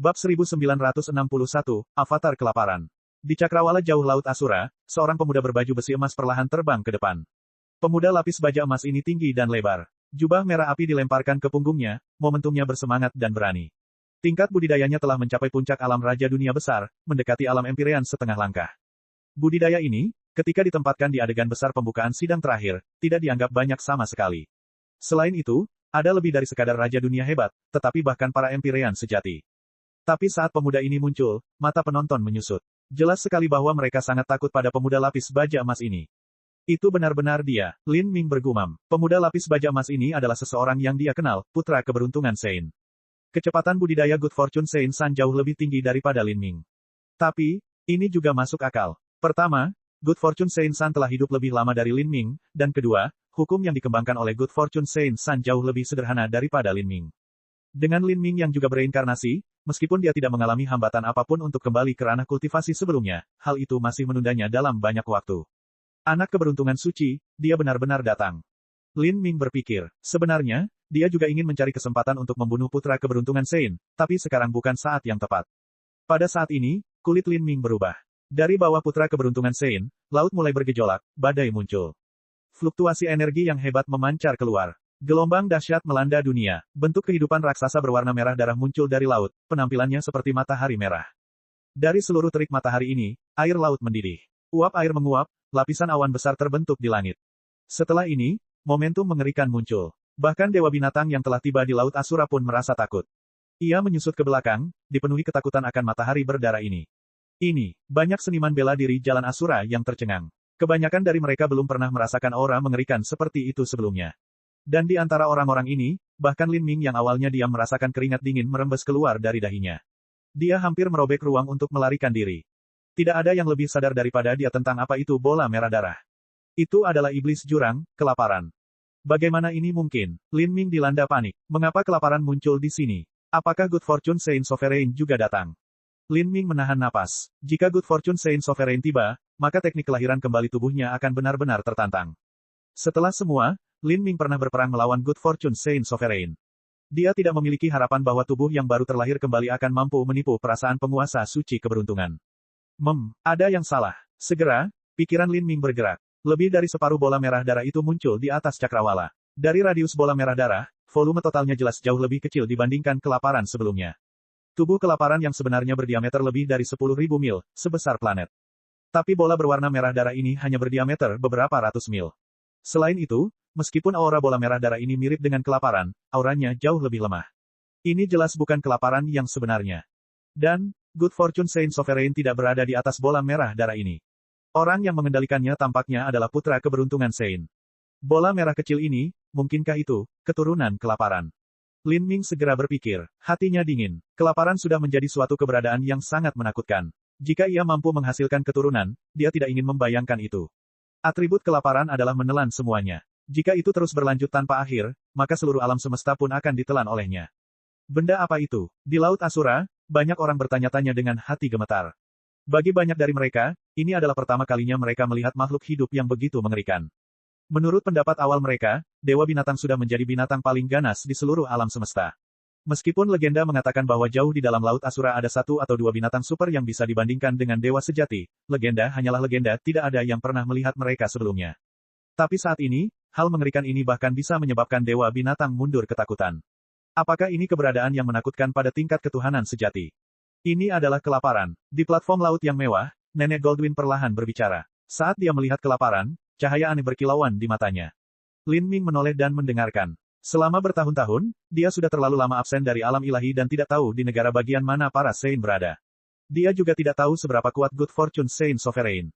Bab 1961, Avatar Kelaparan. Di cakrawala jauh Laut Asura, seorang pemuda berbaju besi emas perlahan terbang ke depan. Pemuda lapis baja emas ini tinggi dan lebar. Jubah merah api dilemparkan ke punggungnya, momentumnya bersemangat dan berani. Tingkat budidayanya telah mencapai puncak alam raja dunia besar, mendekati alam Empyrean setengah langkah. Budidaya ini, ketika ditempatkan di adegan besar pembukaan sidang terakhir, tidak dianggap banyak sama sekali. Selain itu, ada lebih dari sekadar raja dunia hebat, tetapi bahkan para Empyrean sejati. Tapi saat pemuda ini muncul, mata penonton menyusut. Jelas sekali bahwa mereka sangat takut pada pemuda lapis baja emas ini. Itu benar-benar dia, Lin Ming bergumam. Pemuda lapis baja emas ini adalah seseorang yang dia kenal, putra keberuntungan Sein. Kecepatan budidaya Good Fortune Sein San jauh lebih tinggi daripada Lin Ming. Tapi, ini juga masuk akal. Pertama, Good Fortune Sein San telah hidup lebih lama dari Lin Ming, dan kedua, hukum yang dikembangkan oleh Good Fortune Sein San jauh lebih sederhana daripada Lin Ming. Dengan Lin Ming yang juga bereinkarnasi, meskipun dia tidak mengalami hambatan apapun untuk kembali ke ranah kultivasi sebelumnya, hal itu masih menundanya dalam banyak waktu. Anak keberuntungan suci, dia benar-benar datang. Lin Ming berpikir, sebenarnya, dia juga ingin mencari kesempatan untuk membunuh putra keberuntungan Sein, tapi sekarang bukan saat yang tepat. Pada saat ini, kulit Lin Ming berubah. Dari bawah putra keberuntungan Sein, laut mulai bergejolak, badai muncul. Fluktuasi energi yang hebat memancar keluar. Gelombang dahsyat melanda dunia. Bentuk kehidupan raksasa berwarna merah darah muncul dari laut, penampilannya seperti matahari merah. Dari seluruh terik matahari ini, air laut mendidih. Uap air menguap, lapisan awan besar terbentuk di langit. Setelah ini, momentum mengerikan muncul. Bahkan dewa binatang yang telah tiba di Laut Asura pun merasa takut. Ia menyusut ke belakang, dipenuhi ketakutan akan matahari berdarah ini. Ini, banyak seniman bela diri Jalan Asura yang tercengang. Kebanyakan dari mereka belum pernah merasakan aura mengerikan seperti itu sebelumnya. Dan di antara orang-orang ini, bahkan Lin Ming yang awalnya diam merasakan keringat dingin merembes keluar dari dahinya. Dia hampir merobek ruang untuk melarikan diri. Tidak ada yang lebih sadar daripada dia tentang apa itu bola merah darah. Itu adalah iblis jurang, kelaparan. Bagaimana ini mungkin? Lin Ming dilanda panik. Mengapa kelaparan muncul di sini? Apakah Good Fortune Sein Sovereign juga datang? Lin Ming menahan napas. Jika Good Fortune Sein Sovereign tiba, maka teknik kelahiran kembali tubuhnya akan benar-benar tertantang. Setelah semua, Lin Ming pernah berperang melawan Good Fortune Sein Sovereign. Dia tidak memiliki harapan bahwa tubuh yang baru terlahir kembali akan mampu menipu perasaan penguasa suci keberuntungan. Ada yang salah. Segera, pikiran Lin Ming bergerak. Lebih dari separuh bola merah darah itu muncul di atas cakrawala. Dari radius bola merah darah, volume totalnya jelas jauh lebih kecil dibandingkan kelaparan sebelumnya. Tubuh kelaparan yang sebenarnya berdiameter lebih dari 10.000 mil, sebesar planet. Tapi bola berwarna merah darah ini hanya berdiameter beberapa ratus mil. Selain itu, meskipun aura bola merah darah ini mirip dengan kelaparan, auranya jauh lebih lemah. Ini jelas bukan kelaparan yang sebenarnya. Dan, Good Fortune Sein Sovereign tidak berada di atas bola merah darah ini. Orang yang mengendalikannya tampaknya adalah putra keberuntungan Sein. Bola merah kecil ini, mungkinkah itu, keturunan kelaparan? Lin Ming segera berpikir, hatinya dingin. Kelaparan sudah menjadi suatu keberadaan yang sangat menakutkan. Jika ia mampu menghasilkan keturunan, dia tidak ingin membayangkan itu. Atribut kelaparan adalah menelan semuanya. Jika itu terus berlanjut tanpa akhir, maka seluruh alam semesta pun akan ditelan olehnya. Benda apa itu? Di Laut Asura, banyak orang bertanya-tanya dengan hati gemetar. Bagi banyak dari mereka, ini adalah pertama kalinya mereka melihat makhluk hidup yang begitu mengerikan. Menurut pendapat awal mereka, Dewa Binatang sudah menjadi binatang paling ganas di seluruh alam semesta. Meskipun legenda mengatakan bahwa jauh di dalam Laut Asura ada satu atau dua binatang super yang bisa dibandingkan dengan dewa sejati, legenda hanyalah legenda, tidak ada yang pernah melihat mereka sebelumnya. Tapi saat ini, hal mengerikan ini bahkan bisa menyebabkan Dewa Binatang mundur ketakutan. Apakah ini keberadaan yang menakutkan pada tingkat ketuhanan sejati? Ini adalah kelaparan. Di platform laut yang mewah, Nenek Goldwyn perlahan berbicara. Saat dia melihat kelaparan, cahaya aneh berkilauan di matanya. Lin Ming menoleh dan mendengarkan. Selama bertahun-tahun, dia sudah terlalu lama absen dari alam ilahi dan tidak tahu di negara bagian mana para Sein berada. Dia juga tidak tahu seberapa kuat Good Fortune Sein Sovereign.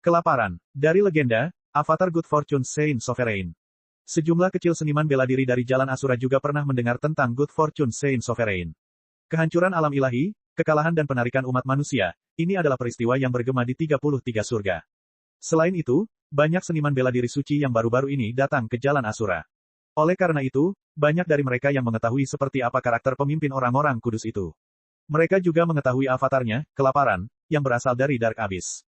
Kelaparan. Dari legenda, Avatar Good Fortune Sein Sovereign. Sejumlah kecil seniman bela diri dari Jalan Asura juga pernah mendengar tentang Good Fortune Sein Sovereign. Kehancuran alam ilahi, kekalahan dan penarikan umat manusia, ini adalah peristiwa yang bergema di 33 surga. Selain itu, banyak seniman bela diri suci yang baru-baru ini datang ke Jalan Asura. Oleh karena itu, banyak dari mereka yang mengetahui seperti apa karakter pemimpin orang-orang kudus itu. Mereka juga mengetahui avatarnya, kelaparan, yang berasal dari Dark Abyss.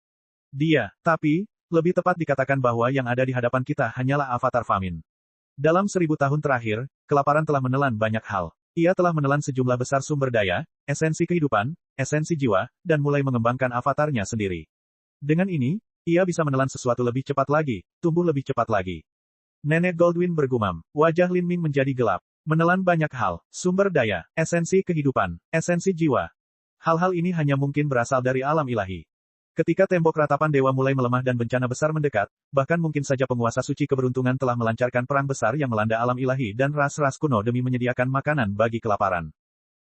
Tapi, lebih tepat dikatakan bahwa yang ada di hadapan kita hanyalah avatar famine. Dalam 1000 tahun terakhir, kelaparan telah menelan banyak hal. Ia telah menelan sejumlah besar sumber daya, esensi kehidupan, esensi jiwa, dan mulai mengembangkan avatarnya sendiri. Dengan ini, ia bisa menelan sesuatu lebih cepat lagi, tumbuh lebih cepat lagi. Nenek Goldwyn bergumam. Wajah Lin Ming menjadi gelap. Menelan banyak hal, sumber daya, esensi kehidupan, esensi jiwa. Hal-hal ini hanya mungkin berasal dari alam ilahi. Ketika tembok ratapan dewa mulai melemah dan bencana besar mendekat, bahkan mungkin saja penguasa suci keberuntungan telah melancarkan perang besar yang melanda alam ilahi dan ras-ras kuno demi menyediakan makanan bagi kelaparan.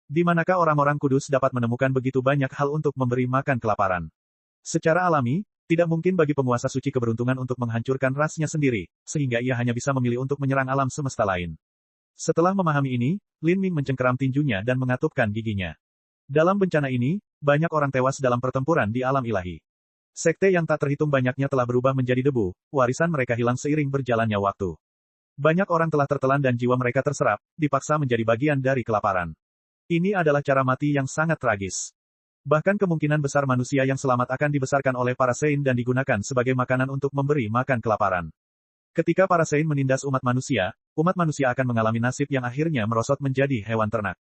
Di manakah orang-orang kudus dapat menemukan begitu banyak hal untuk memberi makan kelaparan? Secara alami, tidak mungkin bagi penguasa suci keberuntungan untuk menghancurkan rasnya sendiri, sehingga ia hanya bisa memilih untuk menyerang alam semesta lain. Setelah memahami ini, Lin Ming mencengkeram tinjunya dan mengatupkan giginya. Dalam bencana ini, banyak orang tewas dalam pertempuran di alam ilahi. Sekte yang tak terhitung banyaknya telah berubah menjadi debu, warisan mereka hilang seiring berjalannya waktu. Banyak orang telah tertelan dan jiwa mereka terserap, dipaksa menjadi bagian dari kelaparan. Ini adalah cara mati yang sangat tragis. Bahkan kemungkinan besar manusia yang selamat akan dibesarkan oleh para Sein dan digunakan sebagai makanan untuk memberi makan kelaparan. Ketika para Sein menindas umat manusia akan mengalami nasib yang akhirnya merosot menjadi hewan ternak.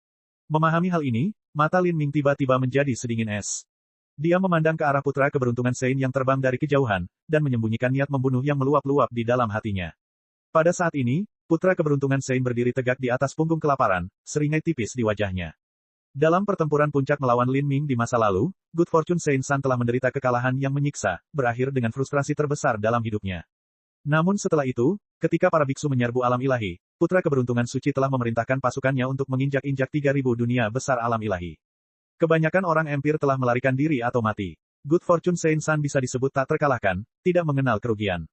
Memahami hal ini, mata Lin Ming tiba-tiba menjadi sedingin es. Dia memandang ke arah putra keberuntungan Sein yang terbang dari kejauhan, dan menyembunyikan niat membunuh yang meluap-luap di dalam hatinya. Pada saat ini, putra keberuntungan Sein berdiri tegak di atas punggung kelaparan, seringai tipis di wajahnya. Dalam pertempuran puncak melawan Lin Ming di masa lalu, Good Fortune Sein San telah menderita kekalahan yang menyiksa, berakhir dengan frustrasi terbesar dalam hidupnya. Namun setelah itu, ketika para biksu menyerbu alam ilahi, putra keberuntungan suci telah memerintahkan pasukannya untuk menginjak-injak 3.000 dunia besar alam ilahi. Kebanyakan orang empir telah melarikan diri atau mati. Good Fortune Sein San bisa disebut tak terkalahkan, tidak mengenal kerugian.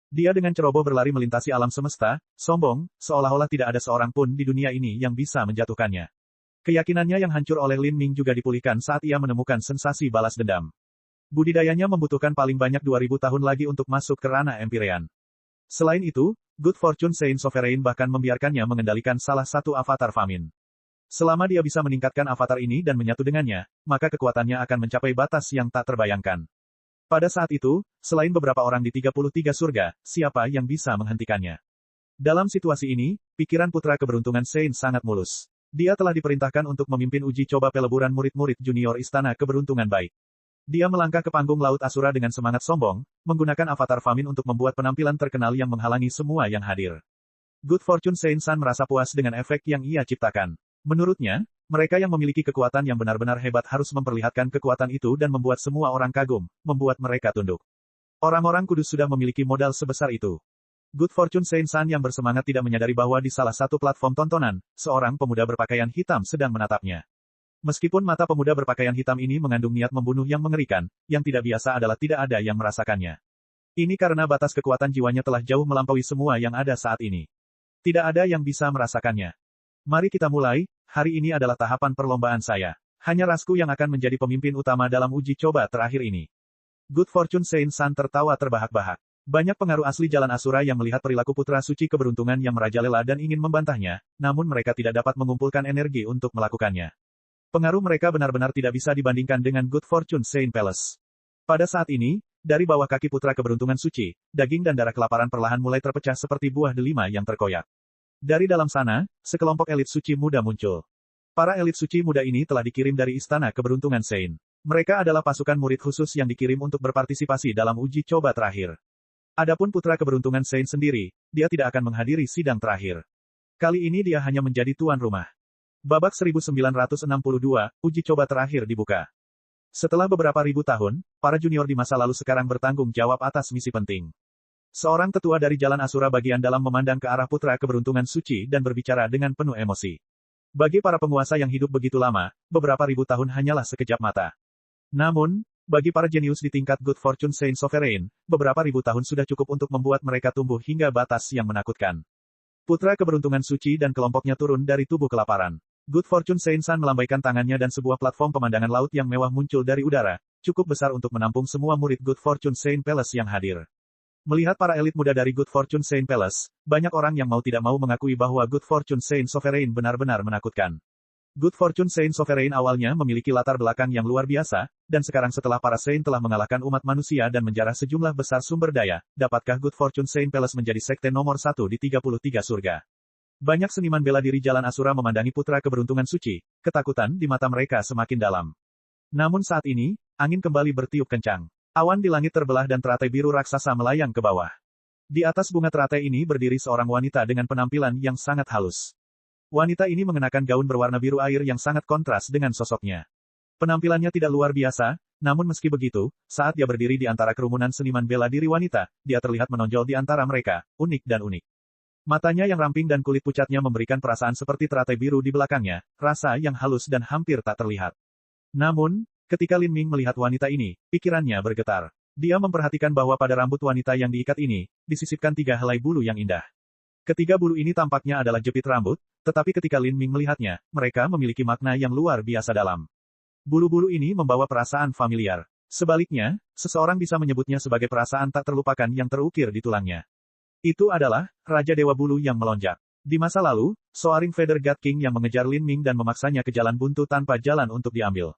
Dia dengan ceroboh berlari melintasi alam semesta, sombong, seolah-olah tidak ada seorang pun di dunia ini yang bisa menjatuhkannya. Keyakinannya yang hancur oleh Lin Ming juga dipulihkan saat ia menemukan sensasi balas dendam. Budidayanya membutuhkan paling banyak 2.000 tahun lagi untuk masuk ke ranah empirean. Selain itu, Good Fortune Sein Sovereign bahkan membiarkannya mengendalikan salah satu avatar Famine. Selama dia bisa meningkatkan avatar ini dan menyatu dengannya, maka kekuatannya akan mencapai batas yang tak terbayangkan. Pada saat itu, selain beberapa orang di 33 surga, siapa yang bisa menghentikannya? Dalam situasi ini, pikiran putra keberuntungan Sein sangat mulus. Dia telah diperintahkan untuk memimpin uji coba peleburan murid-murid junior Istana Keberuntungan Baik. Dia melangkah ke panggung Laut Asura dengan semangat sombong, menggunakan avatar Famine untuk membuat penampilan terkenal yang menghalangi semua yang hadir. Good Fortune Sein San merasa puas dengan efek yang ia ciptakan. Menurutnya, mereka yang memiliki kekuatan yang benar-benar hebat harus memperlihatkan kekuatan itu dan membuat semua orang kagum, membuat mereka tunduk. Orang-orang kudus sudah memiliki modal sebesar itu. Good Fortune Sein San yang bersemangat tidak menyadari bahwa di salah satu platform tontonan, seorang pemuda berpakaian hitam sedang menatapnya. Meskipun mata pemuda berpakaian hitam ini mengandung niat membunuh yang mengerikan, yang tidak biasa adalah tidak ada yang merasakannya. Ini karena batas kekuatan jiwanya telah jauh melampaui semua yang ada saat ini. Tidak ada yang bisa merasakannya. Mari kita mulai, hari ini adalah tahapan perlombaan saya. Hanya rasku yang akan menjadi pemimpin utama dalam uji coba terakhir ini. Good Fortune Sein San tertawa terbahak-bahak. Banyak pengaruh asli Jalan Asura yang melihat perilaku putra suci keberuntungan yang merajalela dan ingin membantahnya, namun mereka tidak dapat mengumpulkan energi untuk melakukannya. Pengaruh mereka benar-benar tidak bisa dibandingkan dengan Good Fortune Sein Palace. Pada saat ini, dari bawah kaki putra keberuntungan suci, daging dan darah kelaparan perlahan mulai terpecah seperti buah delima yang terkoyak. Dari dalam sana, sekelompok elit suci muda muncul. Para elit suci muda ini telah dikirim dari Istana Keberuntungan Sein. Mereka adalah pasukan murid khusus yang dikirim untuk berpartisipasi dalam uji coba terakhir. Adapun putra keberuntungan Sein sendiri, dia tidak akan menghadiri sidang terakhir. Kali ini dia hanya menjadi tuan rumah. Babak 1962, uji coba terakhir dibuka. Setelah beberapa ribu tahun, para junior di masa lalu sekarang bertanggung jawab atas misi penting. Seorang tetua dari Jalan Asura bagian dalam memandang ke arah putra keberuntungan suci dan berbicara dengan penuh emosi. Bagi para penguasa yang hidup begitu lama, beberapa ribu tahun hanyalah sekejap mata. Namun, bagi para jenius di tingkat Good Fortune Sein Sovereign, beberapa ribu tahun sudah cukup untuk membuat mereka tumbuh hingga batas yang menakutkan. Putra keberuntungan suci dan kelompoknya turun dari tubuh kelaparan. Good Fortune Sein San melambaikan tangannya dan sebuah platform pemandangan laut yang mewah muncul dari udara, cukup besar untuk menampung semua murid Good Fortune Sein Palace yang hadir. Melihat para elit muda dari Good Fortune Sein Palace, banyak orang yang mau tidak mau mengakui bahwa Good Fortune Sein Sovereign benar-benar menakutkan. Good Fortune Sein Sovereign awalnya memiliki latar belakang yang luar biasa, dan sekarang setelah para Sein telah mengalahkan umat manusia dan menjarah sejumlah besar sumber daya, dapatkah Good Fortune Sein Palace menjadi sekte nomor 1 di 33 surga? Banyak seniman bela diri Jalan Asura memandangi putra keberuntungan suci, ketakutan di mata mereka semakin dalam. Namun saat ini, angin kembali bertiup kencang. Awan di langit terbelah dan teratai biru raksasa melayang ke bawah. Di atas bunga teratai ini berdiri seorang wanita dengan penampilan yang sangat halus. Wanita ini mengenakan gaun berwarna biru air yang sangat kontras dengan sosoknya. Penampilannya tidak luar biasa, namun meski begitu, saat dia berdiri di antara kerumunan seniman bela diri wanita, dia terlihat menonjol di antara mereka, unik dan unik. Matanya yang ramping dan kulit pucatnya memberikan perasaan seperti teratai biru di belakangnya, rasa yang halus dan hampir tak terlihat. Namun, ketika Lin Ming melihat wanita ini, pikirannya bergetar. Dia memperhatikan bahwa pada rambut wanita yang diikat ini, disisipkan 3 helai bulu yang indah. Ketiga bulu ini tampaknya adalah jepit rambut, tetapi ketika Lin Ming melihatnya, mereka memiliki makna yang luar biasa dalam. Bulu-bulu ini membawa perasaan familiar. Sebaliknya, seseorang bisa menyebutnya sebagai perasaan tak terlupakan yang terukir di tulangnya. Itu adalah Raja Dewa Bulu yang melonjak. Di masa lalu, Soaring Feather God King yang mengejar Lin Ming dan memaksanya ke jalan buntu tanpa jalan untuk diambil.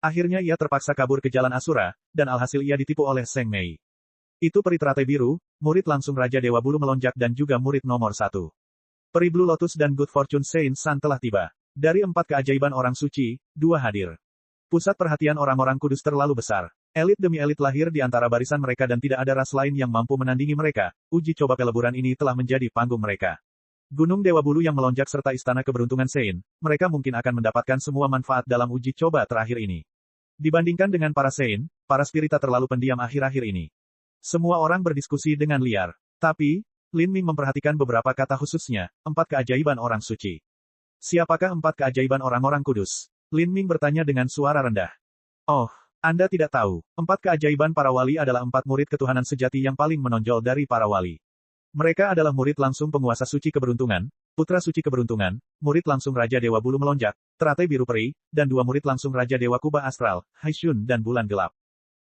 Akhirnya ia terpaksa kabur ke jalan Asura, dan alhasil ia ditipu oleh Seng Mei. Itu peri teratai biru, murid langsung Raja Dewa Bulu melonjak dan juga murid nomor 1. Peri Blue Lotus dan Good Fortune Saint Sun telah tiba. Dari 4 keajaiban orang suci, 2 hadir. Pusat perhatian orang-orang kudus terlalu besar. Elit demi elit lahir di antara barisan mereka dan tidak ada ras lain yang mampu menandingi mereka. Uji coba peleburan ini telah menjadi panggung mereka. Gunung Dewa Bulu yang melonjak serta Istana Keberuntungan Sein, mereka mungkin akan mendapatkan semua manfaat dalam uji coba terakhir ini. Dibandingkan dengan para Sein, para spirita terlalu pendiam akhir-akhir ini. Semua orang berdiskusi dengan liar. Tapi, Lin Ming memperhatikan beberapa kata khususnya, 4 keajaiban orang suci. Siapakah 4 keajaiban orang-orang kudus? Lin Ming bertanya dengan suara rendah. Oh, Anda tidak tahu, 4 keajaiban para wali adalah 4 murid ketuhanan sejati yang paling menonjol dari para wali. Mereka adalah murid langsung penguasa suci keberuntungan, putra suci keberuntungan, murid langsung Raja Dewa Bulu melonjak, teratai biru peri, dan 2 murid langsung Raja Dewa Kubah Astral, Haishun dan Bulan Gelap.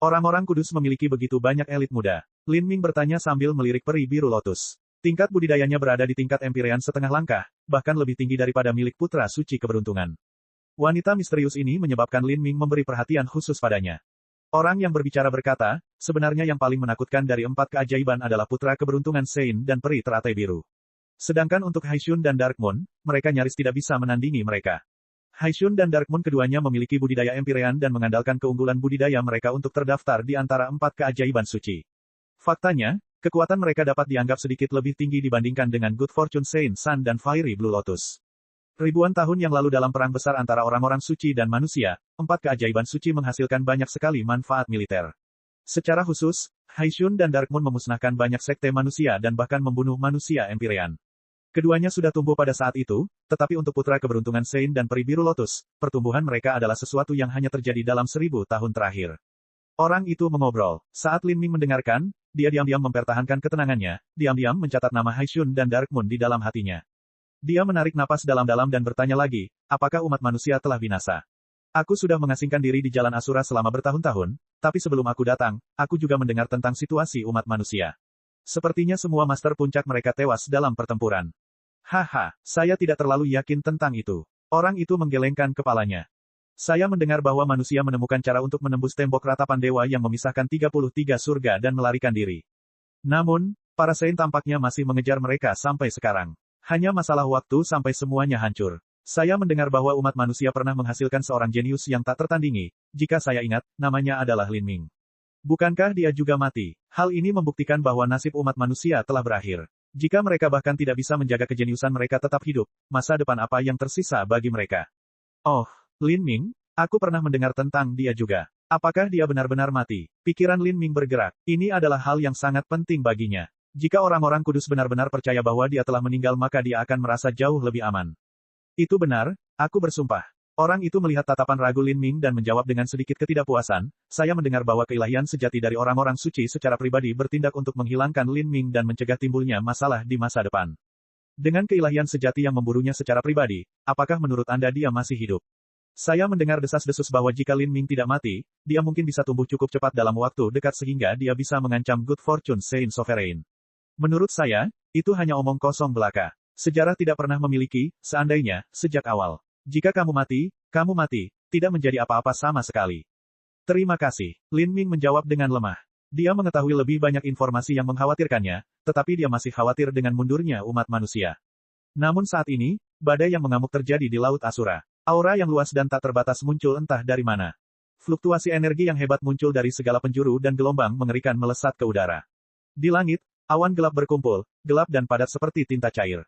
Orang-orang kudus memiliki begitu banyak elit muda. Lin Ming bertanya sambil melirik peri biru lotus. Tingkat budidayanya berada di tingkat Empyrean setengah langkah, bahkan lebih tinggi daripada milik putra suci keberuntungan. Wanita misterius ini menyebabkan Lin Ming memberi perhatian khusus padanya. Orang yang berbicara berkata, sebenarnya yang paling menakutkan dari 4 keajaiban adalah putra keberuntungan Sein dan peri teratai biru. Sedangkan untuk Haishun dan Dark Moon, mereka nyaris tidak bisa menandingi mereka. Haishun dan Dark Moon keduanya memiliki budidaya Empyrean dan mengandalkan keunggulan budidaya mereka untuk terdaftar di antara 4 keajaiban suci. Faktanya, kekuatan mereka dapat dianggap sedikit lebih tinggi dibandingkan dengan Good Fortune Saint Sun dan Fiery Blue Lotus. Ribuan tahun yang lalu dalam perang besar antara orang-orang suci dan manusia, 4 keajaiban suci menghasilkan banyak sekali manfaat militer. Secara khusus, Haishun dan Dark Moon memusnahkan banyak sekte manusia dan bahkan membunuh manusia Empyrean. Keduanya sudah tumbuh pada saat itu, tetapi untuk putra keberuntungan Sein dan peri biru lotus, pertumbuhan mereka adalah sesuatu yang hanya terjadi dalam 1000 tahun terakhir. Orang itu mengobrol. Saat Lin Ming mendengarkan, dia diam-diam mempertahankan ketenangannya, diam-diam mencatat nama Haishun dan Dark Moon di dalam hatinya. Dia menarik napas dalam-dalam dan bertanya lagi, apakah umat manusia telah binasa? Aku sudah mengasingkan diri di Jalan Asura selama bertahun-tahun, tapi sebelum aku datang, aku juga mendengar tentang situasi umat manusia. Sepertinya semua master puncak mereka tewas dalam pertempuran. Haha, saya tidak terlalu yakin tentang itu. Orang itu menggelengkan kepalanya. Saya mendengar bahwa manusia menemukan cara untuk menembus tembok ratapan dewa yang memisahkan 33 surga dan melarikan diri. Namun, para Sein tampaknya masih mengejar mereka sampai sekarang. Hanya masalah waktu sampai semuanya hancur. Saya mendengar bahwa umat manusia pernah menghasilkan seorang jenius yang tak tertandingi. Jika saya ingat, namanya adalah Lin Ming. Bukankah dia juga mati? Hal ini membuktikan bahwa nasib umat manusia telah berakhir. Jika mereka bahkan tidak bisa menjaga kejeniusan mereka tetap hidup, masa depan apa yang tersisa bagi mereka? Oh, Lin Ming, aku pernah mendengar tentang dia juga. Apakah dia benar-benar mati? Pikiran Lin Ming bergerak. Ini adalah hal yang sangat penting baginya. Jika orang-orang kudus benar-benar percaya bahwa dia telah meninggal maka dia akan merasa jauh lebih aman. Itu benar, aku bersumpah. Orang itu melihat tatapan ragu Lin Ming dan menjawab dengan sedikit ketidakpuasan, saya mendengar bahwa keilahian sejati dari orang-orang suci secara pribadi bertindak untuk menghilangkan Lin Ming dan mencegah timbulnya masalah di masa depan. Dengan keilahian sejati yang memburunya secara pribadi, apakah menurut Anda dia masih hidup? Saya mendengar desas-desus bahwa jika Lin Ming tidak mati, dia mungkin bisa tumbuh cukup cepat dalam waktu dekat sehingga dia bisa mengancam Good Fortune Saint Sovereign. Menurut saya, itu hanya omong kosong belaka. Sejarah tidak pernah memiliki, seandainya, sejak awal. Jika kamu mati, tidak menjadi apa-apa sama sekali. Terima kasih. Lin Ming menjawab dengan lemah. Dia mengetahui lebih banyak informasi yang mengkhawatirkannya, tetapi dia masih khawatir dengan mundurnya umat manusia. Namun saat ini, badai yang mengamuk terjadi di Laut Asura. Aura yang luas dan tak terbatas muncul entah dari mana. Fluktuasi energi yang hebat muncul dari segala penjuru dan gelombang mengerikan melesat ke udara. Di langit, awan gelap berkumpul, gelap dan padat seperti tinta cair.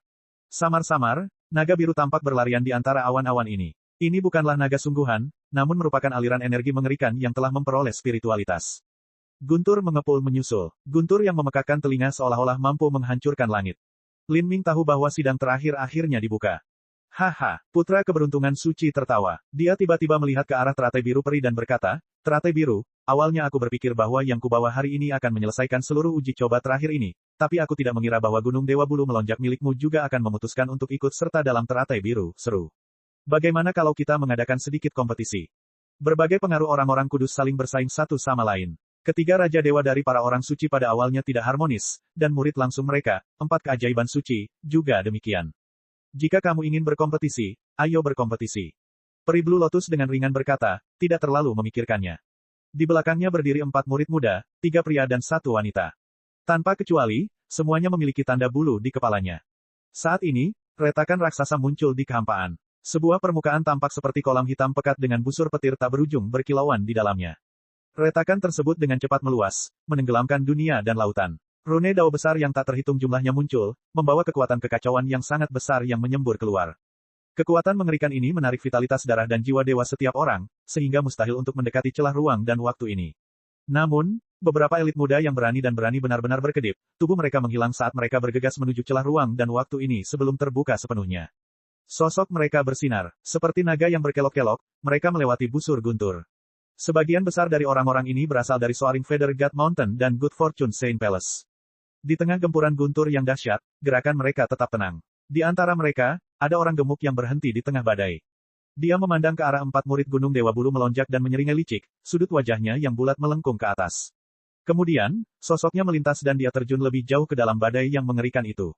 Samar-samar, naga biru tampak berlarian di antara awan-awan ini. Ini bukanlah naga sungguhan, namun merupakan aliran energi mengerikan yang telah memperoleh spiritualitas. Guntur mengepul menyusul. Guntur yang memekakkan telinga seolah-olah mampu menghancurkan langit. Lin Ming tahu bahwa sidang terakhir akhirnya dibuka. Haha, putra keberuntungan suci tertawa. Dia tiba-tiba melihat ke arah teratai biru peri dan berkata, "Teratai biru, awalnya aku berpikir bahwa yang kubawa hari ini akan menyelesaikan seluruh uji coba terakhir ini, tapi aku tidak mengira bahwa Gunung Dewa Bulu Melonjak milikmu juga akan memutuskan untuk ikut serta dalam teratai biru." Seru. Bagaimana kalau kita mengadakan sedikit kompetisi? Berbagai pengaruh orang-orang kudus saling bersaing satu sama lain. Ketiga Raja Dewa dari para orang suci pada awalnya tidak harmonis, dan murid langsung mereka, 4 keajaiban suci, juga demikian. Jika kamu ingin berkompetisi, ayo berkompetisi. Peri Blue Lotus dengan ringan berkata, tidak terlalu memikirkannya. Di belakangnya berdiri 4 murid muda, 3 pria dan 1 wanita. Tanpa kecuali, semuanya memiliki tanda bulu di kepalanya. Saat ini, retakan raksasa muncul di kehampaan. Sebuah permukaan tampak seperti kolam hitam pekat dengan busur petir tak berujung berkilauan di dalamnya. Retakan tersebut dengan cepat meluas, menenggelamkan dunia dan lautan. Rune Dao besar yang tak terhitung jumlahnya muncul, membawa kekuatan kekacauan yang sangat besar yang menyembur keluar. Kekuatan mengerikan ini menarik vitalitas darah dan jiwa dewa setiap orang, sehingga mustahil untuk mendekati celah ruang dan waktu ini. Namun, beberapa elit muda yang berani benar-benar berkedip, tubuh mereka menghilang saat mereka bergegas menuju celah ruang dan waktu ini sebelum terbuka sepenuhnya. Sosok mereka bersinar, seperti naga yang berkelok-kelok, mereka melewati busur guntur. Sebagian besar dari orang-orang ini berasal dari Soaring Feather God Mountain dan Good Fortune Saint Palace. Di tengah gempuran guntur yang dahsyat, gerakan mereka tetap tenang. Di antara mereka, ada orang gemuk yang berhenti di tengah badai. Dia memandang ke arah 4 murid Gunung Dewa Bulu melonjak dan menyeringai licik, sudut wajahnya yang bulat melengkung ke atas. Kemudian, sosoknya melintas dan dia terjun lebih jauh ke dalam badai yang mengerikan itu.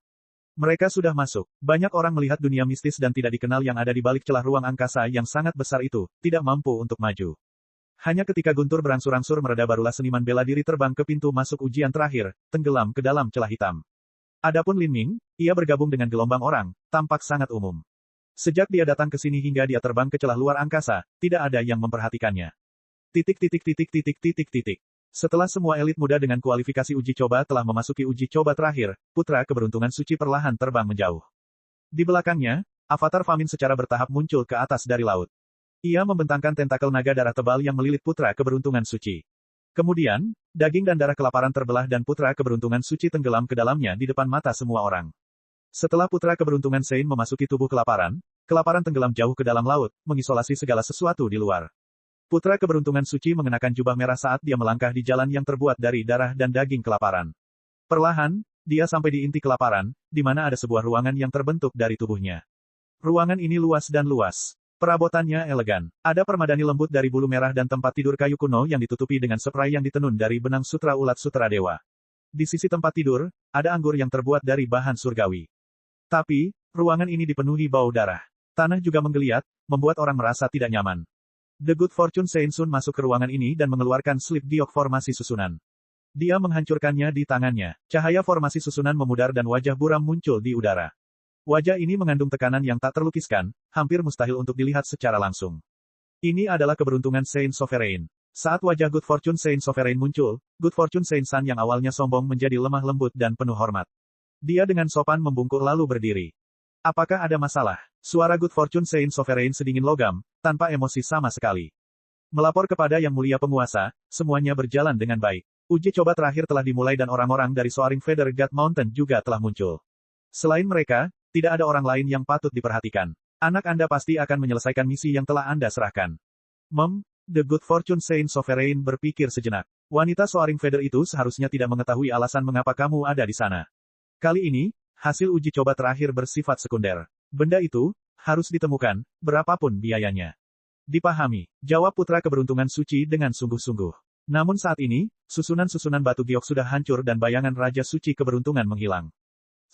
Mereka sudah masuk. Banyak orang melihat dunia mistis dan tidak dikenal yang ada di balik celah ruang angkasa yang sangat besar itu, tidak mampu untuk maju. Hanya ketika guntur berangsur-angsur mereda barulah seniman bela diri terbang ke pintu masuk ujian terakhir, tenggelam ke dalam celah hitam. Adapun Lin Ming, ia bergabung dengan gelombang orang, tampak sangat umum. Sejak dia datang ke sini hingga dia terbang ke celah luar angkasa, tidak ada yang memperhatikannya. Setelah semua elit muda dengan kualifikasi uji coba telah memasuki uji coba terakhir, putra keberuntungan suci perlahan terbang menjauh. Di belakangnya, avatar Famin secara bertahap muncul ke atas dari laut. Ia membentangkan tentakel naga darah tebal yang melilit putra keberuntungan suci. Kemudian, daging dan darah kelaparan terbelah dan putra keberuntungan suci tenggelam ke dalamnya di depan mata semua orang. Setelah putra keberuntungan Sein memasuki tubuh kelaparan tenggelam jauh ke dalam laut, mengisolasi segala sesuatu di luar. Putra keberuntungan suci mengenakan jubah merah saat dia melangkah di jalan yang terbuat dari darah dan daging kelaparan. Perlahan, dia sampai di inti kelaparan, di mana ada sebuah ruangan yang terbentuk dari tubuhnya. Ruangan ini luas dan luas. Perabotannya elegan. Ada permadani lembut dari bulu merah dan tempat tidur kayu kuno yang ditutupi dengan spray yang ditenun dari benang sutra ulat sutra dewa. Di sisi tempat tidur, ada anggur yang terbuat dari bahan surgawi. Tapi, ruangan ini dipenuhi bau darah. Tanah juga menggeliat, membuat orang merasa tidak nyaman. The Good Fortune Saint Sun masuk ke ruangan ini dan mengeluarkan slip giok formasi susunan. Dia menghancurkannya di tangannya. Cahaya formasi susunan memudar dan wajah buram muncul di udara. Wajah ini mengandung tekanan yang tak terlukiskan, hampir mustahil untuk dilihat secara langsung. Ini adalah keberuntungan Saint Sovereign. Saat wajah Good Fortune Saint Sovereign muncul, Good Fortune Saint Sun yang awalnya sombong menjadi lemah lembut dan penuh hormat. Dia dengan sopan membungkuk lalu berdiri. Apakah ada masalah? Suara Good Fortune Saint Sovereign sedingin logam, tanpa emosi sama sekali. Melapor kepada Yang Mulia Penguasa, semuanya berjalan dengan baik. Uji coba terakhir telah dimulai dan orang-orang dari Soaring Feather God Mountain juga telah muncul. Selain mereka, tidak ada orang lain yang patut diperhatikan. Anak Anda pasti akan menyelesaikan misi yang telah Anda serahkan. The Good Fortune Saint Sovereign berpikir sejenak. Wanita Soaring Feather itu seharusnya tidak mengetahui alasan mengapa kamu ada di sana. Kali ini, hasil uji coba terakhir bersifat sekunder. Benda itu, harus ditemukan, berapapun biayanya. Dipahami, jawab putra keberuntungan suci dengan sungguh-sungguh. Namun saat ini, susunan-susunan batu giok sudah hancur dan bayangan Raja Suci keberuntungan menghilang.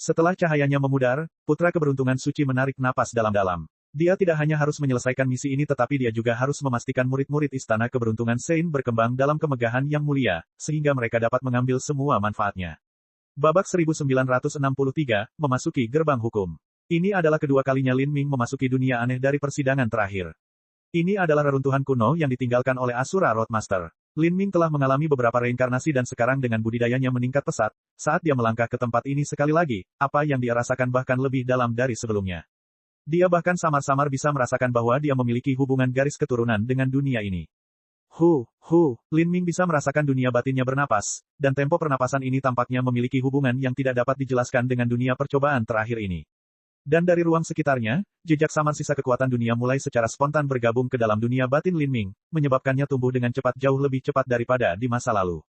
Setelah cahayanya memudar, putra keberuntungan suci menarik napas dalam-dalam. Dia tidak hanya harus menyelesaikan misi ini tetapi dia juga harus memastikan murid-murid istana keberuntungan Saint berkembang dalam kemegahan yang mulia, sehingga mereka dapat mengambil semua manfaatnya. Babak 1963, memasuki gerbang hukum. Ini adalah kedua kalinya Lin Ming memasuki dunia aneh dari persidangan terakhir. Ini adalah reruntuhan kuno yang ditinggalkan oleh Asura Roadmaster. Lin Ming telah mengalami beberapa reinkarnasi dan sekarang dengan budidayanya meningkat pesat, saat dia melangkah ke tempat ini sekali lagi, apa yang dia rasakan bahkan lebih dalam dari sebelumnya. Dia bahkan samar-samar bisa merasakan bahwa dia memiliki hubungan garis keturunan dengan dunia ini. Lin Ming bisa merasakan dunia batinnya bernapas, dan tempo pernapasan ini tampaknya memiliki hubungan yang tidak dapat dijelaskan dengan dunia percobaan terakhir ini. Dan dari ruang sekitarnya, jejak samar sisa kekuatan dunia mulai secara spontan bergabung ke dalam dunia batin Lin Ming, menyebabkannya tumbuh dengan cepat jauh lebih cepat daripada di masa lalu.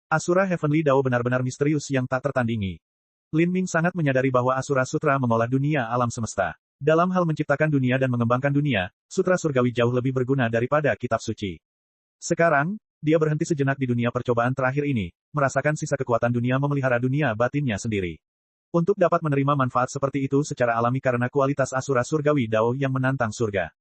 Asura Heavenly Dao benar-benar misterius yang tak tertandingi. Lin Ming sangat menyadari bahwa Asura Sutra mengolah dunia alam semesta. Dalam hal menciptakan dunia dan mengembangkan dunia, Sutra Surgawi jauh lebih berguna daripada kitab suci. Sekarang, dia berhenti sejenak di dunia percobaan terakhir ini, merasakan sisa kekuatan dunia memelihara dunia batinnya sendiri. Untuk dapat menerima manfaat seperti itu secara alami karena kualitas Asura Surgawi Dao yang menantang surga.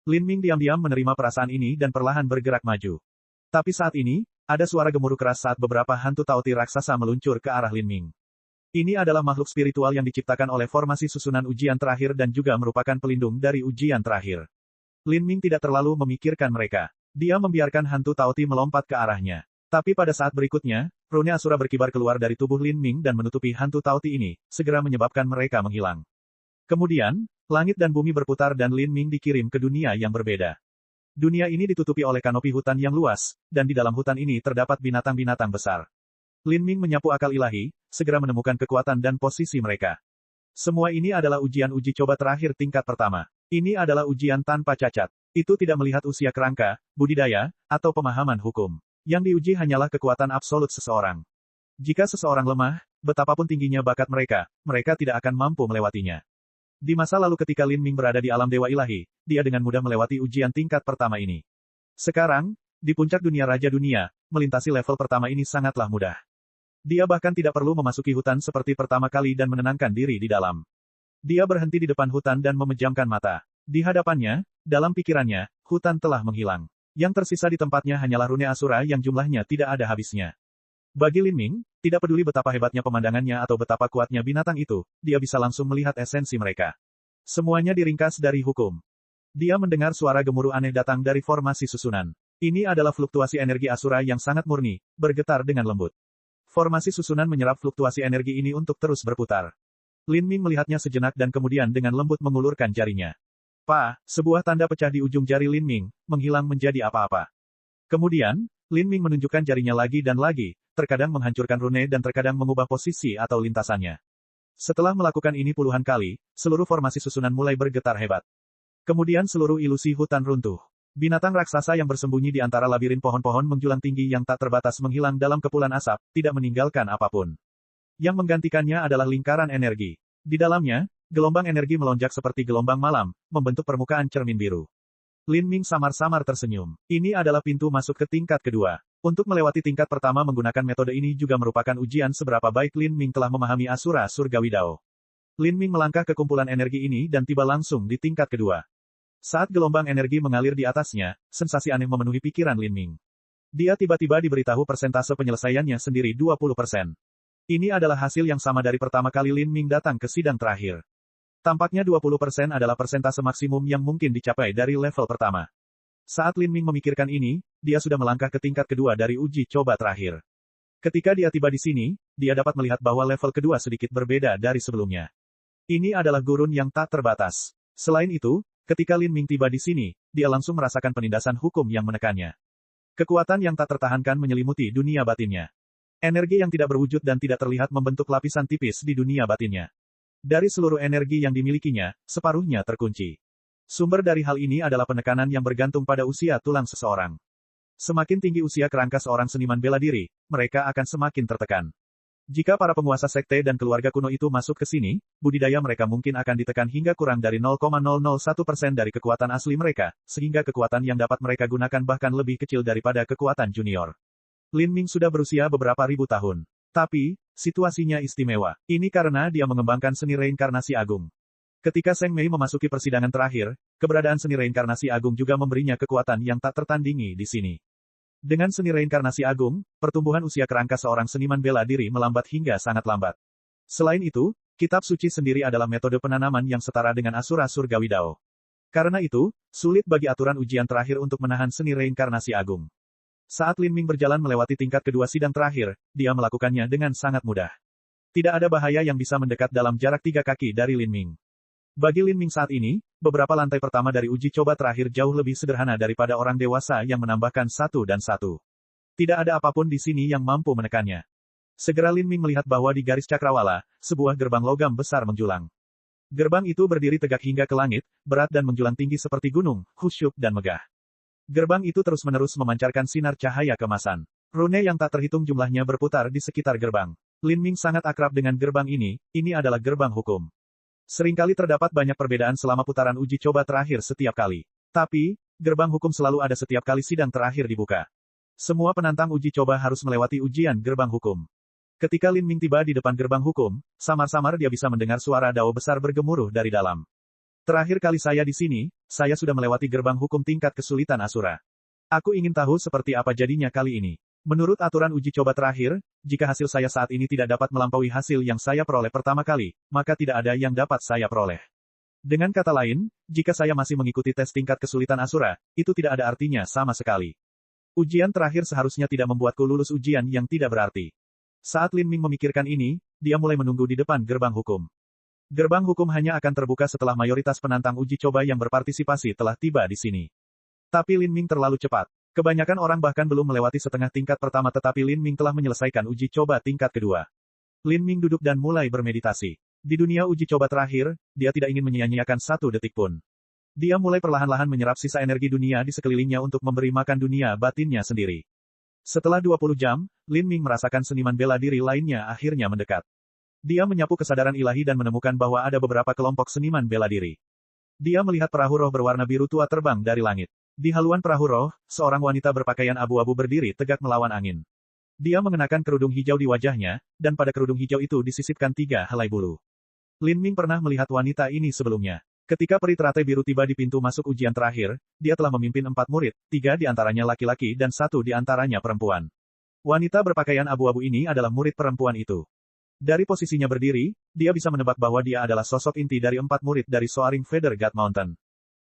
Lin Ming diam-diam menerima perasaan ini dan perlahan bergerak maju. Tapi saat ini, ada suara gemuruh keras saat beberapa hantu Taoti raksasa meluncur ke arah Lin Ming. Ini adalah makhluk spiritual yang diciptakan oleh formasi susunan ujian terakhir dan juga merupakan pelindung dari ujian terakhir. Lin Ming tidak terlalu memikirkan mereka. Dia membiarkan hantu Taoti melompat ke arahnya. Tapi pada saat berikutnya, rune Asura berkibar keluar dari tubuh Lin Ming dan menutupi hantu Taoti ini, segera menyebabkan mereka menghilang. Kemudian, langit dan bumi berputar dan Lin Ming dikirim ke dunia yang berbeda. Dunia ini ditutupi oleh kanopi hutan yang luas, dan di dalam hutan ini terdapat binatang-binatang besar. Lin Ming menyapu akal ilahi, segera menemukan kekuatan dan posisi mereka. Semua ini adalah ujian uji coba terakhir tingkat pertama. Ini adalah ujian tanpa cacat. Itu tidak melihat usia kerangka, budidaya, atau pemahaman hukum. Yang diuji hanyalah kekuatan absolut seseorang. Jika seseorang lemah, betapapun tingginya bakat mereka, mereka tidak akan mampu melewatinya. Di masa lalu ketika Lin Ming berada di alam dewa ilahi, dia dengan mudah melewati ujian tingkat pertama ini. Sekarang, di puncak dunia Raja Dunia, melintasi level pertama ini sangatlah mudah. Dia bahkan tidak perlu memasuki hutan seperti pertama kali dan menenangkan diri di dalam. Dia berhenti di depan hutan dan memejamkan mata. Di hadapannya, dalam pikirannya, hutan telah menghilang. Yang tersisa di tempatnya hanyalah rune Asura yang jumlahnya tidak ada habisnya. Bagi Lin Ming, tidak peduli betapa hebatnya pemandangannya atau betapa kuatnya binatang itu, dia bisa langsung melihat esensi mereka. Semuanya diringkas dari hukum. Dia mendengar suara gemuruh aneh datang dari formasi susunan. Ini adalah fluktuasi energi Asura yang sangat murni, bergetar dengan lembut. Formasi susunan menyerap fluktuasi energi ini untuk terus berputar. Lin Ming melihatnya sejenak dan kemudian dengan lembut mengulurkan jarinya. Sebuah tanda pecah di ujung jari Lin Ming, menghilang menjadi apa-apa. Kemudian, Lin Ming menunjukkan jarinya lagi dan lagi, terkadang menghancurkan rune dan terkadang mengubah posisi atau lintasannya. Setelah melakukan ini puluhan kali, seluruh formasi susunan mulai bergetar hebat. Kemudian seluruh ilusi hutan runtuh. Binatang raksasa yang bersembunyi di antara labirin pohon-pohon menjulang tinggi yang tak terbatas menghilang dalam kepulan asap, tidak meninggalkan apapun. Yang menggantikannya adalah lingkaran energi. Di dalamnya, gelombang energi melonjak seperti gelombang malam, membentuk permukaan cermin biru. Lin Ming samar-samar tersenyum. Ini adalah pintu masuk ke tingkat kedua. Untuk melewati tingkat pertama menggunakan metode ini juga merupakan ujian seberapa baik Lin Ming telah memahami Asura Surgawi Dao. Lin Ming melangkah ke kumpulan energi ini dan tiba langsung di tingkat kedua. Saat gelombang energi mengalir di atasnya, sensasi aneh memenuhi pikiran Lin Ming. Dia tiba-tiba diberitahu persentase penyelesaiannya sendiri 20%. Ini adalah hasil yang sama dari pertama kali Lin Ming datang ke sidang terakhir. Tampaknya 20% adalah persentase maksimum yang mungkin dicapai dari level pertama. Saat Lin Ming memikirkan ini, dia sudah melangkah ke tingkat kedua dari uji coba terakhir. Ketika dia tiba di sini, dia dapat melihat bahwa level kedua sedikit berbeda dari sebelumnya. Ini adalah gurun yang tak terbatas. Selain itu, ketika Lin Ming tiba di sini, dia langsung merasakan penindasan hukum yang menekannya. Kekuatan yang tak tertahankan menyelimuti dunia batinnya. Energi yang tidak berwujud dan tidak terlihat membentuk lapisan tipis di dunia batinnya. Dari seluruh energi yang dimilikinya, separuhnya terkunci. Sumber dari hal ini adalah penekanan yang bergantung pada usia tulang seseorang. Semakin tinggi usia kerangka seorang seniman bela diri, mereka akan semakin tertekan. Jika para penguasa sekte dan keluarga kuno itu masuk ke sini, budidaya mereka mungkin akan ditekan hingga kurang dari 0,001% dari kekuatan asli mereka, sehingga kekuatan yang dapat mereka gunakan bahkan lebih kecil daripada kekuatan junior. Lin Ming sudah berusia beberapa ribu tahun. Tapi, situasinya istimewa. Ini karena dia mengembangkan seni reinkarnasi agung. Ketika Seng Mei memasuki persidangan terakhir, keberadaan seni reinkarnasi agung juga memberinya kekuatan yang tak tertandingi di sini. Dengan seni reinkarnasi agung, pertumbuhan usia kerangka seorang seniman bela diri melambat hingga sangat lambat. Selain itu, Kitab suci sendiri adalah metode penanaman yang setara dengan Asura Surgawi Dao. Karena itu, sulit bagi aturan ujian terakhir untuk menahan seni reinkarnasi agung. Saat Lin Ming berjalan melewati tingkat kedua sidang terakhir, dia melakukannya dengan sangat mudah. Tidak ada bahaya yang bisa mendekat dalam jarak 3 kaki dari Lin Ming. Bagi Lin Ming saat ini, beberapa lantai pertama dari uji coba terakhir jauh lebih sederhana daripada orang dewasa yang menambahkan satu dan satu. Tidak ada apapun di sini yang mampu menekannya. Segera Lin Ming melihat bahwa di garis cakrawala, sebuah gerbang logam besar menjulang. Gerbang itu berdiri tegak hingga ke langit, berat dan menjulang tinggi seperti gunung, khusyuk dan megah. Gerbang itu terus-menerus memancarkan sinar cahaya kemasan. Rune yang tak terhitung jumlahnya berputar di sekitar gerbang. Lin Ming sangat akrab dengan gerbang ini adalah gerbang hukum. Seringkali terdapat banyak perbedaan selama putaran uji coba terakhir setiap kali. Tapi, gerbang hukum selalu ada setiap kali sidang terakhir dibuka. Semua penantang uji coba harus melewati ujian gerbang hukum. Ketika Lin Ming tiba di depan gerbang hukum, samar-samar dia bisa mendengar suara dao besar bergemuruh dari dalam. Terakhir kali saya di sini, saya sudah melewati gerbang hukum tingkat kesulitan Asura. Aku ingin tahu seperti apa jadinya kali ini. Menurut aturan uji coba terakhir, jika hasil saya saat ini tidak dapat melampaui hasil yang saya peroleh pertama kali, maka tidak ada yang dapat saya peroleh. Dengan kata lain, jika saya masih mengikuti tes tingkat kesulitan Asura, itu tidak ada artinya sama sekali. Ujian terakhir seharusnya tidak membuatku lulus ujian yang tidak berarti. Saat Lin Ming memikirkan ini, dia mulai menunggu di depan gerbang hukum. Gerbang hukum hanya akan terbuka setelah mayoritas penantang uji coba yang berpartisipasi telah tiba di sini. Tapi Lin Ming terlalu cepat. Kebanyakan orang bahkan belum melewati setengah tingkat pertama tetapi Lin Ming telah menyelesaikan uji coba tingkat kedua. Lin Ming duduk dan mulai bermeditasi. Di dunia uji coba terakhir, dia tidak ingin menyia-nyiakan satu detik pun. Dia mulai perlahan-lahan menyerap sisa energi dunia di sekelilingnya untuk memberi makan dunia batinnya sendiri. Setelah 20 jam, Lin Ming merasakan seniman bela diri lainnya akhirnya mendekat. Dia menyapu kesadaran ilahi dan menemukan bahwa ada beberapa kelompok seniman bela diri. Dia melihat perahu roh berwarna biru tua terbang dari langit. Di haluan perahu roh, seorang wanita berpakaian abu-abu berdiri tegak melawan angin. Dia mengenakan kerudung hijau di wajahnya, dan pada kerudung hijau itu disisipkan 3 helai bulu. Lin Ming pernah melihat wanita ini sebelumnya. Ketika peri teratai biru tiba di pintu masuk ujian terakhir, dia telah memimpin 4 murid, 3 di antaranya laki-laki dan 1 di antaranya perempuan. Wanita berpakaian abu-abu ini adalah murid perempuan itu. Dari posisinya berdiri, dia bisa menebak bahwa dia adalah sosok inti dari 4 murid dari Soaring Feather God Mountain.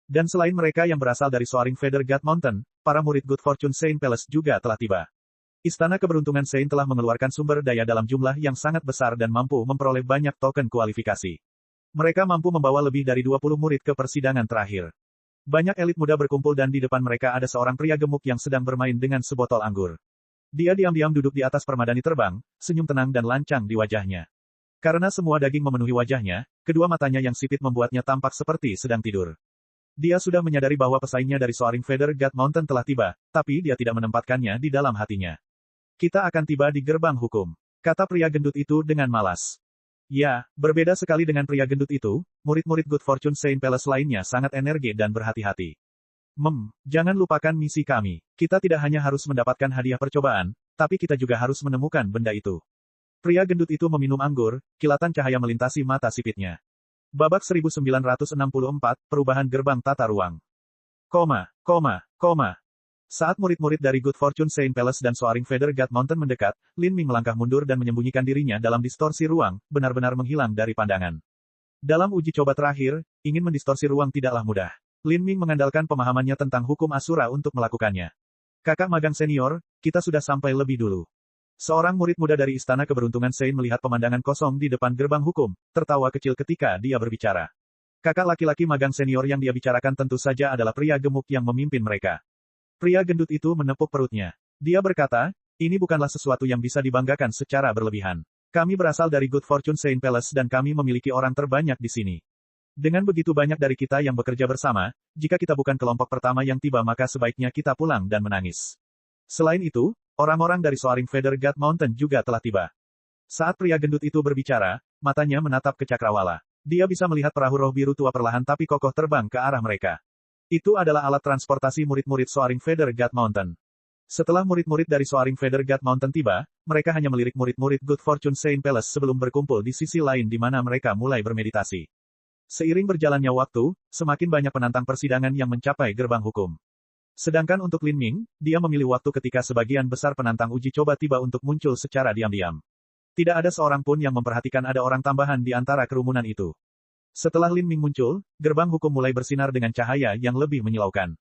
Dan selain mereka yang berasal dari Soaring Feather God Mountain, para murid Good Fortune Saint Palace juga telah tiba. Istana Keberuntungan Saint telah mengeluarkan sumber daya dalam jumlah yang sangat besar dan mampu memperoleh banyak token kualifikasi. Mereka mampu membawa lebih dari 20 murid ke persidangan terakhir. Banyak elit muda berkumpul dan di depan mereka ada seorang pria gemuk yang sedang bermain dengan sebotol anggur. Dia diam-diam duduk di atas permadani terbang, senyum tenang dan lancang di wajahnya. Karena semua daging memenuhi wajahnya, kedua matanya yang sipit membuatnya tampak seperti sedang tidur. Dia sudah menyadari bahwa pesaingnya dari Soaring Feather God Mountain telah tiba, tapi dia tidak menempatkannya di dalam hatinya. Kita akan tiba di gerbang hukum, kata pria gendut itu dengan malas. Ya, berbeda sekali dengan pria gendut itu, murid-murid Good Fortune Saint Palace lainnya sangat energi dan berhati-hati. Jangan lupakan misi kami. Kita tidak hanya harus mendapatkan hadiah percobaan, tapi kita juga harus menemukan benda itu. Pria gendut itu meminum anggur, kilatan cahaya melintasi mata sipitnya. Babak 1964, perubahan gerbang tata ruang. Saat murid-murid dari Good Fortune Saint Palace dan Soaring Feather God Mountain mendekat, Lin Ming melangkah mundur dan menyembunyikan dirinya dalam distorsi ruang, benar-benar menghilang dari pandangan. Dalam uji coba terakhir, ingin mendistorsi ruang tidaklah mudah. Lin Ming mengandalkan pemahamannya tentang hukum Asura untuk melakukannya. Kakak magang senior, kita sudah sampai lebih dulu. Seorang murid muda dari Istana Keberuntungan Saint melihat pemandangan kosong di depan gerbang hukum, tertawa kecil ketika dia berbicara. Kakak laki-laki magang senior yang dia bicarakan tentu saja adalah pria gemuk yang memimpin mereka. Pria gendut itu menepuk perutnya. Dia berkata, ini bukanlah sesuatu yang bisa dibanggakan secara berlebihan. Kami berasal dari Good Fortune Saint Palace dan kami memiliki orang terbanyak di sini. Dengan begitu banyak dari kita yang bekerja bersama, jika kita bukan kelompok pertama yang tiba maka sebaiknya kita pulang dan menangis. Selain itu, orang-orang dari Soaring Feather God Mountain juga telah tiba. Saat pria gendut itu berbicara, matanya menatap ke cakrawala. Dia bisa melihat perahu roh biru tua perlahan tapi kokoh terbang ke arah mereka. Itu adalah alat transportasi murid-murid Soaring Feather God Mountain. Setelah murid-murid dari Soaring Feather God Mountain tiba, mereka hanya melirik murid-murid Good Fortune Saint Palace sebelum berkumpul di sisi lain di mana mereka mulai bermeditasi. Seiring berjalannya waktu, semakin banyak penantang persidangan yang mencapai gerbang hukum. Sedangkan untuk Lin Ming, dia memilih waktu ketika sebagian besar penantang uji coba tiba untuk muncul secara diam-diam. Tidak ada seorang pun yang memperhatikan ada orang tambahan di antara kerumunan itu. Setelah Lin Ming muncul, gerbang hukum mulai bersinar dengan cahaya yang lebih menyilaukan.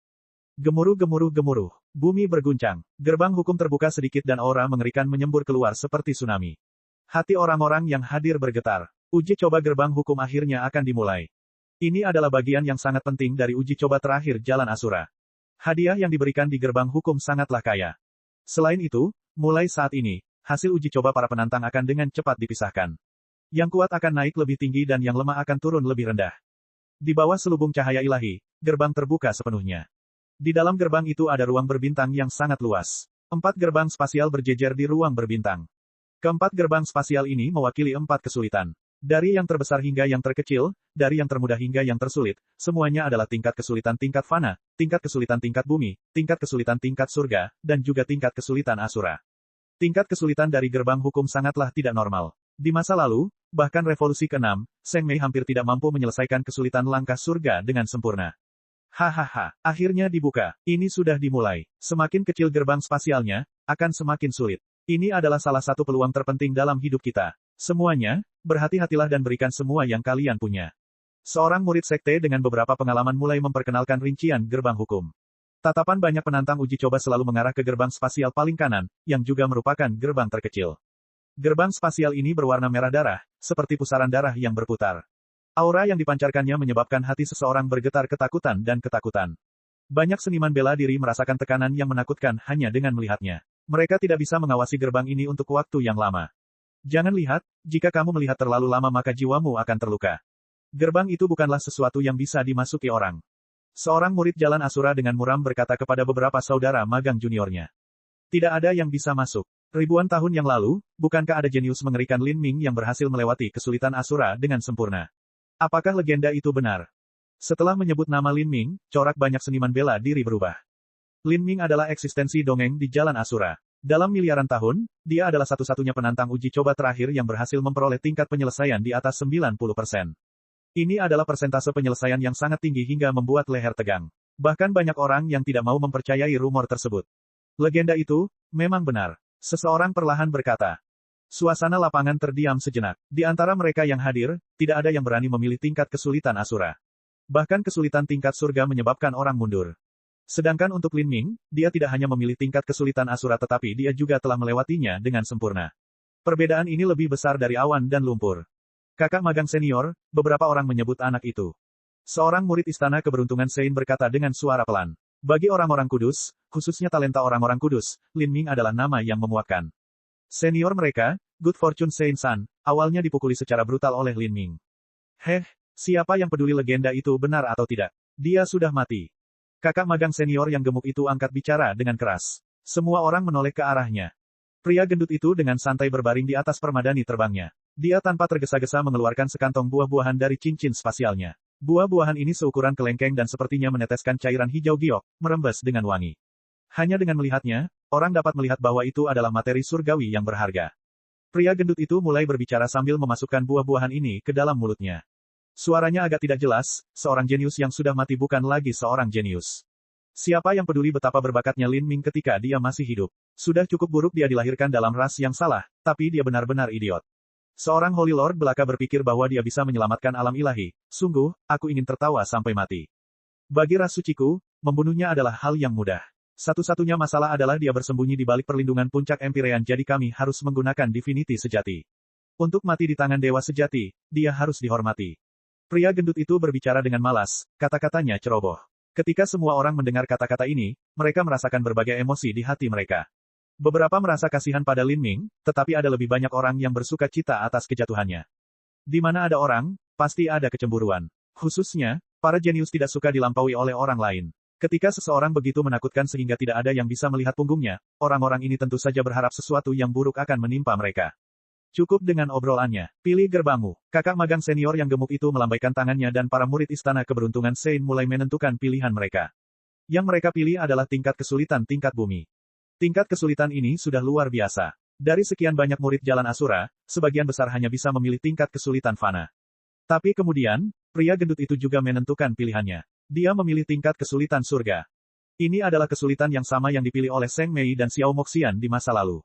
Gemuruh. Bumi berguncang. Gerbang hukum terbuka sedikit dan aura mengerikan menyembur keluar seperti tsunami. Hati orang-orang yang hadir bergetar. Uji coba gerbang hukum akhirnya akan dimulai. Ini adalah bagian yang sangat penting dari uji coba terakhir Jalan Asura. Hadiah yang diberikan di gerbang hukum sangatlah kaya. Selain itu, mulai saat ini, hasil uji coba para penantang akan dengan cepat dipisahkan. Yang kuat akan naik lebih tinggi dan yang lemah akan turun lebih rendah. Di bawah selubung cahaya ilahi, gerbang terbuka sepenuhnya. Di dalam gerbang itu ada ruang berbintang yang sangat luas. 4 gerbang spasial berjejer di ruang berbintang. Keempat gerbang spasial ini mewakili 4 kesulitan. Dari yang terbesar hingga yang terkecil, dari yang termudah hingga yang tersulit, semuanya adalah tingkat kesulitan tingkat fana, tingkat kesulitan tingkat bumi, tingkat kesulitan tingkat surga, dan juga tingkat kesulitan asura. Tingkat kesulitan dari gerbang hukum sangatlah tidak normal. Di masa lalu, bahkan revolusi ke-6, Seng Mei hampir tidak mampu menyelesaikan kesulitan langkah surga dengan sempurna. Hahaha, akhirnya dibuka. Ini sudah dimulai. Semakin kecil gerbang spasialnya, akan semakin sulit. Ini adalah salah satu peluang terpenting dalam hidup kita. Semuanya, berhati-hatilah dan berikan semua yang kalian punya. Seorang murid sekte dengan beberapa pengalaman mulai memperkenalkan rincian gerbang hukum. Tatapan banyak penantang uji coba selalu mengarah ke gerbang spasial paling kanan, yang juga merupakan gerbang terkecil. Gerbang spasial ini berwarna merah darah, seperti pusaran darah yang berputar. Aura yang dipancarkannya menyebabkan hati seseorang bergetar ketakutan dan ketakutan. Banyak seniman bela diri merasakan tekanan yang menakutkan hanya dengan melihatnya. Mereka tidak bisa mengawasi gerbang ini untuk waktu yang lama. Jangan lihat, jika kamu melihat terlalu lama maka jiwamu akan terluka. Gerbang itu bukanlah sesuatu yang bisa dimasuki orang. Seorang murid Jalan Asura dengan muram berkata kepada beberapa saudara magang juniornya. Tidak ada yang bisa masuk. Ribuan tahun yang lalu, bukankah ada jenius mengerikan Lin Ming yang berhasil melewati kesulitan Asura dengan sempurna? Apakah legenda itu benar? Setelah menyebut nama Lin Ming, corak banyak seniman bela diri berubah. Lin Ming adalah eksistensi dongeng di Jalan Asura. Dalam miliaran tahun, dia adalah satu-satunya penantang uji coba terakhir yang berhasil memperoleh tingkat penyelesaian di atas 90%. Ini adalah persentase penyelesaian yang sangat tinggi hingga membuat leher tegang. Bahkan banyak orang yang tidak mau mempercayai rumor tersebut. Legenda itu, memang benar. Seseorang perlahan berkata. Suasana lapangan terdiam sejenak. Di antara mereka yang hadir, tidak ada yang berani memilih tingkat kesulitan Asura. Bahkan kesulitan tingkat surga menyebabkan orang mundur. Sedangkan untuk Lin Ming, dia tidak hanya memilih tingkat kesulitan Asura tetapi dia juga telah melewatinya dengan sempurna. Perbedaan ini lebih besar dari awan dan lumpur. Kakak magang senior, beberapa orang menyebut anak itu. Seorang murid istana keberuntungan Sein berkata dengan suara pelan. Bagi orang-orang kudus, khususnya talenta orang-orang kudus, Lin Ming adalah nama yang memuakkan. Senior mereka, Good Fortune Sein-san, awalnya dipukuli secara brutal oleh Lin Ming. Siapa yang peduli legenda itu benar atau tidak? Dia sudah mati. Kakak magang senior yang gemuk itu angkat bicara dengan keras. Semua orang menoleh ke arahnya. Pria gendut itu dengan santai berbaring di atas permadani terbangnya. Dia tanpa tergesa-gesa mengeluarkan sekantong buah-buahan dari cincin spasialnya. Buah-buahan ini seukuran kelengkeng dan sepertinya meneteskan cairan hijau giok, merembes dengan wangi. Hanya dengan melihatnya, orang dapat melihat bahwa itu adalah materi surgawi yang berharga. Pria gendut itu mulai berbicara sambil memasukkan buah-buahan ini ke dalam mulutnya. Suaranya agak tidak jelas, seorang jenius yang sudah mati bukan lagi seorang jenius. Siapa yang peduli betapa berbakatnya Lin Ming ketika dia masih hidup? Sudah cukup buruk dia dilahirkan dalam ras yang salah, tapi dia benar-benar idiot. Seorang Holy Lord belaka berpikir bahwa dia bisa menyelamatkan alam ilahi. Sungguh, aku ingin tertawa sampai mati. Bagi ras suciku, membunuhnya adalah hal yang mudah. Satu-satunya masalah adalah dia bersembunyi di balik perlindungan puncak Empyrean jadi kami harus menggunakan Divinity sejati. Untuk mati di tangan dewa sejati, dia harus dihormati. Pria gendut itu berbicara dengan malas, kata-katanya ceroboh. Ketika semua orang mendengar kata-kata ini, mereka merasakan berbagai emosi di hati mereka. Beberapa merasa kasihan pada Lin Ming, tetapi ada lebih banyak orang yang bersuka cita atas kejatuhannya. Di mana ada orang, pasti ada kecemburuan. Khususnya, para jenius tidak suka dilampaui oleh orang lain. Ketika seseorang begitu menakutkan sehingga tidak ada yang bisa melihat punggungnya, orang-orang ini tentu saja berharap sesuatu yang buruk akan menimpa mereka. Cukup dengan obrolannya. Pilih gerbangmu. Kakak magang senior yang gemuk itu melambaikan tangannya dan para murid istana keberuntungan Sein mulai menentukan pilihan mereka. Yang mereka pilih adalah tingkat kesulitan tingkat bumi. Tingkat kesulitan ini sudah luar biasa. Dari sekian banyak murid Jalan Asura, sebagian besar hanya bisa memilih tingkat kesulitan fana. Tapi kemudian, pria gendut itu juga menentukan pilihannya. Dia memilih tingkat kesulitan surga. Ini adalah kesulitan yang sama yang dipilih oleh Seng Mei dan Xiao Moxian di masa lalu.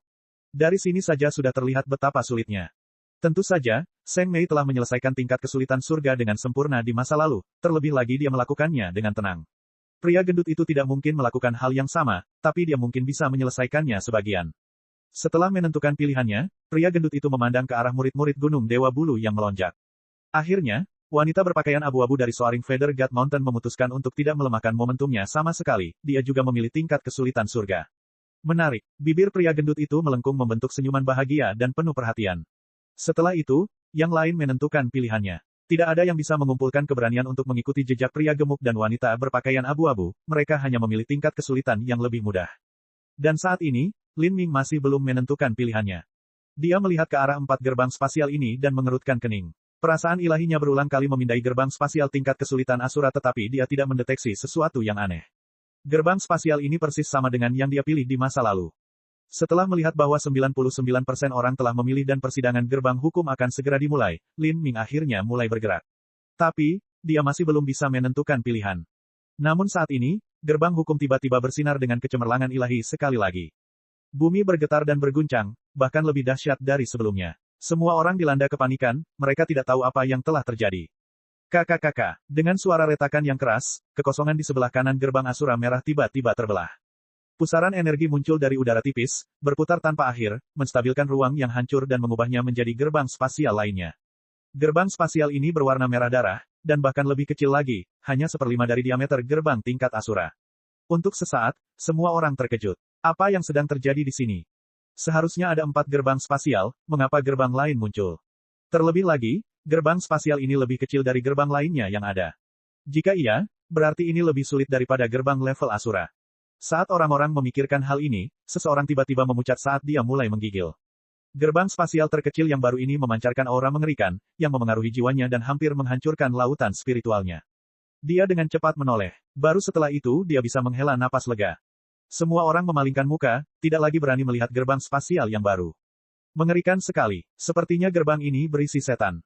Dari sini saja sudah terlihat betapa sulitnya. Tentu saja, Seng Mei telah menyelesaikan tingkat kesulitan surga dengan sempurna di masa lalu, terlebih lagi dia melakukannya dengan tenang. Pria gendut itu tidak mungkin melakukan hal yang sama, tapi dia mungkin bisa menyelesaikannya sebagian. Setelah menentukan pilihannya, pria gendut itu memandang ke arah murid-murid Gunung Dewa Bulu yang melonjak. Akhirnya, wanita berpakaian abu-abu dari Soaring Feather God Mountain memutuskan untuk tidak melemahkan momentumnya sama sekali, dia juga memilih tingkat kesulitan surga. Menarik, bibir pria gendut itu melengkung membentuk senyuman bahagia dan penuh perhatian. Setelah itu, yang lain menentukan pilihannya. Tidak ada yang bisa mengumpulkan keberanian untuk mengikuti jejak pria gemuk dan wanita berpakaian abu-abu, mereka hanya memilih tingkat kesulitan yang lebih mudah. Dan saat ini, Lin Ming masih belum menentukan pilihannya. Dia melihat ke arah 4 gerbang spasial ini dan mengerutkan kening. Perasaan ilahinya berulang kali memindai gerbang spasial tingkat kesulitan Asura tetapi dia tidak mendeteksi sesuatu yang aneh. Gerbang spasial ini persis sama dengan yang dia pilih di masa lalu. Setelah melihat bahwa 99% orang telah memilih dan persidangan gerbang hukum akan segera dimulai, Lin Ming akhirnya mulai bergerak. Tapi, dia masih belum bisa menentukan pilihan. Namun saat ini, gerbang hukum tiba-tiba bersinar dengan kecemerlangan ilahi sekali lagi. Bumi bergetar dan berguncang, bahkan lebih dahsyat dari sebelumnya. Semua orang dilanda kepanikan, mereka tidak tahu apa yang telah terjadi. Kakak-kakak, dengan suara retakan yang keras, kekosongan di sebelah kanan gerbang Asura merah tiba-tiba terbelah. Pusaran energi muncul dari udara tipis, berputar tanpa akhir, menstabilkan ruang yang hancur dan mengubahnya menjadi gerbang spasial lainnya. Gerbang spasial ini berwarna merah darah, dan bahkan lebih kecil lagi, hanya 1/5 dari diameter gerbang tingkat Asura. Untuk sesaat, semua orang terkejut. Apa yang sedang terjadi di sini? Seharusnya ada 4 gerbang spasial, mengapa gerbang lain muncul? Terlebih lagi, gerbang spasial ini lebih kecil dari gerbang lainnya yang ada. Jika iya, berarti ini lebih sulit daripada gerbang level Asura. Saat orang-orang memikirkan hal ini, seseorang tiba-tiba memucat saat dia mulai menggigil. Gerbang spasial terkecil yang baru ini memancarkan aura mengerikan, yang memengaruhi jiwanya dan hampir menghancurkan lautan spiritualnya. Dia dengan cepat menoleh. Baru setelah itu dia bisa menghela napas lega. Semua orang memalingkan muka, tidak lagi berani melihat gerbang spasial yang baru. Mengerikan sekali, sepertinya gerbang ini berisi setan.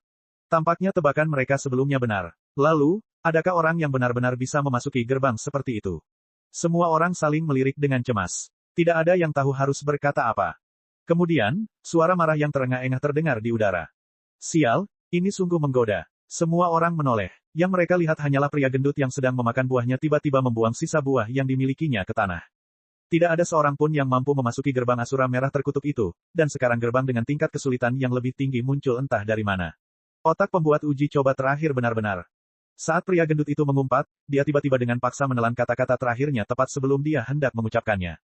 Tampaknya tebakan mereka sebelumnya benar. Lalu, adakah orang yang benar-benar bisa memasuki gerbang seperti itu? Semua orang saling melirik dengan cemas. Tidak ada yang tahu harus berkata apa. Kemudian, suara marah yang terengah-engah terdengar di udara. Sial, ini sungguh menggoda. Semua orang menoleh. Yang mereka lihat hanyalah pria gendut yang sedang memakan buahnya tiba-tiba membuang sisa buah yang dimilikinya ke tanah. Tidak ada seorang pun yang mampu memasuki gerbang Asura merah terkutuk itu, dan sekarang gerbang dengan tingkat kesulitan yang lebih tinggi muncul entah dari mana. Otak pembuat uji coba terakhir benar-benar. Saat pria gendut itu mengumpat, dia tiba-tiba dengan paksa menelan kata-kata terakhirnya tepat sebelum dia hendak mengucapkannya.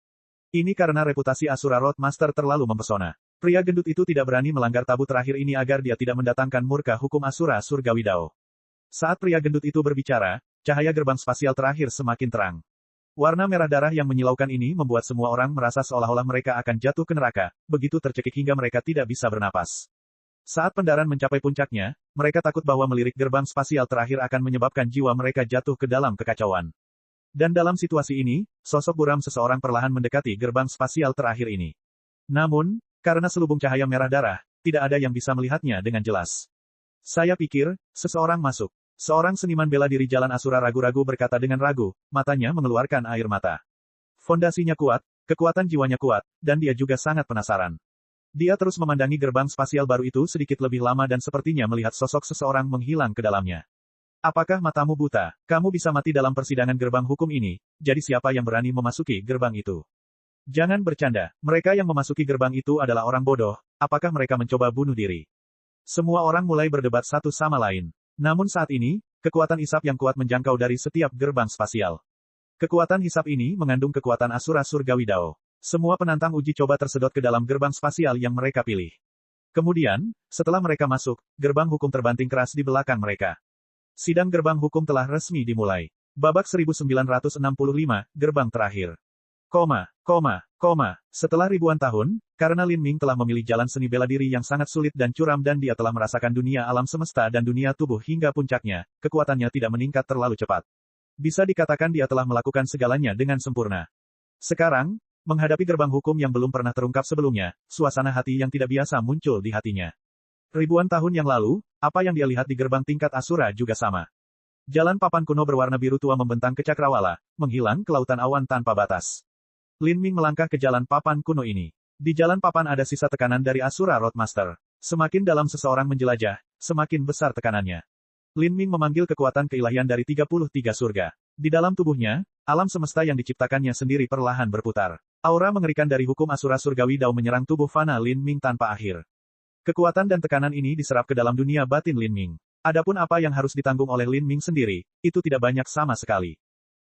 Ini karena reputasi Asura Roadmaster terlalu mempesona. Pria gendut itu tidak berani melanggar tabu terakhir ini agar dia tidak mendatangkan murka hukum Asura Surgawi Dao. Saat pria gendut itu berbicara, cahaya gerbang spasial terakhir semakin terang. Warna merah darah yang menyilaukan ini membuat semua orang merasa seolah-olah mereka akan jatuh ke neraka, begitu tercekik hingga mereka tidak bisa bernapas. Saat pendaran mencapai puncaknya, mereka takut bahwa melirik gerbang spasial terakhir akan menyebabkan jiwa mereka jatuh ke dalam kekacauan. Dan dalam situasi ini, sosok buram seseorang perlahan mendekati gerbang spasial terakhir ini. Namun, karena selubung cahaya merah darah, tidak ada yang bisa melihatnya dengan jelas. Saya pikir, seseorang masuk. Seorang seniman bela diri Jalan Asura ragu-ragu berkata dengan ragu, matanya mengeluarkan air mata. Fondasinya kuat, kekuatan jiwanya kuat, dan dia juga sangat penasaran. Dia terus memandangi gerbang spasial baru itu sedikit lebih lama dan sepertinya melihat sosok seseorang menghilang ke dalamnya. Apakah matamu buta? Kamu bisa mati dalam persidangan gerbang hukum ini, jadi siapa yang berani memasuki gerbang itu? Jangan bercanda, mereka yang memasuki gerbang itu adalah orang bodoh, apakah mereka mencoba bunuh diri? Semua orang mulai berdebat satu sama lain. Namun saat ini, kekuatan hisap yang kuat menjangkau dari setiap gerbang spasial. Kekuatan hisap ini mengandung kekuatan Asura Surgawi Dao. Semua penantang uji coba tersedot ke dalam gerbang spasial yang mereka pilih. Kemudian, setelah mereka masuk, gerbang hukum terbanting keras di belakang mereka. Sidang gerbang hukum telah resmi dimulai. Babak 1965, gerbang terakhir. Setelah ribuan tahun, karena Lin Ming telah memilih jalan seni bela diri yang sangat sulit dan curam dan dia telah merasakan dunia alam semesta dan dunia tubuh hingga puncaknya, kekuatannya tidak meningkat terlalu cepat. Bisa dikatakan dia telah melakukan segalanya dengan sempurna. Sekarang, menghadapi gerbang hukum yang belum pernah terungkap sebelumnya, suasana hati yang tidak biasa muncul di hatinya. Ribuan tahun yang lalu, apa yang dia lihat di gerbang tingkat Asura juga sama. Jalan papan kuno berwarna biru tua membentang ke cakrawala, menghilang ke lautan awan tanpa batas. Lin Ming melangkah ke jalan papan kuno ini. Di jalan papan ada sisa tekanan dari Asura Roadmaster. Semakin dalam seseorang menjelajah, semakin besar tekanannya. Lin Ming memanggil kekuatan keilahian dari 33 surga. Di dalam tubuhnya, alam semesta yang diciptakannya sendiri perlahan berputar. Aura mengerikan dari hukum Asura Surgawi Dao menyerang tubuh fana Lin Ming tanpa akhir. Kekuatan dan tekanan ini diserap ke dalam dunia batin Lin Ming. Adapun apa yang harus ditanggung oleh Lin Ming sendiri, itu tidak banyak sama sekali.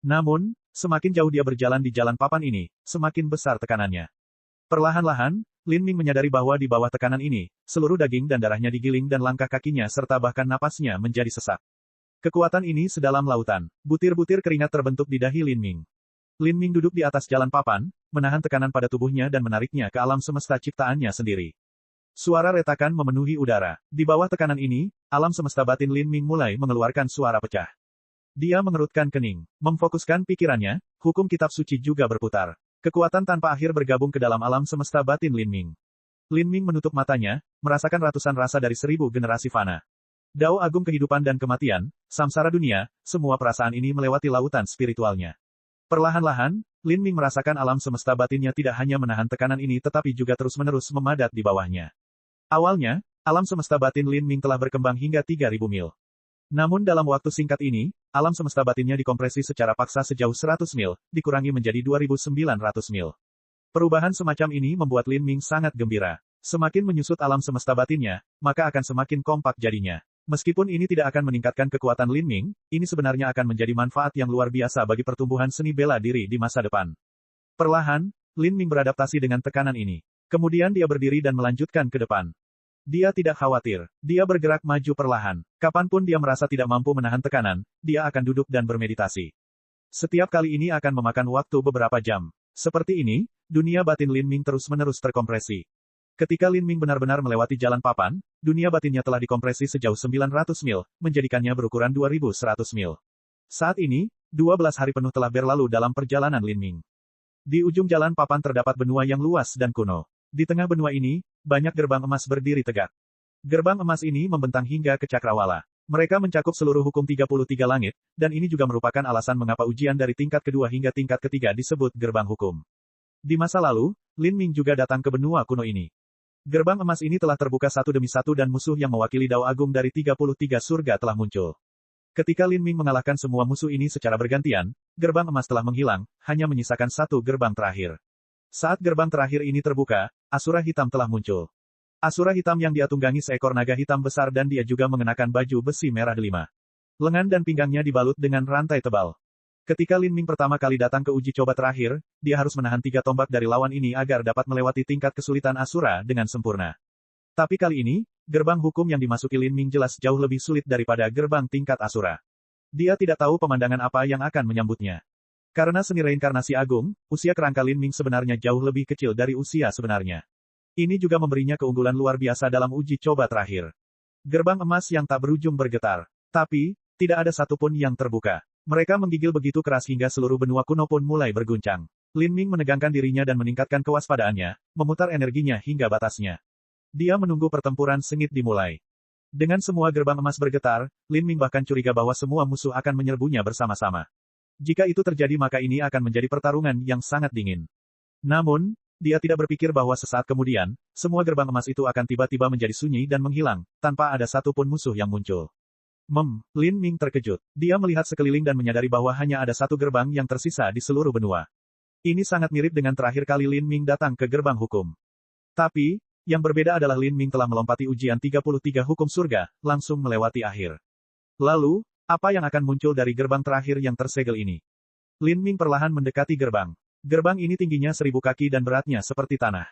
Namun, semakin jauh dia berjalan di jalan papan ini, semakin besar tekanannya. Perlahan-lahan, Lin Ming menyadari bahwa di bawah tekanan ini, seluruh daging dan darahnya digiling dan langkah kakinya serta bahkan napasnya menjadi sesak. Kekuatan ini sedalam lautan. Butir-butir keringat terbentuk di dahi Lin Ming. Lin Ming duduk di atas jalan papan, menahan tekanan pada tubuhnya dan menariknya ke alam semesta ciptaannya sendiri. Suara retakan memenuhi udara. Di bawah tekanan ini, alam semesta batin Lin Ming mulai mengeluarkan suara pecah. Dia mengerutkan kening. Memfokuskan pikirannya, hukum kitab suci juga berputar. Kekuatan tanpa akhir bergabung ke dalam alam semesta batin Lin Ming. Lin Ming menutup matanya, merasakan ratusan rasa dari 1000 generasi fana. Dao agung kehidupan dan kematian, samsara dunia, semua perasaan ini melewati lautan spiritualnya. Perlahan-lahan, Lin Ming merasakan alam semesta batinnya tidak hanya menahan tekanan ini tetapi juga terus-menerus memadat di bawahnya. Awalnya, alam semesta batin Lin Ming telah berkembang hingga 3000 mil. Namun dalam waktu singkat ini, alam semesta batinnya dikompresi secara paksa sejauh 100 mil, dikurangi menjadi 2900 mil. Perubahan semacam ini membuat Lin Ming sangat gembira. Semakin menyusut alam semesta batinnya, maka akan semakin kompak jadinya. Meskipun ini tidak akan meningkatkan kekuatan Lin Ming, ini sebenarnya akan menjadi manfaat yang luar biasa bagi pertumbuhan seni bela diri di masa depan. Perlahan, Lin Ming beradaptasi dengan tekanan ini. Kemudian dia berdiri dan melanjutkan ke depan. Dia tidak khawatir. Dia bergerak maju perlahan. Kapanpun dia merasa tidak mampu menahan tekanan, dia akan duduk dan bermeditasi. Setiap kali ini akan memakan waktu beberapa jam. Seperti ini, dunia batin Lin Ming terus-menerus terkompresi. Ketika Lin Ming benar-benar melewati jalan papan, dunia batinnya telah dikompresi sejauh 900 mil, menjadikannya berukuran 2100 mil. Saat ini, 12 hari penuh telah berlalu dalam perjalanan Lin Ming. Di ujung jalan papan terdapat benua yang luas dan kuno. Di tengah benua ini, banyak gerbang emas berdiri tegak. Gerbang emas ini membentang hingga ke cakrawala. Mereka mencakup seluruh hukum 33 langit, dan ini juga merupakan alasan mengapa ujian dari tingkat kedua hingga tingkat ketiga disebut gerbang hukum. Di masa lalu, Lin Ming juga datang ke benua kuno ini. Gerbang emas ini telah terbuka satu demi satu dan musuh yang mewakili Dao Agung dari 33 surga telah muncul. Ketika Lin Ming mengalahkan semua musuh ini secara bergantian, gerbang emas telah menghilang, hanya menyisakan satu gerbang terakhir. Saat gerbang terakhir ini terbuka, Asura Hitam telah muncul. Asura Hitam yang dia tunggangi seekor naga hitam besar dan dia juga mengenakan baju besi merah delima. Lengan dan pinggangnya dibalut dengan rantai tebal. Ketika Lin Ming pertama kali datang ke uji coba terakhir, dia harus menahan 3 tombak dari lawan ini agar dapat melewati tingkat kesulitan Asura dengan sempurna. Tapi kali ini, gerbang hukum yang dimasuki Lin Ming jelas jauh lebih sulit daripada gerbang tingkat Asura. Dia tidak tahu pemandangan apa yang akan menyambutnya. Karena seni reinkarnasi agung, usia kerangka Lin Ming sebenarnya jauh lebih kecil dari usia sebenarnya. Ini juga memberinya keunggulan luar biasa dalam uji coba terakhir. Gerbang emas yang tak berujung bergetar. Tapi, tidak ada satupun yang terbuka. Mereka menggigil begitu keras hingga seluruh benua kuno pun mulai berguncang. Lin Ming menegangkan dirinya dan meningkatkan kewaspadaannya, memutar energinya hingga batasnya. Dia menunggu pertempuran sengit dimulai. Dengan semua gerbang emas bergetar, Lin Ming bahkan curiga bahwa semua musuh akan menyerbunya bersama-sama. Jika itu terjadi maka ini akan menjadi pertarungan yang sangat dingin. Namun, dia tidak berpikir bahwa sesaat kemudian, semua gerbang emas itu akan tiba-tiba menjadi sunyi dan menghilang, tanpa ada satupun musuh yang muncul. Lin Ming terkejut. Dia melihat sekeliling dan menyadari bahwa hanya ada satu gerbang yang tersisa di seluruh benua. Ini sangat mirip dengan terakhir kali Lin Ming datang ke gerbang hukum. Tapi, yang berbeda adalah Lin Ming telah melompati ujian 33 hukum surga, langsung melewati akhir. Lalu, apa yang akan muncul dari gerbang terakhir yang tersegel ini? Lin Ming perlahan mendekati gerbang. Gerbang ini tingginya 1000 kaki dan beratnya seperti tanah.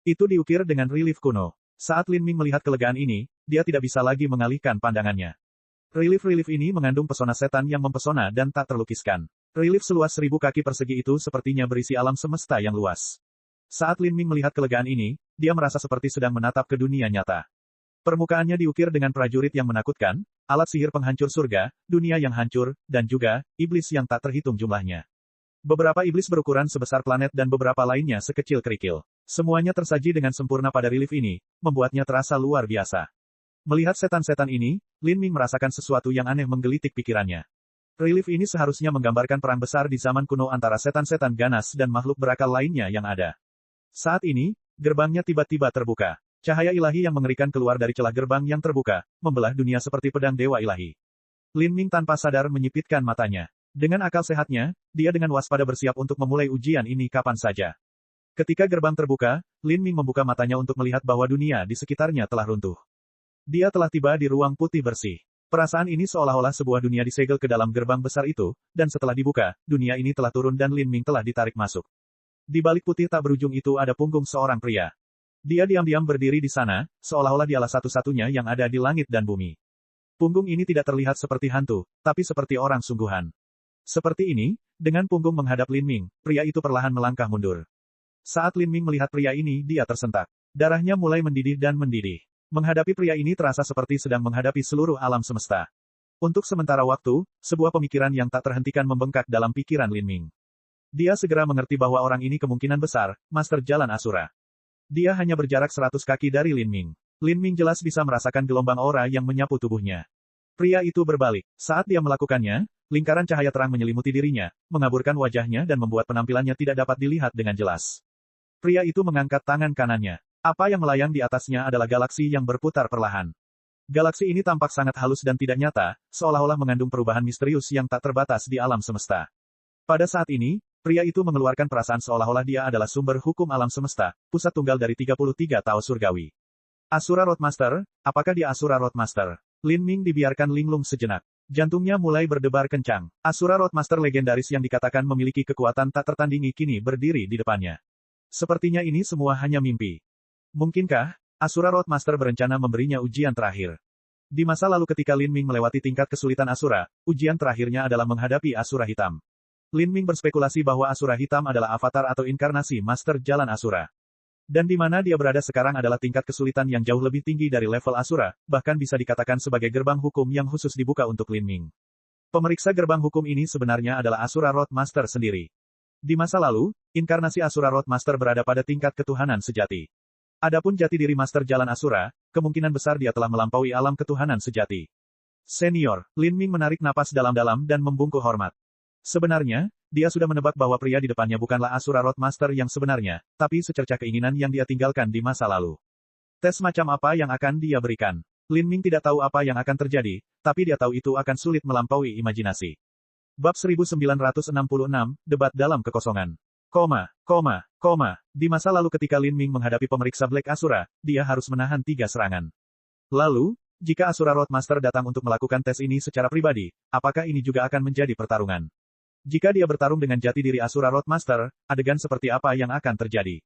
Itu diukir dengan relief kuno. Saat Lin Ming melihat kelegaan ini, dia tidak bisa lagi mengalihkan pandangannya. Relief-relief ini mengandung pesona setan yang mempesona dan tak terlukiskan. Relief seluas 1000 kaki persegi itu sepertinya berisi alam semesta yang luas. Saat Lin Ming melihat kelegaan ini, dia merasa seperti sedang menatap ke dunia nyata. Permukaannya diukir dengan prajurit yang menakutkan, alat sihir penghancur surga, dunia yang hancur, dan juga, iblis yang tak terhitung jumlahnya. Beberapa iblis berukuran sebesar planet dan beberapa lainnya sekecil kerikil. Semuanya tersaji dengan sempurna pada relief ini, membuatnya terasa luar biasa. Melihat setan-setan ini, Lin Ming merasakan sesuatu yang aneh menggelitik pikirannya. Relief ini seharusnya menggambarkan perang besar di zaman kuno antara setan-setan ganas dan makhluk berakal lainnya yang ada. Saat ini, Gerbangnya tiba-tiba terbuka. Cahaya ilahi yang mengerikan keluar dari celah gerbang yang terbuka, membelah dunia seperti pedang dewa ilahi. Lin Ming tanpa sadar menyipitkan matanya. Dengan akal sehatnya, dia dengan waspada bersiap untuk memulai ujian ini kapan saja. Ketika gerbang terbuka, Lin Ming membuka matanya untuk melihat bahwa dunia di sekitarnya telah runtuh. Dia telah tiba di ruang putih bersih. Perasaan ini seolah-olah sebuah dunia disegel ke dalam gerbang besar itu, dan setelah dibuka, dunia ini telah turun dan Lin Ming telah ditarik masuk. Di balik putih tak berujung itu ada punggung seorang pria. Dia diam-diam berdiri di sana, seolah-olah dialah satu-satunya yang ada di langit dan bumi. Punggung ini tidak terlihat seperti hantu, tapi seperti orang sungguhan. Seperti ini, dengan punggung menghadap Lin Ming, pria itu perlahan melangkah mundur. Saat Lin Ming melihat pria ini, dia tersentak. Darahnya mulai mendidih dan mendidih. Menghadapi pria ini terasa seperti sedang menghadapi seluruh alam semesta. Untuk sementara waktu, sebuah pemikiran yang tak terhentikan membengkak dalam pikiran Lin Ming. Dia segera mengerti bahwa orang ini kemungkinan besar, Master Jalan Asura. Dia hanya berjarak 100 kaki dari Lin Ming. Lin Ming jelas bisa merasakan gelombang aura yang menyapu tubuhnya. Pria itu berbalik. Saat dia melakukannya, lingkaran cahaya terang menyelimuti dirinya, mengaburkan wajahnya dan membuat penampilannya tidak dapat dilihat dengan jelas. Pria itu mengangkat tangan kanannya. Apa yang melayang di atasnya adalah galaksi yang berputar perlahan. Galaksi ini tampak sangat halus dan tidak nyata, seolah-olah mengandung perubahan misterius yang tak terbatas di alam semesta. Pada saat ini, pria itu mengeluarkan perasaan seolah-olah dia adalah sumber hukum alam semesta, pusat tunggal dari 33 Tao Surgawi. Asura Roadmaster, apakah dia Asura Roadmaster? Lin Ming dibiarkan linglung sejenak. Jantungnya mulai berdebar kencang. Asura Roadmaster legendaris yang dikatakan memiliki kekuatan tak tertandingi kini berdiri di depannya. Sepertinya ini semua hanya mimpi. Mungkinkah Asura Roadmaster berencana memberinya ujian terakhir? Di masa lalu ketika Lin Ming melewati tingkat kesulitan Asura, ujian terakhirnya adalah menghadapi Asura Hitam. Lin Ming berspekulasi bahwa Asura Hitam adalah avatar atau inkarnasi Master Jalan Asura. Dan di mana dia berada sekarang adalah tingkat kesulitan yang jauh lebih tinggi dari level Asura, bahkan bisa dikatakan sebagai gerbang hukum yang khusus dibuka untuk Lin Ming. Pemeriksa gerbang hukum ini sebenarnya adalah Asura Roadmaster sendiri. Di masa lalu, inkarnasi Asura Roadmaster berada pada tingkat ketuhanan sejati. Adapun jati diri Master Jalan Asura, kemungkinan besar dia telah melampaui alam ketuhanan sejati. Senior, Lin Ming menarik napas dalam-dalam dan membungkuk hormat. Sebenarnya, dia sudah menebak bahwa pria di depannya bukanlah Asura Roadmaster yang sebenarnya, tapi secercah keinginan yang dia tinggalkan di masa lalu. Tes macam apa yang akan dia berikan? Lin Ming tidak tahu apa yang akan terjadi, tapi dia tahu itu akan sulit melampaui imajinasi. Bab 1966, Debat dalam Kekosongan. Di masa lalu ketika Lin Ming menghadapi pemeriksa Black Asura, dia harus menahan 3 serangan. Lalu, jika Asura Roadmaster datang untuk melakukan tes ini secara pribadi, apakah ini juga akan menjadi pertarungan? Jika dia bertarung dengan jati diri Asura Roadmaster, adegan seperti apa yang akan terjadi?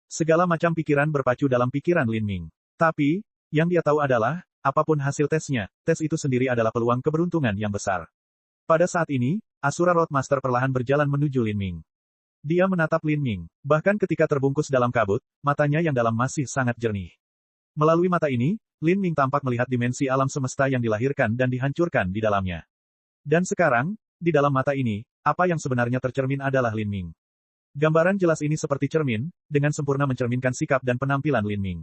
Segala macam pikiran berpacu dalam pikiran Lin Ming. Tapi, yang dia tahu adalah, apapun hasil tesnya, tes itu sendiri adalah peluang keberuntungan yang besar. Pada saat ini, Asura Roadmaster perlahan berjalan menuju Lin Ming. Dia menatap Lin Ming. Bahkan ketika terbungkus dalam kabut, matanya yang dalam masih sangat jernih. Melalui mata ini, Lin Ming tampak melihat dimensi alam semesta yang dilahirkan dan dihancurkan di dalamnya. Dan sekarang, di dalam mata ini, apa yang sebenarnya tercermin adalah Lin Ming. Gambaran jelas ini seperti cermin, dengan sempurna mencerminkan sikap dan penampilan Lin Ming.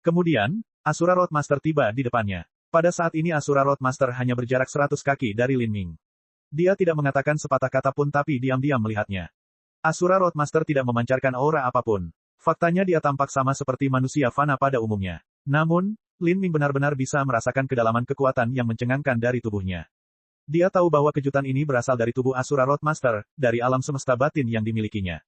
Kemudian, Asura Roadmaster tiba di depannya. Pada saat ini Asura Roadmaster hanya berjarak 100 kaki dari Lin Ming. Dia tidak mengatakan sepatah kata pun tapi diam-diam melihatnya. Asura Roadmaster tidak memancarkan aura apapun. Faktanya dia tampak sama seperti manusia fana pada umumnya. Namun, Lin Ming benar-benar bisa merasakan kedalaman kekuatan yang mencengangkan dari tubuhnya. Dia tahu bahwa kejutan ini berasal dari tubuh Asura Roadmaster, dari alam semesta batin yang dimilikinya.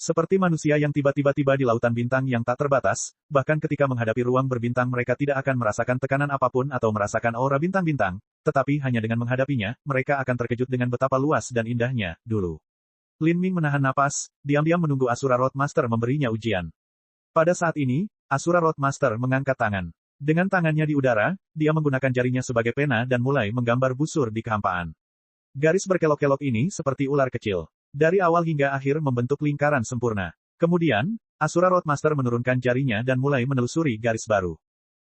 Seperti manusia yang tiba-tiba tiba di lautan bintang yang tak terbatas, bahkan ketika menghadapi ruang berbintang mereka tidak akan merasakan tekanan apapun atau merasakan aura bintang-bintang, tetapi hanya dengan menghadapinya, mereka akan terkejut dengan betapa luas dan indahnya, dulu. Lin Ming menahan napas, diam-diam menunggu Asura Roadmaster memberinya ujian. Pada saat ini, Asura Roadmaster mengangkat tangan. Dengan tangannya di udara, dia menggunakan jarinya sebagai pena dan mulai menggambar busur di kehampaan. Garis berkelok-kelok ini seperti ular kecil. Dari awal hingga akhir membentuk lingkaran sempurna. Kemudian, Asura Roadmaster menurunkan jarinya dan mulai menelusuri garis baru.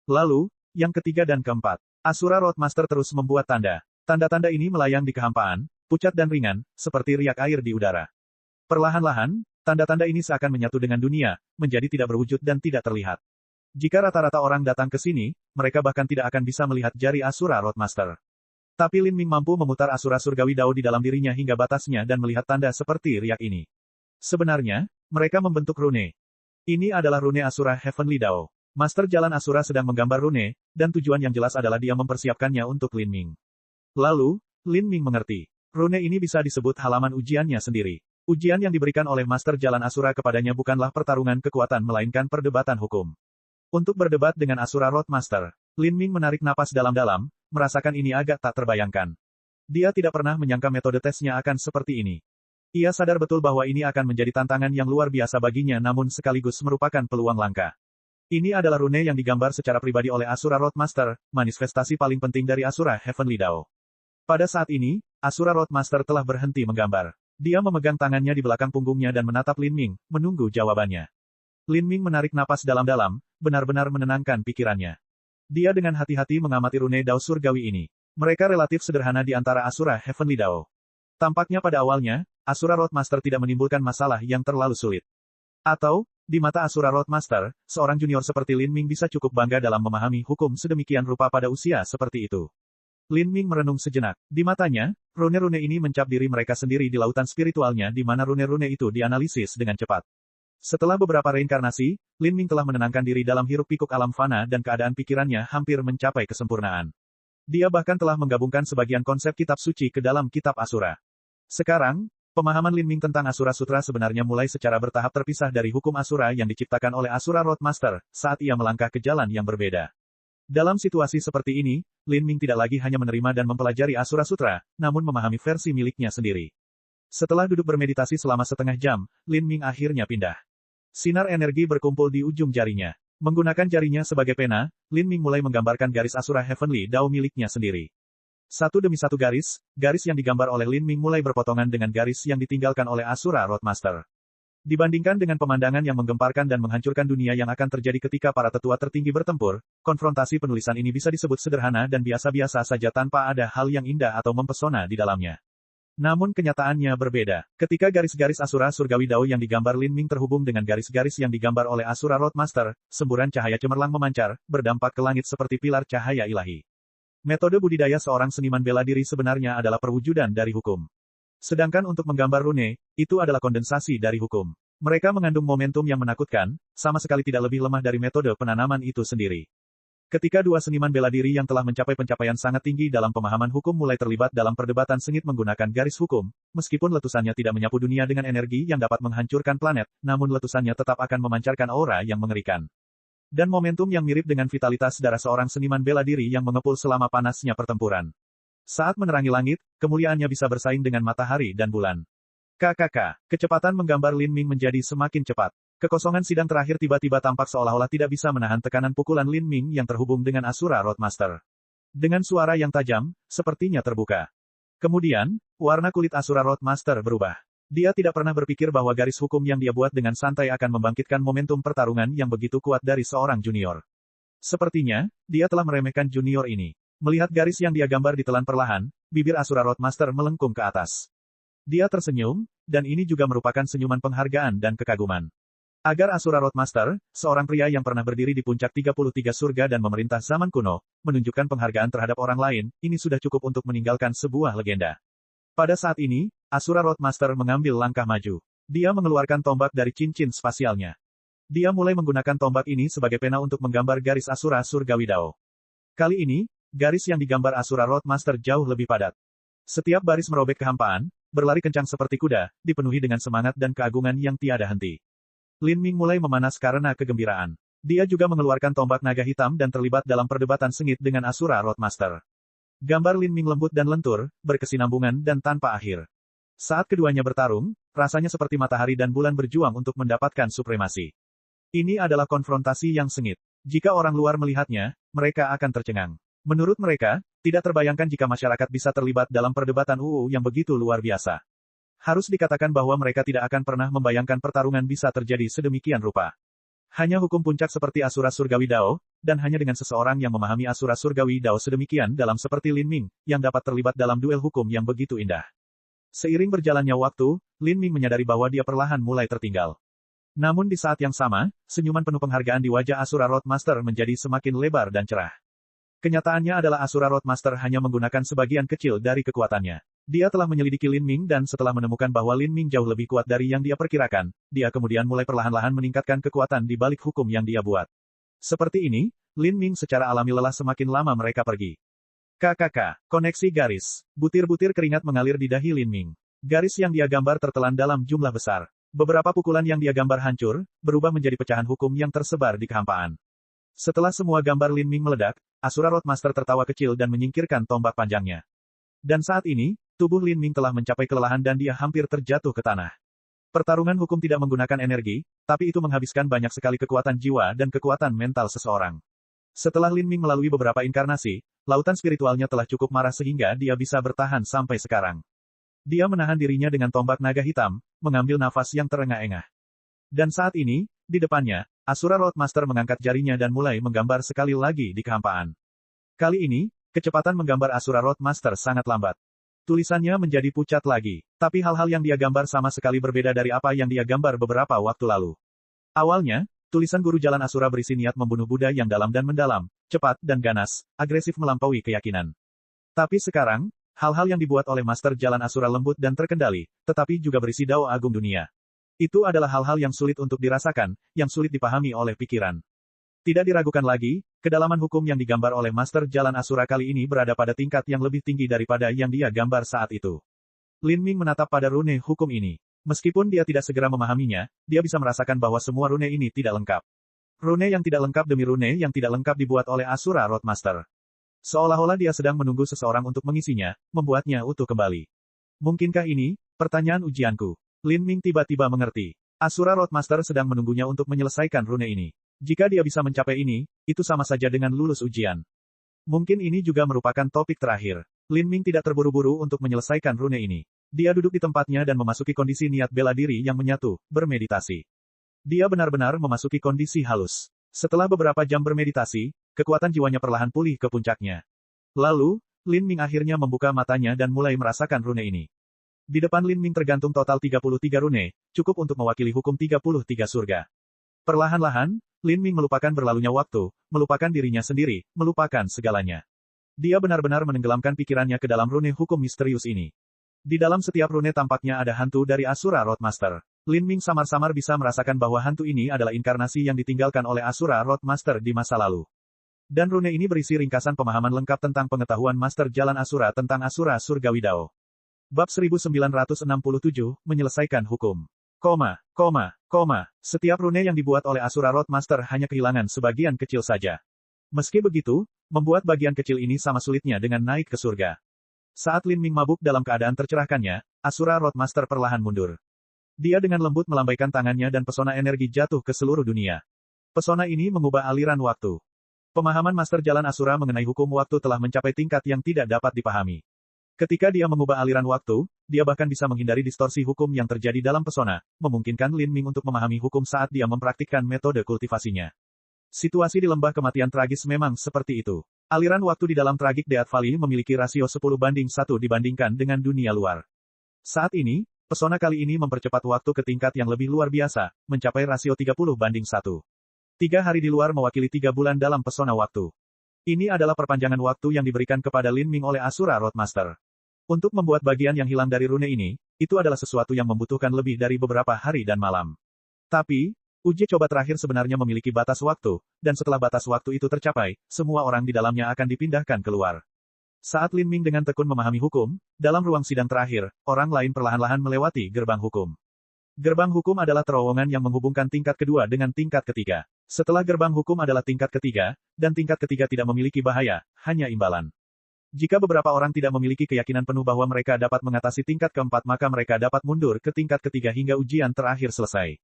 Lalu, yang ketiga dan keempat. Asura Roadmaster terus membuat tanda. Tanda-tanda ini melayang di kehampaan, pucat dan ringan, seperti riak air di udara. Perlahan-lahan, tanda-tanda ini seakan menyatu dengan dunia, menjadi tidak berwujud dan tidak terlihat. Jika rata-rata orang datang ke sini, mereka bahkan tidak akan bisa melihat jari Asura Roadmaster. Tapi Lin Ming mampu memutar Asura Surgawi Dao di dalam dirinya hingga batasnya dan melihat tanda seperti riak ini. Sebenarnya, mereka membentuk rune. Ini adalah rune Asura Heavenly Dao. Master Jalan Asura sedang menggambar rune, dan tujuan yang jelas adalah dia mempersiapkannya untuk Lin Ming. Lalu, Lin Ming mengerti. Rune ini bisa disebut halaman ujiannya sendiri. Ujian yang diberikan oleh Master Jalan Asura kepadanya bukanlah pertarungan kekuatan melainkan perdebatan hukum. Untuk berdebat dengan Asura Road Master, Lin Ming menarik napas dalam-dalam, merasakan ini agak tak terbayangkan. Dia tidak pernah menyangka metode tesnya akan seperti ini. Ia sadar betul bahwa ini akan menjadi tantangan yang luar biasa baginya namun sekaligus merupakan peluang langka. Ini adalah rune yang digambar secara pribadi oleh Asura Road Master, manifestasi paling penting dari Asura Heavenly Dao. Pada saat ini, Asura Road Master telah berhenti menggambar. Dia memegang tangannya di belakang punggungnya dan menatap Lin Ming, menunggu jawabannya. Lin Ming menarik napas dalam-dalam, benar-benar menenangkan pikirannya. Dia dengan hati-hati mengamati rune Dao surgawi ini. Mereka relatif sederhana di antara Asura Heavenly Dao. Tampaknya pada awalnya, Asura Road Master tidak menimbulkan masalah yang terlalu sulit. Atau, di mata Asura Road Master, seorang junior seperti Lin Ming bisa cukup bangga dalam memahami hukum sedemikian rupa pada usia seperti itu. Lin Ming merenung sejenak. Di matanya, rune-rune ini mencap diri mereka sendiri di lautan spiritualnya di mana rune-rune itu dianalisis dengan cepat. Setelah beberapa reinkarnasi, Lin Ming telah menenangkan diri dalam hiruk-pikuk alam fana dan keadaan pikirannya hampir mencapai kesempurnaan. Dia bahkan telah menggabungkan sebagian konsep kitab suci ke dalam kitab Asura. Sekarang, pemahaman Lin Ming tentang Asura Sutra sebenarnya mulai secara bertahap terpisah dari hukum Asura yang diciptakan oleh Asura Road Master, saat ia melangkah ke jalan yang berbeda. Dalam situasi seperti ini, Lin Ming tidak lagi hanya menerima dan mempelajari Asura Sutra, namun memahami versi miliknya sendiri. Setelah duduk bermeditasi selama setengah jam, Lin Ming akhirnya pindah. Sinar energi berkumpul di ujung jarinya. Menggunakan jarinya sebagai pena, Lin Ming mulai menggambarkan garis Asura Heavenly Dao miliknya sendiri. Satu demi satu garis yang digambar oleh Lin Ming mulai berpotongan dengan garis yang ditinggalkan oleh Asura Road Master. Dibandingkan dengan pemandangan yang menggemparkan dan menghancurkan dunia yang akan terjadi ketika para tetua tertinggi bertempur, konfrontasi penulisan ini bisa disebut sederhana dan biasa-biasa saja tanpa ada hal yang indah atau mempesona di dalamnya. Namun kenyataannya berbeda. Ketika garis-garis Asura Surgawi Dao yang digambar Lin Ming terhubung dengan garis-garis yang digambar oleh Asura Road Master, semburan cahaya cemerlang memancar, berdampak ke langit seperti pilar cahaya ilahi. Metode budidaya seorang seniman bela diri sebenarnya adalah perwujudan dari hukum. Sedangkan untuk menggambar rune, itu adalah kondensasi dari hukum. Mereka mengandung momentum yang menakutkan, sama sekali tidak lebih lemah dari metode penanaman itu sendiri. Ketika dua seniman bela diri yang telah mencapai pencapaian sangat tinggi dalam pemahaman hukum mulai terlibat dalam perdebatan sengit menggunakan garis hukum, meskipun letusannya tidak menyapu dunia dengan energi yang dapat menghancurkan planet, namun letusannya tetap akan memancarkan aura yang mengerikan. Dan momentum yang mirip dengan vitalitas darah seorang seniman bela diri yang mengepul selama panasnya pertempuran. Saat menerangi langit, kemuliaannya bisa bersaing dengan matahari dan bulan. Kecepatan menggambar Lin Ming menjadi semakin cepat. Kekosongan sidang terakhir tiba-tiba tampak seolah-olah tidak bisa menahan tekanan pukulan Lin Ming yang terhubung dengan Asura Road Master. Dengan suara yang tajam, sepertinya terbuka. Kemudian, warna kulit Asura Road Master berubah. Dia tidak pernah berpikir bahwa garis hukum yang dia buat dengan santai akan membangkitkan momentum pertarungan yang begitu kuat dari seorang junior. Sepertinya, dia telah meremehkan junior ini. Melihat garis yang dia gambar ditelan perlahan, bibir Asura Road Master melengkung ke atas. Dia tersenyum, dan ini juga merupakan senyuman penghargaan dan kekaguman. Agar Asura Road Master, seorang pria yang pernah berdiri di puncak 33 surga dan memerintah zaman kuno, menunjukkan penghargaan terhadap orang lain, ini sudah cukup untuk meninggalkan sebuah legenda. Pada saat ini, Asura Road Master mengambil langkah maju. Dia mengeluarkan tombak dari cincin spasialnya. Dia mulai menggunakan tombak ini sebagai pena untuk menggambar garis Asura Surgawi Dao. Kali ini, garis yang digambar Asura Road Master jauh lebih padat. Setiap baris merobek kehampaan, berlari kencang seperti kuda, dipenuhi dengan semangat dan keagungan yang tiada henti. Lin Ming mulai memanas karena kegembiraan. Dia juga mengeluarkan tombak naga hitam dan terlibat dalam perdebatan sengit dengan Asura Road Master. Gambar Lin Ming lembut dan lentur, berkesinambungan dan tanpa akhir. Saat keduanya bertarung, rasanya seperti matahari dan bulan berjuang untuk mendapatkan supremasi. Ini adalah konfrontasi yang sengit. Jika orang luar melihatnya, mereka akan tercengang. Menurut mereka, tidak terbayangkan jika masyarakat bisa terlibat dalam perdebatan yang begitu luar biasa. Harus dikatakan bahwa mereka tidak akan pernah membayangkan pertarungan bisa terjadi sedemikian rupa. Hanya hukum puncak seperti Asura Surgawi Dao, dan hanya dengan seseorang yang memahami Asura Surgawi Dao sedemikian dalam seperti Lin Ming, yang dapat terlibat dalam duel hukum yang begitu indah. Seiring berjalannya waktu, Lin Ming menyadari bahwa dia perlahan mulai tertinggal. Namun di saat yang sama, senyuman penuh penghargaan di wajah Asura Road Master menjadi semakin lebar dan cerah. Kenyataannya adalah Asura Road Master hanya menggunakan sebagian kecil dari kekuatannya. Dia telah menyelidiki Lin Ming dan setelah menemukan bahwa Lin Ming jauh lebih kuat dari yang dia perkirakan, dia kemudian mulai perlahan-lahan meningkatkan kekuatan di balik hukum yang dia buat. Seperti ini, Lin Ming secara alami lelah semakin lama mereka pergi. KKK, koneksi garis. Butir-butir keringat mengalir di dahi Lin Ming. Garis yang dia gambar tertelan dalam jumlah besar. Beberapa pukulan yang dia gambar hancur, berubah menjadi pecahan hukum yang tersebar di kehampaan. Setelah semua gambar Lin Ming meledak, Asura Roadmaster tertawa kecil dan menyingkirkan tombak panjangnya. Dan saat ini, tubuh Lin Ming telah mencapai kelelahan dan dia hampir terjatuh ke tanah. Pertarungan hukum tidak menggunakan energi, tapi itu menghabiskan banyak sekali kekuatan jiwa dan kekuatan mental seseorang. Setelah Lin Ming melalui beberapa inkarnasi, lautan spiritualnya telah cukup marah sehingga dia bisa bertahan sampai sekarang. Dia menahan dirinya dengan tombak naga hitam, mengambil nafas yang terengah-engah. Dan saat ini, di depannya, Asura Roadmaster mengangkat jarinya dan mulai menggambar sekali lagi di kehampaan. Kali ini, kecepatan menggambar Asura Roadmaster sangat lambat. Tulisannya menjadi pucat lagi, tapi hal-hal yang dia gambar sama sekali berbeda dari apa yang dia gambar beberapa waktu lalu. Awalnya, tulisan Guru Jalan Asura berisi niat membunuh Buddha yang dalam dan mendalam, cepat dan ganas, agresif melampaui keyakinan. Tapi sekarang, hal-hal yang dibuat oleh Master Jalan Asura lembut dan terkendali, tetapi juga berisi Dao Agung Dunia. Itu adalah hal-hal yang sulit untuk dirasakan, yang sulit dipahami oleh pikiran. Tidak diragukan lagi, kedalaman hukum yang digambar oleh Master Jalan Asura kali ini berada pada tingkat yang lebih tinggi daripada yang dia gambar saat itu. Lin Ming menatap pada rune hukum ini. Meskipun dia tidak segera memahaminya, dia bisa merasakan bahwa semua rune ini tidak lengkap. Rune yang tidak lengkap demi rune yang tidak lengkap dibuat oleh Asura Roadmaster. Seolah-olah dia sedang menunggu seseorang untuk mengisinya, membuatnya utuh kembali. Mungkinkah ini, pertanyaan ujianku? Lin Ming tiba-tiba mengerti. Asura Roadmaster sedang menunggunya untuk menyelesaikan rune ini. Jika dia bisa mencapai ini, itu sama saja dengan lulus ujian. Mungkin ini juga merupakan topik terakhir. Lin Ming tidak terburu-buru untuk menyelesaikan rune ini. Dia duduk di tempatnya dan memasuki kondisi niat bela diri yang menyatu, bermeditasi. Dia benar-benar memasuki kondisi halus. Setelah beberapa jam bermeditasi, kekuatan jiwanya perlahan pulih ke puncaknya. Lalu, Lin Ming akhirnya membuka matanya dan mulai merasakan rune ini. Di depan Lin Ming tergantung total 33 rune, cukup untuk mewakili hukum 33 surga. Perlahan-lahan, Lin Ming melupakan berlalunya waktu, melupakan dirinya sendiri, melupakan segalanya. Dia benar-benar menenggelamkan pikirannya ke dalam rune hukum misterius ini. Di dalam setiap rune tampaknya ada hantu dari Asura Roadmaster. Lin Ming samar-samar bisa merasakan bahwa hantu ini adalah inkarnasi yang ditinggalkan oleh Asura Roadmaster di masa lalu. Dan rune ini berisi ringkasan pemahaman lengkap tentang pengetahuan Master Jalan Asura tentang Asura Surgawi Dao. Bab 1967, menyelesaikan hukum. Setiap rune yang dibuat oleh Asura Roadmaster hanya kehilangan sebagian kecil saja. Meski begitu, membuat bagian kecil ini sama sulitnya dengan naik ke surga. Saat Lin Ming mabuk dalam keadaan tercerahkannya, Asura Roadmaster perlahan mundur. Dia dengan lembut melambaikan tangannya dan pesona energi jatuh ke seluruh dunia. Pesona ini mengubah aliran waktu. Pemahaman Master Jalan Asura mengenai hukum waktu telah mencapai tingkat yang tidak dapat dipahami. Ketika dia mengubah aliran waktu, dia bahkan bisa menghindari distorsi hukum yang terjadi dalam pesona, memungkinkan Lin Ming untuk memahami hukum saat dia mempraktikkan metode kultivasinya. Situasi di lembah kematian tragis memang seperti itu. Aliran waktu di dalam Tragic Death Valley memiliki rasio 10:1 dibandingkan dengan dunia luar. Saat ini, pesona kali ini mempercepat waktu ke tingkat yang lebih luar biasa, mencapai rasio 30:1. 3 hari di luar mewakili 3 bulan dalam pesona waktu. Ini adalah perpanjangan waktu yang diberikan kepada Lin Ming oleh Asura Roadmaster. Untuk membuat bagian yang hilang dari rune ini, itu adalah sesuatu yang membutuhkan lebih dari beberapa hari dan malam. Tapi, uji coba terakhir sebenarnya memiliki batas waktu, dan setelah batas waktu itu tercapai, semua orang di dalamnya akan dipindahkan keluar. Saat Lin Ming dengan tekun memahami hukum, dalam ruang sidang terakhir, orang lain perlahan-lahan melewati gerbang hukum. Gerbang hukum adalah terowongan yang menghubungkan tingkat kedua dengan tingkat ketiga. Setelah gerbang hukum adalah tingkat ketiga, dan tingkat ketiga tidak memiliki bahaya, hanya imbalan. Jika beberapa orang tidak memiliki keyakinan penuh bahwa mereka dapat mengatasi tingkat keempat maka mereka dapat mundur ke tingkat ketiga hingga ujian terakhir selesai.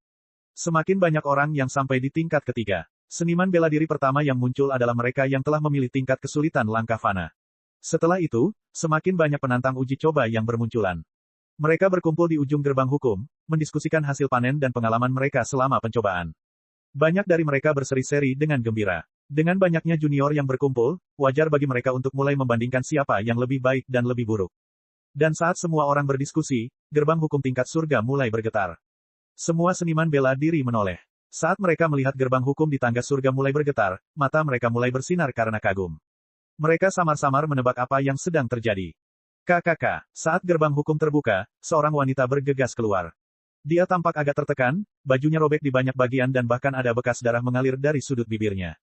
Semakin banyak orang yang sampai di tingkat ketiga. Seniman bela diri pertama yang muncul adalah mereka yang telah memilih tingkat kesulitan langkah fana. Setelah itu, semakin banyak penantang uji coba yang bermunculan. Mereka berkumpul di ujung gerbang hukum, mendiskusikan hasil panen dan pengalaman mereka selama pencobaan. Banyak dari mereka berseri-seri dengan gembira. Dengan banyaknya junior yang berkumpul, wajar bagi mereka untuk mulai membandingkan siapa yang lebih baik dan lebih buruk. Dan saat semua orang berdiskusi, gerbang hukum tingkat surga mulai bergetar. Semua seniman bela diri menoleh. Saat mereka melihat gerbang hukum di tangga surga mulai bergetar, mata mereka mulai bersinar karena kagum. Mereka samar-samar menebak apa yang sedang terjadi. KKK, saat gerbang hukum terbuka, seorang wanita bergegas keluar. Dia tampak agak tertekan, bajunya robek di banyak bagian dan bahkan ada bekas darah mengalir dari sudut bibirnya.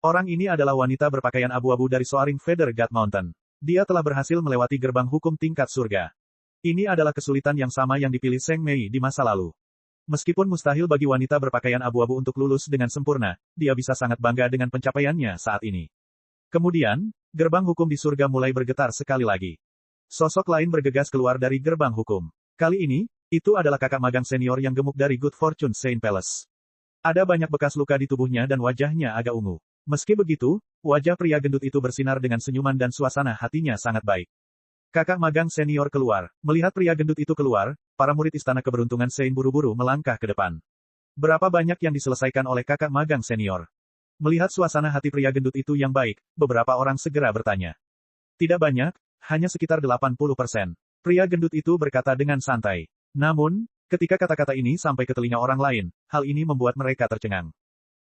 Orang ini adalah wanita berpakaian abu-abu dari Soaring Feather God Mountain. Dia telah berhasil melewati gerbang hukum tingkat surga. Ini adalah kesulitan yang sama yang dipilih Zheng Mei di masa lalu. Meskipun mustahil bagi wanita berpakaian abu-abu untuk lulus dengan sempurna, dia bisa sangat bangga dengan pencapaiannya saat ini. Kemudian, gerbang hukum di surga mulai bergetar sekali lagi. Sosok lain bergegas keluar dari gerbang hukum. Kali ini, itu adalah kakak magang senior yang gemuk dari Good Fortune Saint Palace. Ada banyak bekas luka di tubuhnya dan wajahnya agak ungu. Meski begitu, wajah pria gendut itu bersinar dengan senyuman dan suasana hatinya sangat baik. Kakak magang senior keluar. Melihat pria gendut itu keluar, para murid Istana Keberuntungan Saint buru-buru melangkah ke depan. Berapa banyak yang diselesaikan oleh kakak magang senior? Melihat suasana hati pria gendut itu yang baik, beberapa orang segera bertanya. Tidak banyak, hanya sekitar 80%. Pria gendut itu berkata dengan santai. Namun, ketika kata-kata ini sampai ke telinga orang lain, hal ini membuat mereka tercengang.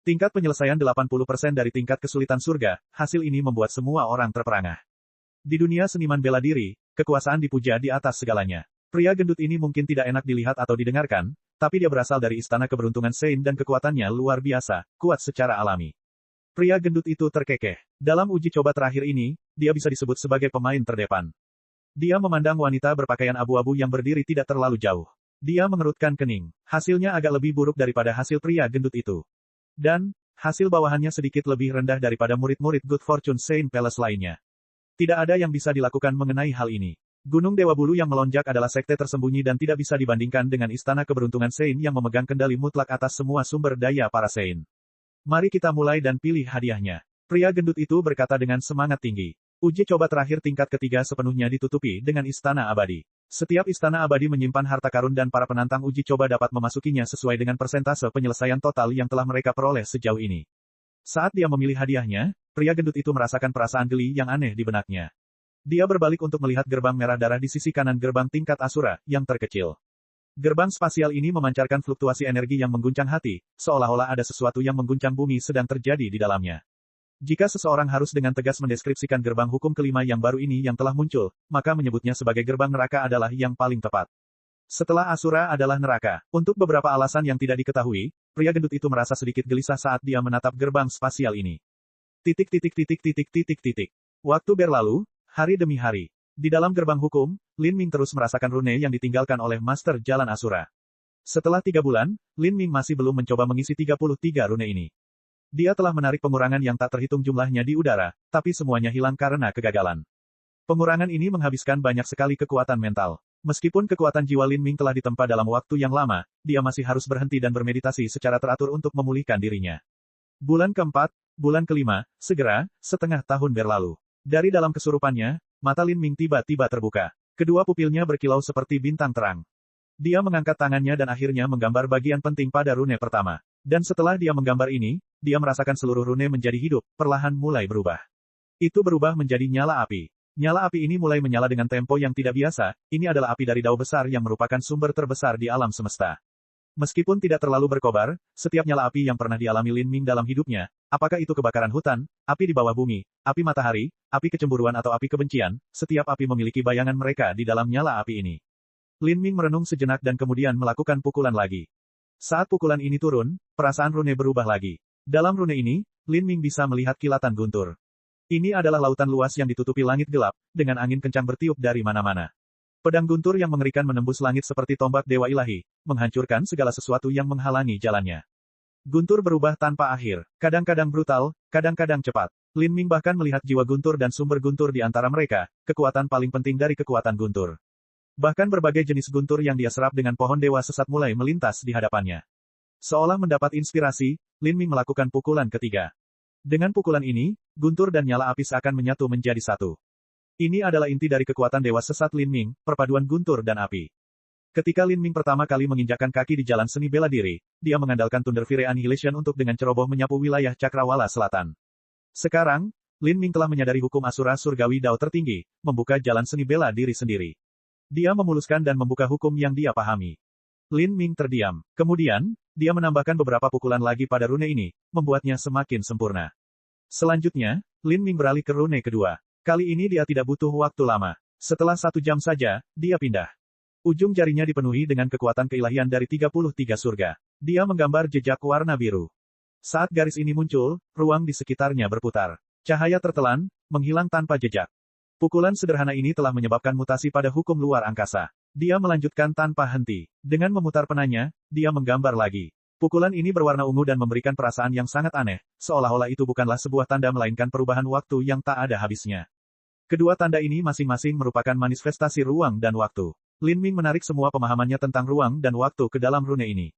Tingkat penyelesaian 80% dari tingkat kesulitan surga, hasil ini membuat semua orang terperangah. Di dunia seniman bela diri, kekuasaan dipuja di atas segalanya. Pria gendut ini mungkin tidak enak dilihat atau didengarkan, tapi dia berasal dari Istana Keberuntungan Saint dan kekuatannya luar biasa, kuat secara alami. Pria gendut itu terkekeh. Dalam uji coba terakhir ini, dia bisa disebut sebagai pemain terdepan. Dia memandang wanita berpakaian abu-abu yang berdiri tidak terlalu jauh. Dia mengerutkan kening. Hasilnya agak lebih buruk daripada hasil pria gendut itu. Dan, hasil bawahannya sedikit lebih rendah daripada murid-murid Good Fortune Saint Palace lainnya. Tidak ada yang bisa dilakukan mengenai hal ini. Gunung Dewa Bulu yang melonjak adalah sekte tersembunyi dan tidak bisa dibandingkan dengan Istana Keberuntungan Saint yang memegang kendali mutlak atas semua sumber daya para Saint. Mari kita mulai dan pilih hadiahnya. Pria gendut itu berkata dengan semangat tinggi. Uji coba terakhir tingkat ketiga sepenuhnya ditutupi dengan Istana Abadi. Setiap Istana Abadi menyimpan harta karun dan para penantang uji coba dapat memasukinya sesuai dengan persentase penyelesaian total yang telah mereka peroleh sejauh ini. Saat dia memilih hadiahnya, pria gendut itu merasakan perasaan geli yang aneh di benaknya. Dia berbalik untuk melihat gerbang merah darah di sisi kanan gerbang tingkat Asura, yang terkecil. Gerbang spasial ini memancarkan fluktuasi energi yang mengguncang hati, seolah-olah ada sesuatu yang mengguncang bumi sedang terjadi di dalamnya. Jika seseorang harus dengan tegas mendeskripsikan gerbang hukum kelima yang baru ini yang telah muncul, maka menyebutnya sebagai gerbang neraka adalah yang paling tepat. Setelah Asura adalah neraka. Untuk beberapa alasan yang tidak diketahui, pria gendut itu merasa sedikit gelisah saat dia menatap gerbang spasial ini. Waktu berlalu, hari demi hari. Di dalam gerbang hukum, Lin Ming terus merasakan rune yang ditinggalkan oleh Master Jalan Asura. Setelah 3 bulan, Lin Ming masih belum mencoba mengisi 33 rune ini. Dia telah menarik pengurangan yang tak terhitung jumlahnya di udara, tapi semuanya hilang karena kegagalan. Pengurangan ini menghabiskan banyak sekali kekuatan mental. Meskipun kekuatan jiwa Lin Ming telah ditempa dalam waktu yang lama, dia masih harus berhenti dan bermeditasi secara teratur untuk memulihkan dirinya. Bulan keempat, bulan kelima, segera, setengah tahun berlalu. Dari dalam kesurupannya, mata Lin Ming tiba-tiba terbuka. Kedua pupilnya berkilau seperti bintang terang. Dia mengangkat tangannya dan akhirnya menggambar bagian penting pada rune pertama. Dan setelah dia menggambar ini, dia merasakan seluruh rune menjadi hidup, perlahan mulai berubah. Itu berubah menjadi nyala api. Nyala api ini mulai menyala dengan tempo yang tidak biasa, ini adalah api dari dao besar yang merupakan sumber terbesar di alam semesta. Meskipun tidak terlalu berkobar, setiap nyala api yang pernah dialami Lin Ming dalam hidupnya, apakah itu kebakaran hutan, api di bawah bumi, api matahari, api kecemburuan atau api kebencian, setiap api memiliki bayangan mereka di dalam nyala api ini. Lin Ming merenung sejenak dan kemudian melakukan pukulan lagi. Saat pukulan ini turun, perasaan rune berubah lagi. Dalam rune ini, Lin Ming bisa melihat kilatan guntur. Ini adalah lautan luas yang ditutupi langit gelap, dengan angin kencang bertiup dari mana-mana. Pedang guntur yang mengerikan menembus langit seperti tombak dewa ilahi, menghancurkan segala sesuatu yang menghalangi jalannya. Guntur berubah tanpa akhir, kadang-kadang brutal, kadang-kadang cepat. Lin Ming bahkan melihat jiwa guntur dan sumber guntur di antara mereka, kekuatan paling penting dari kekuatan guntur. Bahkan berbagai jenis guntur yang dia serap dengan pohon dewa sesat mulai melintas di hadapannya. Seolah mendapat inspirasi, Lin Ming melakukan pukulan ketiga. Dengan pukulan ini, guntur dan nyala api seakan menyatu menjadi satu. Ini adalah inti dari kekuatan dewa sesat Lin Ming, perpaduan guntur dan api. Ketika Lin Ming pertama kali menginjakkan kaki di jalan seni bela diri, dia mengandalkan Thunder Fire Annihilation untuk dengan ceroboh menyapu wilayah Cakrawala Selatan. Sekarang, Lin Ming telah menyadari hukum Asura Surgawi Dao tertinggi, membuka jalan seni bela diri sendiri. Dia memuluskan dan membuka hukum yang dia pahami. Lin Ming terdiam. Kemudian, dia menambahkan beberapa pukulan lagi pada rune ini, membuatnya semakin sempurna. Selanjutnya, Lin Ming beralih ke rune kedua. Kali ini dia tidak butuh waktu lama. Setelah 1 jam saja, dia pindah. Ujung jarinya dipenuhi dengan kekuatan keilahian dari 33 surga. Dia menggambar jejak warna biru. Saat garis ini muncul, ruang di sekitarnya berputar. Cahaya tertelan, menghilang tanpa jejak. Pukulan sederhana ini telah menyebabkan mutasi pada hukum luar angkasa. Dia melanjutkan tanpa henti. Dengan memutar penanya, dia menggambar lagi. Pukulan ini berwarna ungu dan memberikan perasaan yang sangat aneh, seolah-olah itu bukanlah sebuah tanda melainkan perubahan waktu yang tak ada habisnya. Kedua tanda ini masing-masing merupakan manifestasi ruang dan waktu. Lin Ming menarik semua pemahamannya tentang ruang dan waktu ke dalam rune ini.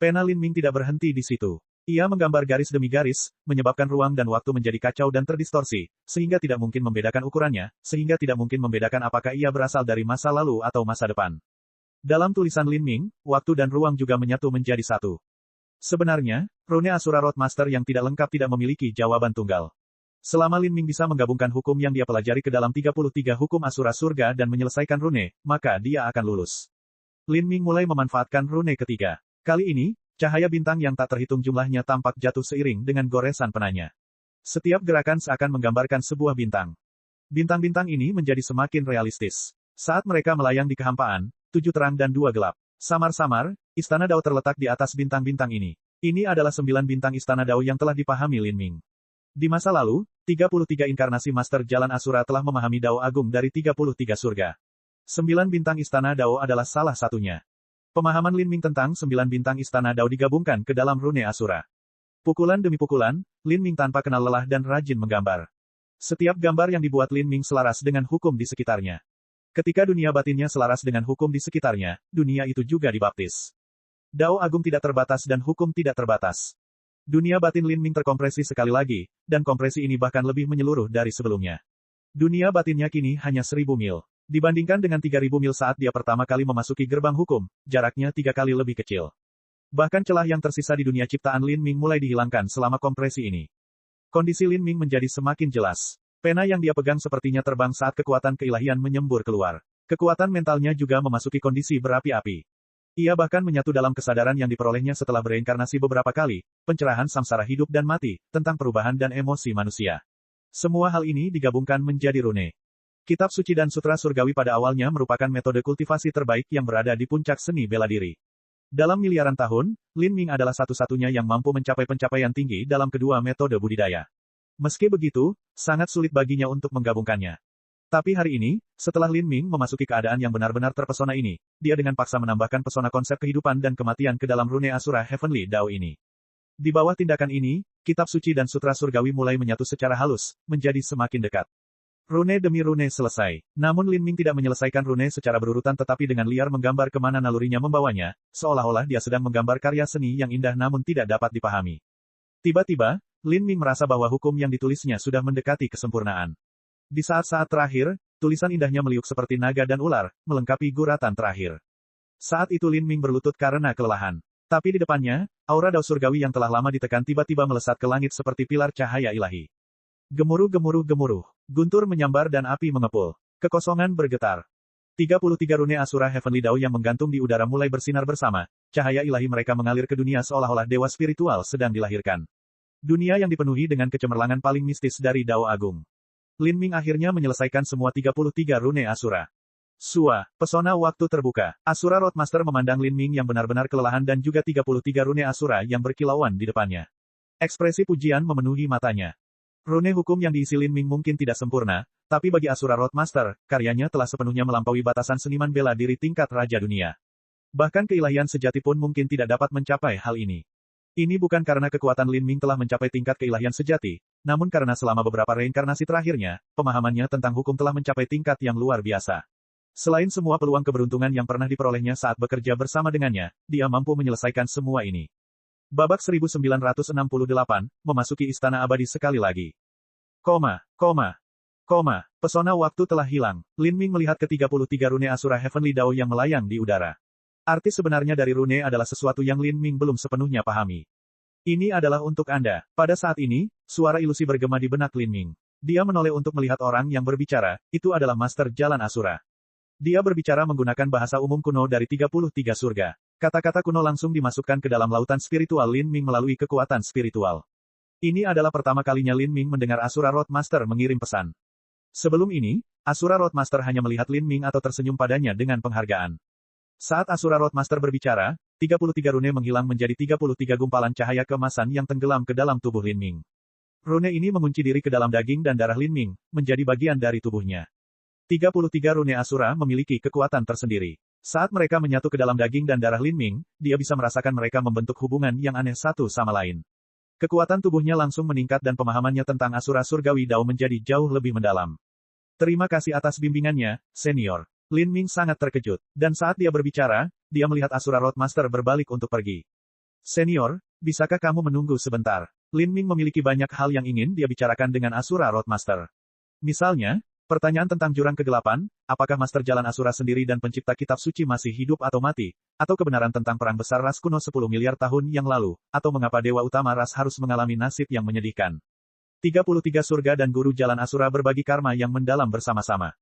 Pena Lin Ming tidak berhenti di situ. Ia menggambar garis demi garis, menyebabkan ruang dan waktu menjadi kacau dan terdistorsi, sehingga tidak mungkin membedakan ukurannya, sehingga tidak mungkin membedakan apakah ia berasal dari masa lalu atau masa depan. Dalam tulisan Lin Ming, waktu dan ruang juga menyatu menjadi satu. Sebenarnya, rune Asura Roadmaster yang tidak lengkap tidak memiliki jawaban tunggal. Selama Lin Ming bisa menggabungkan hukum yang dia pelajari ke dalam 33 hukum Asura Surga dan menyelesaikan rune, maka dia akan lulus. Lin Ming mulai memanfaatkan rune ketiga. Kali ini, cahaya bintang yang tak terhitung jumlahnya tampak jatuh seiring dengan goresan penanya. Setiap gerakan seakan menggambarkan sebuah bintang. Bintang-bintang ini menjadi semakin realistis. Saat mereka melayang di kehampaan, 7 terang dan 2 gelap. Samar-samar, Istana Dao terletak di atas bintang-bintang ini. Ini adalah 9 bintang Istana Dao yang telah dipahami Lin Ming. Di masa lalu, 33 inkarnasi Master Jalan Asura telah memahami Dao Agung dari 33 surga. 9 bintang Istana Dao adalah salah satunya. Pemahaman Lin Ming tentang 9 bintang Istana Dao digabungkan ke dalam rune Asura. Pukulan demi pukulan, Lin Ming tanpa kenal lelah dan rajin menggambar. Setiap gambar yang dibuat Lin Ming selaras dengan hukum di sekitarnya. Ketika dunia batinnya selaras dengan hukum di sekitarnya, dunia itu juga dibaptis. Dao Agung tidak terbatas dan hukum tidak terbatas. Dunia batin Lin Ming terkompresi sekali lagi, dan kompresi ini bahkan lebih menyeluruh dari sebelumnya. Dunia batinnya kini hanya 1000 mil. Dibandingkan dengan 3000 mil saat dia pertama kali memasuki gerbang hukum, jaraknya 3 kali lebih kecil. Bahkan celah yang tersisa di dunia ciptaan Lin Ming mulai dihilangkan selama kompresi ini. Kondisi Lin Ming menjadi semakin jelas. Pena yang dia pegang sepertinya terbang saat kekuatan keilahian menyembur keluar. Kekuatan mentalnya juga memasuki kondisi berapi-api. Ia bahkan menyatu dalam kesadaran yang diperolehnya setelah bereinkarnasi beberapa kali, pencerahan samsara hidup dan mati, tentang perubahan dan emosi manusia. Semua hal ini digabungkan menjadi rune. Kitab suci dan sutra surgawi pada awalnya merupakan metode kultivasi terbaik yang berada di puncak seni bela diri. Dalam miliaran tahun, Lin Ming adalah satu-satunya yang mampu mencapai pencapaian tinggi dalam kedua metode budidaya. Meski begitu, sangat sulit baginya untuk menggabungkannya. Tapi hari ini, setelah Lin Ming memasuki keadaan yang benar-benar terpesona ini, dia dengan paksa menambahkan pesona konsep kehidupan dan kematian ke dalam rune Asura Heavenly Dao ini. Di bawah tindakan ini, kitab suci dan sutra surgawi mulai menyatu secara halus, menjadi semakin dekat. Rune demi rune selesai. Namun Lin Ming tidak menyelesaikan rune secara berurutan tetapi dengan liar menggambar kemana nalurinya membawanya, seolah-olah dia sedang menggambar karya seni yang indah namun tidak dapat dipahami. Tiba-tiba, Lin Ming merasa bahwa hukum yang ditulisnya sudah mendekati kesempurnaan. Di saat-saat terakhir, tulisan indahnya meliuk seperti naga dan ular, melengkapi guratan terakhir. Saat itu Lin Ming berlutut karena kelelahan. Tapi di depannya, aura Dao surgawi yang telah lama ditekan tiba-tiba melesat ke langit seperti pilar cahaya ilahi. Gemuruh-gemuruh-gemuruh. Guntur menyambar dan api mengepul. Kekosongan bergetar. 33 rune Asura Heavenly Dao yang menggantung di udara mulai bersinar bersama, cahaya ilahi mereka mengalir ke dunia seolah-olah dewa spiritual sedang dilahirkan. Dunia yang dipenuhi dengan kecemerlangan paling mistis dari Dao Agung. Lin Ming akhirnya menyelesaikan semua 33 rune Asura. Sua, pesona waktu terbuka. Asura Roadmaster memandang Lin Ming yang benar-benar kelelahan dan juga 33 rune Asura yang berkilauan di depannya. Ekspresi pujian memenuhi matanya. Rune hukum yang diisi Lin Ming mungkin tidak sempurna, tapi bagi Asura Roadmaster, karyanya telah sepenuhnya melampaui batasan seniman bela diri tingkat raja dunia. Bahkan keilahian sejati pun mungkin tidak dapat mencapai hal ini. Ini bukan karena kekuatan Lin Ming telah mencapai tingkat keilahian sejati, namun karena selama beberapa reinkarnasi terakhirnya, pemahamannya tentang hukum telah mencapai tingkat yang luar biasa. Selain semua peluang keberuntungan yang pernah diperolehnya saat bekerja bersama dengannya, dia mampu menyelesaikan semua ini. Babak 1968, memasuki Istana Abadi sekali lagi. Pesona waktu telah hilang. Lin Ming melihat ke-33 rune Asura Heavenly Dao yang melayang di udara. Arti sebenarnya dari rune adalah sesuatu yang Lin Ming belum sepenuhnya pahami. Ini adalah untuk Anda. Pada saat ini, suara ilusi bergema di benak Lin Ming. Dia menoleh untuk melihat orang yang berbicara, itu adalah Master Jalan Asura. Dia berbicara menggunakan bahasa umum kuno dari 33 surga. Kata-kata kuno langsung dimasukkan ke dalam lautan spiritual Lin Ming melalui kekuatan spiritual. Ini adalah pertama kalinya Lin Ming mendengar Asura Roadmaster mengirim pesan. Sebelum ini, Asura Roadmaster hanya melihat Lin Ming atau tersenyum padanya dengan penghargaan. Saat Asura Roadmaster berbicara, 33 rune menghilang menjadi 33 gumpalan cahaya keemasan yang tenggelam ke dalam tubuh Lin Ming. Rune ini mengunci diri ke dalam daging dan darah Lin Ming, menjadi bagian dari tubuhnya. 33 rune Asura memiliki kekuatan tersendiri. Saat mereka menyatu ke dalam daging dan darah Lin Ming, dia bisa merasakan mereka membentuk hubungan yang aneh satu sama lain. Kekuatan tubuhnya langsung meningkat dan pemahamannya tentang Asura Surgawi Dao menjadi jauh lebih mendalam. Terima kasih atas bimbingannya, senior. Lin Ming sangat terkejut, dan saat dia berbicara, dia melihat Asura Roadmaster berbalik untuk pergi. Senior, bisakah kamu menunggu sebentar? Lin Ming memiliki banyak hal yang ingin dia bicarakan dengan Asura Roadmaster. Misalnya, pertanyaan tentang jurang kegelapan, apakah Master Jalan Asura sendiri dan pencipta kitab suci masih hidup atau mati, atau kebenaran tentang perang besar ras kuno 10 miliar tahun yang lalu, atau mengapa dewa utama ras harus mengalami nasib yang menyedihkan. 33 surga dan guru jalan Asura berbagi karma yang mendalam bersama-sama.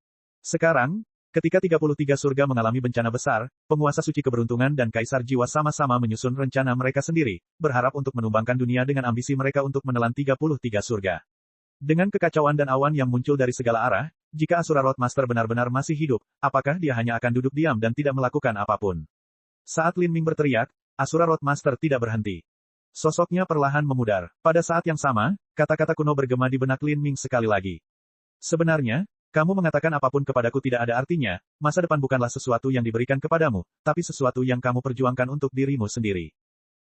Sekarang, ketika 33 surga mengalami bencana besar, penguasa suci keberuntungan dan kaisar jiwa sama-sama menyusun rencana mereka sendiri, berharap untuk menumbangkan dunia dengan ambisi mereka untuk menelan 33 surga. Dengan kekacauan dan awan yang muncul dari segala arah, jika Asura Roadmaster benar-benar masih hidup, apakah dia hanya akan duduk diam dan tidak melakukan apapun? Saat Lin Ming berteriak, Asura Roadmaster tidak berhenti. Sosoknya perlahan memudar. Pada saat yang sama, kata-kata kuno bergema di benak Lin Ming sekali lagi. Sebenarnya, kamu mengatakan apapun kepadaku tidak ada artinya, masa depan bukanlah sesuatu yang diberikan kepadamu, tapi sesuatu yang kamu perjuangkan untuk dirimu sendiri.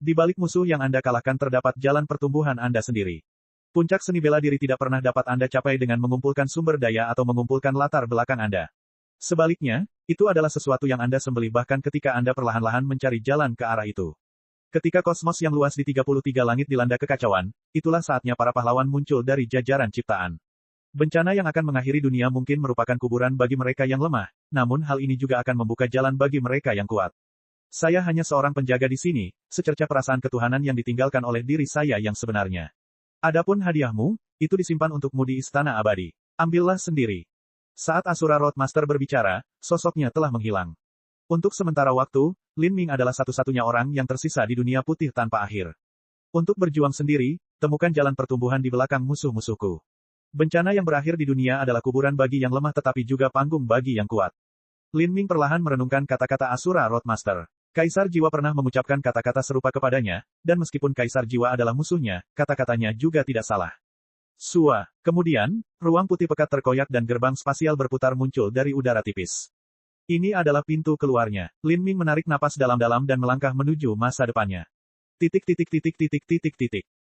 Di balik musuh yang Anda kalahkan terdapat jalan pertumbuhan Anda sendiri. Puncak seni bela diri tidak pernah dapat Anda capai dengan mengumpulkan sumber daya atau mengumpulkan latar belakang Anda. Sebaliknya, itu adalah sesuatu yang Anda sembelih bahkan ketika Anda perlahan-lahan mencari jalan ke arah itu. Ketika kosmos yang luas di 33 langit dilanda kekacauan, itulah saatnya para pahlawan muncul dari jajaran ciptaan. Bencana yang akan mengakhiri dunia mungkin merupakan kuburan bagi mereka yang lemah, namun hal ini juga akan membuka jalan bagi mereka yang kuat. Saya hanya seorang penjaga di sini, secercah perasaan ketuhanan yang ditinggalkan oleh diri saya yang sebenarnya. Adapun hadiahmu, itu disimpan untukmu di Istana Abadi. Ambillah sendiri. Saat Asura Roadmaster berbicara, sosoknya telah menghilang. Untuk sementara waktu, Lin Ming adalah satu-satunya orang yang tersisa di dunia putih tanpa akhir. Untuk berjuang sendiri, temukan jalan pertumbuhan di belakang musuh-musuhku. Bencana yang berakhir di dunia adalah kuburan bagi yang lemah tetapi juga panggung bagi yang kuat. Lin Ming perlahan merenungkan kata-kata Asura Roadmaster. Kaisar Jiwa pernah mengucapkan kata-kata serupa kepadanya, dan meskipun Kaisar Jiwa adalah musuhnya, kata-katanya juga tidak salah. Sua. Kemudian, ruang putih pekat terkoyak dan gerbang spasial berputar muncul dari udara tipis. Ini adalah pintu keluarnya. Lin Ming menarik napas dalam-dalam dan melangkah menuju masa depannya.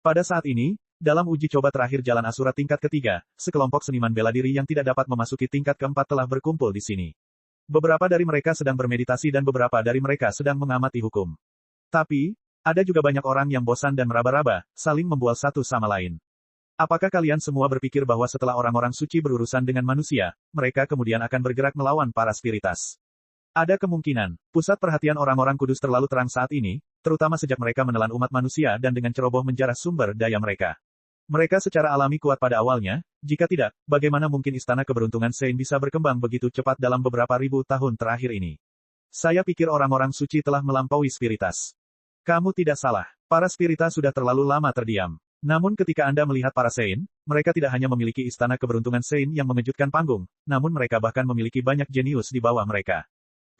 Pada saat ini, dalam uji coba terakhir Jalan Asura tingkat ketiga, sekelompok seniman bela diri yang tidak dapat memasuki tingkat keempat telah berkumpul di sini. Beberapa dari mereka sedang bermeditasi dan beberapa dari mereka sedang mengamati hukum. Tapi, ada juga banyak orang yang bosan dan meraba-raba, saling membual satu sama lain. Apakah kalian semua berpikir bahwa setelah orang-orang suci berurusan dengan manusia, mereka kemudian akan bergerak melawan para spiritas? Ada kemungkinan, pusat perhatian orang-orang kudus terlalu terang saat ini, terutama sejak mereka menelan umat manusia dan dengan ceroboh menjarah sumber daya mereka. Mereka secara alami kuat pada awalnya, jika tidak, bagaimana mungkin Istana Keberuntungan Sein bisa berkembang begitu cepat dalam beberapa ribu tahun terakhir ini? Saya pikir orang-orang suci telah melampaui spiritas. Kamu tidak salah, para spiritas sudah terlalu lama terdiam. Namun ketika Anda melihat para Sein, mereka tidak hanya memiliki Istana Keberuntungan Sein yang mengejutkan panggung, namun mereka bahkan memiliki banyak jenius di bawah mereka.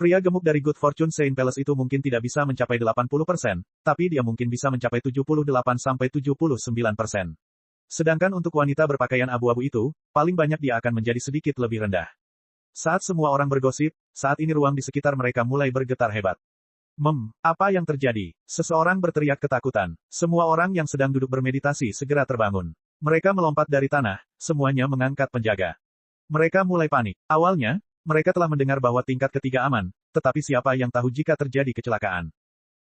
Pria gemuk dari Good Fortune Sein Palace itu mungkin tidak bisa mencapai 80%, tapi dia mungkin bisa mencapai 78-79%. Sedangkan untuk wanita berpakaian abu-abu itu, paling banyak dia akan menjadi sedikit lebih rendah. Saat semua orang bergosip, saat ini ruang di sekitar mereka mulai bergetar hebat. Apa yang terjadi? Seseorang berteriak ketakutan. Semua orang yang sedang duduk bermeditasi segera terbangun. Mereka melompat dari tanah, semuanya mengangkat penjaga. Mereka mulai panik. Awalnya, mereka telah mendengar bahwa tingkat ketiga aman, tetapi siapa yang tahu jika terjadi kecelakaan?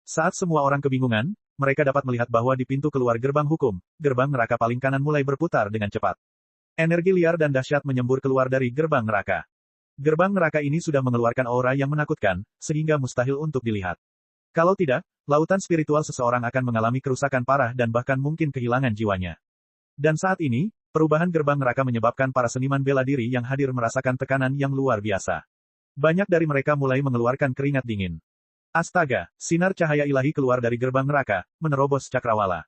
Saat semua orang kebingungan, mereka dapat melihat bahwa di pintu keluar gerbang hukum, gerbang neraka paling kanan mulai berputar dengan cepat. Energi liar dan dahsyat menyembur keluar dari gerbang neraka. Gerbang neraka ini sudah mengeluarkan aura yang menakutkan, sehingga mustahil untuk dilihat. Kalau tidak, lautan spiritual seseorang akan mengalami kerusakan parah dan bahkan mungkin kehilangan jiwanya. Dan saat ini, perubahan gerbang neraka menyebabkan para seniman bela diri yang hadir merasakan tekanan yang luar biasa. Banyak dari mereka mulai mengeluarkan keringat dingin. Astaga, sinar cahaya ilahi keluar dari gerbang neraka, menerobos cakrawala.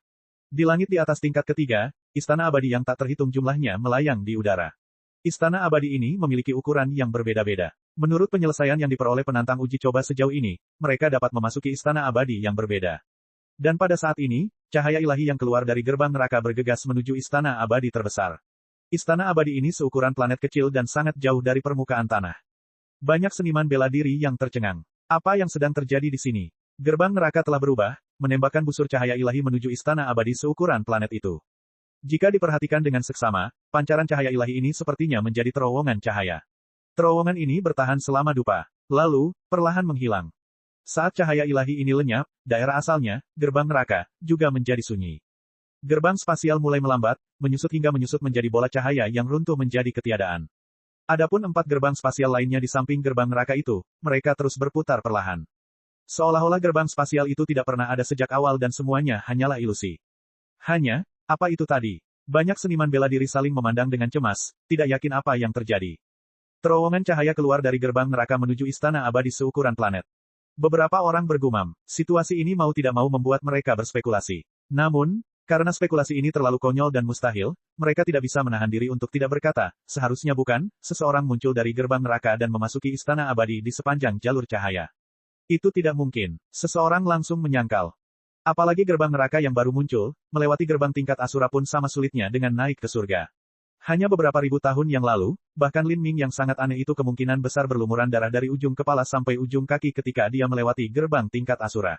Di langit di atas tingkat ketiga, Istana Abadi yang tak terhitung jumlahnya melayang di udara. Istana abadi ini memiliki ukuran yang berbeda-beda. Menurut penyelesaian yang diperoleh penantang uji coba sejauh ini, mereka dapat memasuki istana abadi yang berbeda. Dan pada saat ini, cahaya ilahi yang keluar dari gerbang neraka bergegas menuju istana abadi terbesar. Istana abadi ini seukuran planet kecil dan sangat jauh dari permukaan tanah. Banyak seniman bela diri yang tercengang. Apa yang sedang terjadi di sini? Gerbang neraka telah berubah, menembakkan busur cahaya ilahi menuju istana abadi seukuran planet itu. Jika diperhatikan dengan seksama, pancaran cahaya ilahi ini sepertinya menjadi terowongan cahaya. Terowongan ini bertahan selama dupa, lalu, perlahan menghilang. Saat cahaya ilahi ini lenyap, daerah asalnya, gerbang neraka, juga menjadi sunyi. Gerbang spasial mulai melambat, menyusut hingga menyusut menjadi bola cahaya yang runtuh menjadi ketiadaan. Adapun 4 gerbang spasial lainnya di samping gerbang neraka itu, mereka terus berputar perlahan. Seolah-olah gerbang spasial itu tidak pernah ada sejak awal dan semuanya hanyalah ilusi. Hanya, apa itu tadi? Banyak seniman bela diri saling memandang dengan cemas, tidak yakin apa yang terjadi. Terowongan cahaya keluar dari gerbang neraka menuju istana abadi seukuran planet. Beberapa orang bergumam, situasi ini mau tidak mau membuat mereka berspekulasi. Namun, karena spekulasi ini terlalu konyol dan mustahil, mereka tidak bisa menahan diri untuk tidak berkata, seharusnya bukan, seseorang muncul dari gerbang neraka dan memasuki istana abadi di sepanjang jalur cahaya. Itu tidak mungkin. Seseorang langsung menyangkal. Apalagi gerbang neraka yang baru muncul, melewati gerbang tingkat Asura pun sama sulitnya dengan naik ke surga. Hanya beberapa ribu tahun yang lalu, bahkan Lin Ming yang sangat aneh itu kemungkinan besar berlumuran darah dari ujung kepala sampai ujung kaki ketika dia melewati gerbang tingkat Asura.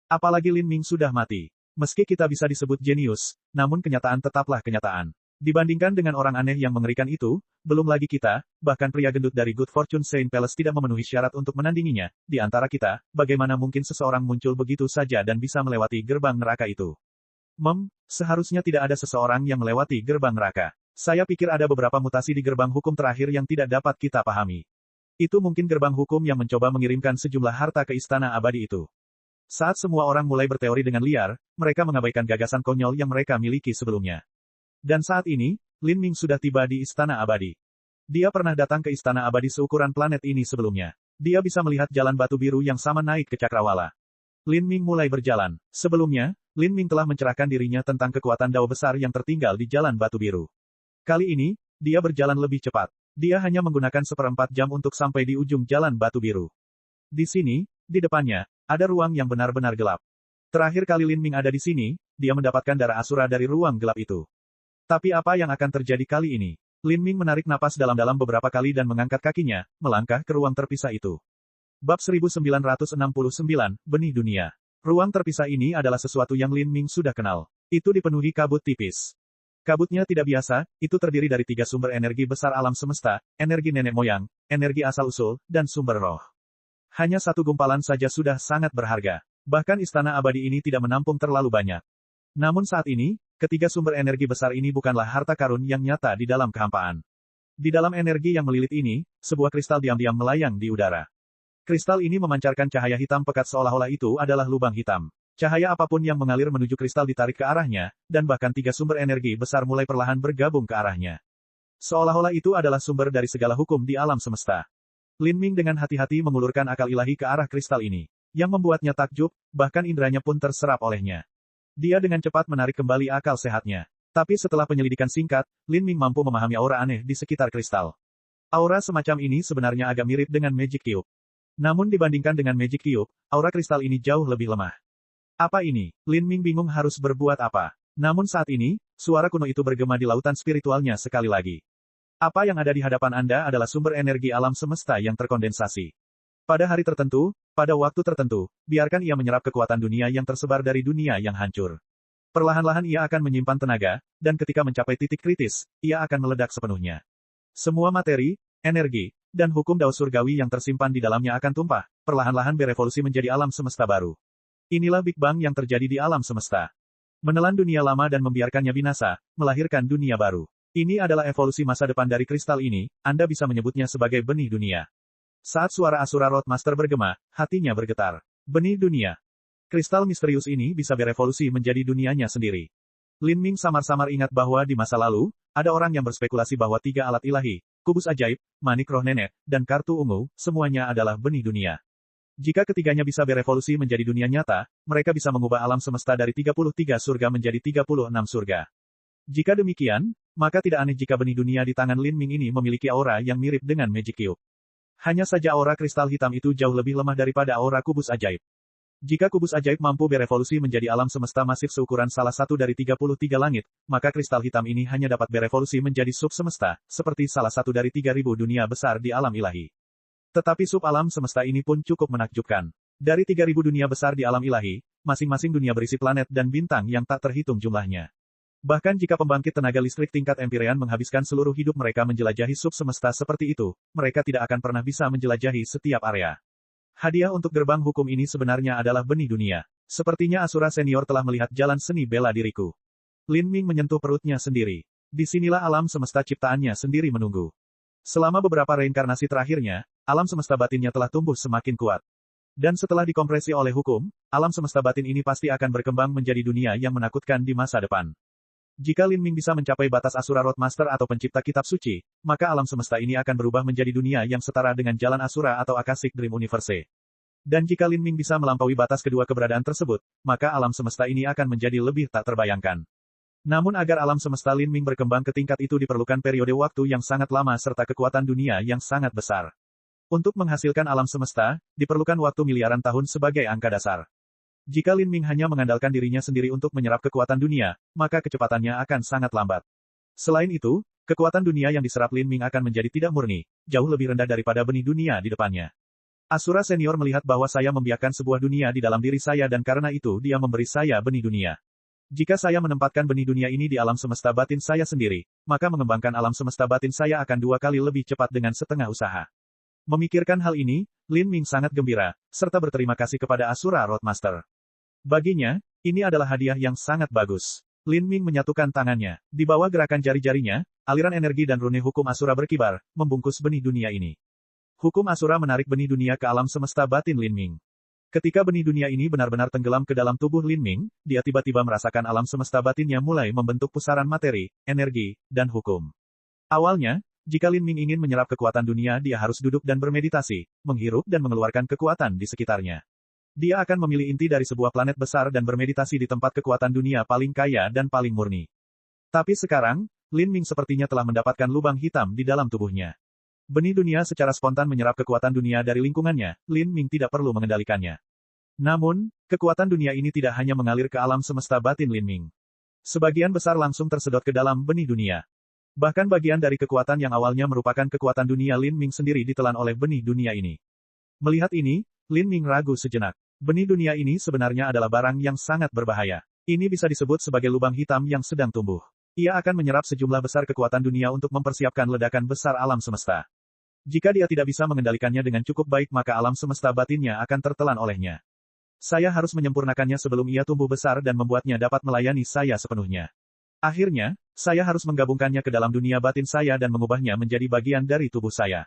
Apalagi Lin Ming sudah mati. Meski kita bisa disebut jenius, namun kenyataan tetaplah kenyataan. Dibandingkan dengan orang aneh yang mengerikan itu, belum lagi kita, bahkan pria gendut dari Good Fortune Saint Palace tidak memenuhi syarat untuk menandinginya. Di antara kita, bagaimana mungkin seseorang muncul begitu saja dan bisa melewati gerbang neraka itu? Seharusnya tidak ada seseorang yang melewati gerbang neraka. Saya pikir ada beberapa mutasi di gerbang hukum terakhir yang tidak dapat kita pahami. Itu mungkin gerbang hukum yang mencoba mengirimkan sejumlah harta ke istana abadi itu. Saat semua orang mulai berteori dengan liar, mereka mengabaikan gagasan konyol yang mereka miliki sebelumnya. Dan saat ini, Lin Ming sudah tiba di istana abadi. Dia pernah datang ke istana abadi seukuran planet ini sebelumnya. Dia bisa melihat jalan batu biru yang sama naik ke Cakrawala. Lin Ming mulai berjalan. Sebelumnya, Lin Ming telah mencerahkan dirinya tentang kekuatan dao besar yang tertinggal di jalan batu biru. Kali ini, dia berjalan lebih cepat. Dia hanya menggunakan 1/4 jam untuk sampai di ujung jalan batu biru. Di sini, di depannya, ada ruang yang benar-benar gelap. Terakhir kali Lin Ming ada di sini, dia mendapatkan darah Asura dari ruang gelap itu. Tapi apa yang akan terjadi kali ini? Lin Ming menarik napas dalam-dalam beberapa kali dan mengangkat kakinya, melangkah ke ruang terpisah itu. Bab 1969, Benih Dunia. Ruang terpisah ini adalah sesuatu yang Lin Ming sudah kenal. Itu dipenuhi kabut tipis. Kabutnya tidak biasa, itu terdiri dari 3 sumber energi besar alam semesta, energi nenek moyang, energi asal-usul, dan sumber roh. Hanya satu gumpalan saja sudah sangat berharga. Bahkan istana abadi ini tidak menampung terlalu banyak. Namun saat ini, ketiga sumber energi besar ini bukanlah harta karun yang nyata di dalam kehampaan. Di dalam energi yang melilit ini, sebuah kristal diam-diam melayang di udara. Kristal ini memancarkan cahaya hitam pekat seolah-olah itu adalah lubang hitam. Cahaya apapun yang mengalir menuju kristal ditarik ke arahnya, dan bahkan 3 sumber energi besar mulai perlahan bergabung ke arahnya. Seolah-olah itu adalah sumber dari segala hukum di alam semesta. Lin Ming dengan hati-hati mengulurkan akal ilahi ke arah kristal ini. Yang membuatnya takjub, bahkan indranya pun terserap olehnya. Dia dengan cepat menarik kembali akal sehatnya. Tapi setelah penyelidikan singkat, Lin Ming mampu memahami aura aneh di sekitar kristal. Aura semacam ini sebenarnya agak mirip dengan Magic Cube. Namun dibandingkan dengan Magic Cube, aura kristal ini jauh lebih lemah. Apa ini? Lin Ming bingung harus berbuat apa. Namun saat ini, suara kuno itu bergema di lautan spiritualnya sekali lagi. Apa yang ada di hadapan Anda adalah sumber energi alam semesta yang terkondensasi. Pada hari tertentu, pada waktu tertentu, biarkan ia menyerap kekuatan dunia yang tersebar dari dunia yang hancur. Perlahan-lahan ia akan menyimpan tenaga, dan ketika mencapai titik kritis, ia akan meledak sepenuhnya. Semua materi, energi, dan hukum dao surgawi yang tersimpan di dalamnya akan tumpah, perlahan-lahan berevolusi menjadi alam semesta baru. Inilah Big Bang yang terjadi di alam semesta. Menelan dunia lama dan membiarkannya binasa, melahirkan dunia baru. Ini adalah evolusi masa depan dari kristal ini, Anda bisa menyebutnya sebagai benih dunia. Saat suara Asura Roadmaster bergema, hatinya bergetar. Benih dunia. Kristal misterius ini bisa berevolusi menjadi dunianya sendiri. Lin Ming samar-samar ingat bahwa di masa lalu, ada orang yang berspekulasi bahwa 3 alat ilahi, kubus ajaib, manik roh nenek, dan kartu ungu, semuanya adalah benih dunia. Jika ketiganya bisa berevolusi menjadi dunia nyata, mereka bisa mengubah alam semesta dari 33 surga menjadi 36 surga. Jika demikian, maka tidak aneh jika benih dunia di tangan Lin Ming ini memiliki aura yang mirip dengan Magic Cube. Hanya saja aura kristal hitam itu jauh lebih lemah daripada aura kubus ajaib. Jika kubus ajaib mampu berevolusi menjadi alam semesta masif seukuran salah satu dari 33 langit, maka kristal hitam ini hanya dapat berevolusi menjadi sub semesta, seperti salah satu dari 3000 dunia besar di alam ilahi. Tetapi sub alam semesta ini pun cukup menakjubkan. Dari 3000 dunia besar di alam ilahi, masing-masing dunia berisi planet dan bintang yang tak terhitung jumlahnya. Bahkan jika pembangkit tenaga listrik tingkat Empyrean menghabiskan seluruh hidup mereka menjelajahi sub semesta seperti itu, mereka tidak akan pernah bisa menjelajahi setiap area. Hadiah untuk gerbang hukum ini sebenarnya adalah benih dunia. Sepertinya Asura senior telah melihat jalan seni bela diriku. Lin Ming menyentuh perutnya sendiri. Disinilah alam semesta ciptaannya sendiri menunggu. Selama beberapa reinkarnasi terakhirnya, alam semesta batinnya telah tumbuh semakin kuat. Dan setelah dikompresi oleh hukum, alam semesta batin ini pasti akan berkembang menjadi dunia yang menakutkan di masa depan. Jika Lin Ming bisa mencapai batas Asura Roadmaster atau pencipta kitab suci, maka alam semesta ini akan berubah menjadi dunia yang setara dengan jalan Asura atau Akashic Dream Universe. Dan jika Lin Ming bisa melampaui batas kedua keberadaan tersebut, maka alam semesta ini akan menjadi lebih tak terbayangkan. Namun agar alam semesta Lin Ming berkembang ke tingkat itu diperlukan periode waktu yang sangat lama serta kekuatan dunia yang sangat besar. Untuk menghasilkan alam semesta, diperlukan waktu miliaran tahun sebagai angka dasar. Jika Lin Ming hanya mengandalkan dirinya sendiri untuk menyerap kekuatan dunia, maka kecepatannya akan sangat lambat. Selain itu, kekuatan dunia yang diserap Lin Ming akan menjadi tidak murni, jauh lebih rendah daripada benih dunia di depannya. Asura senior melihat bahwa saya membiarkan sebuah dunia di dalam diri saya dan karena itu dia memberi saya benih dunia. Jika saya menempatkan benih dunia ini di alam semesta batin saya sendiri, maka mengembangkan alam semesta batin saya akan 2 kali lebih cepat dengan setengah usaha. Memikirkan hal ini, Lin Ming sangat gembira, serta berterima kasih kepada Asura Roadmaster. Baginya, ini adalah hadiah yang sangat bagus. Lin Ming menyatukan tangannya. Di bawah gerakan jari-jarinya, aliran energi dan rune hukum Asura berkibar, membungkus benih dunia ini. Hukum Asura menarik benih dunia ke alam semesta batin Lin Ming. Ketika benih dunia ini benar-benar tenggelam ke dalam tubuh Lin Ming, dia tiba-tiba merasakan alam semesta batinnya mulai membentuk pusaran materi, energi, dan hukum. Awalnya, jika Lin Ming ingin menyerap kekuatan dunia dia harus duduk dan bermeditasi, menghirup dan mengeluarkan kekuatan di sekitarnya. Dia akan memilih inti dari sebuah planet besar dan bermeditasi di tempat kekuatan dunia paling kaya dan paling murni. Tapi sekarang, Lin Ming sepertinya telah mendapatkan lubang hitam di dalam tubuhnya. Benih dunia secara spontan menyerap kekuatan dunia dari lingkungannya, Lin Ming tidak perlu mengendalikannya. Namun, kekuatan dunia ini tidak hanya mengalir ke alam semesta batin Lin Ming. Sebagian besar langsung tersedot ke dalam benih dunia. Bahkan bagian dari kekuatan yang awalnya merupakan kekuatan dunia Lin Ming sendiri ditelan oleh benih dunia ini. Melihat ini, Lin Ming ragu sejenak. Benih dunia ini sebenarnya adalah barang yang sangat berbahaya. Ini bisa disebut sebagai lubang hitam yang sedang tumbuh. Ia akan menyerap sejumlah besar kekuatan dunia untuk mempersiapkan ledakan besar alam semesta. Jika dia tidak bisa mengendalikannya dengan cukup baik maka alam semesta batinnya akan tertelan olehnya. Saya harus menyempurnakannya sebelum ia tumbuh besar dan membuatnya dapat melayani saya sepenuhnya. Akhirnya, saya harus menggabungkannya ke dalam dunia batin saya dan mengubahnya menjadi bagian dari tubuh saya.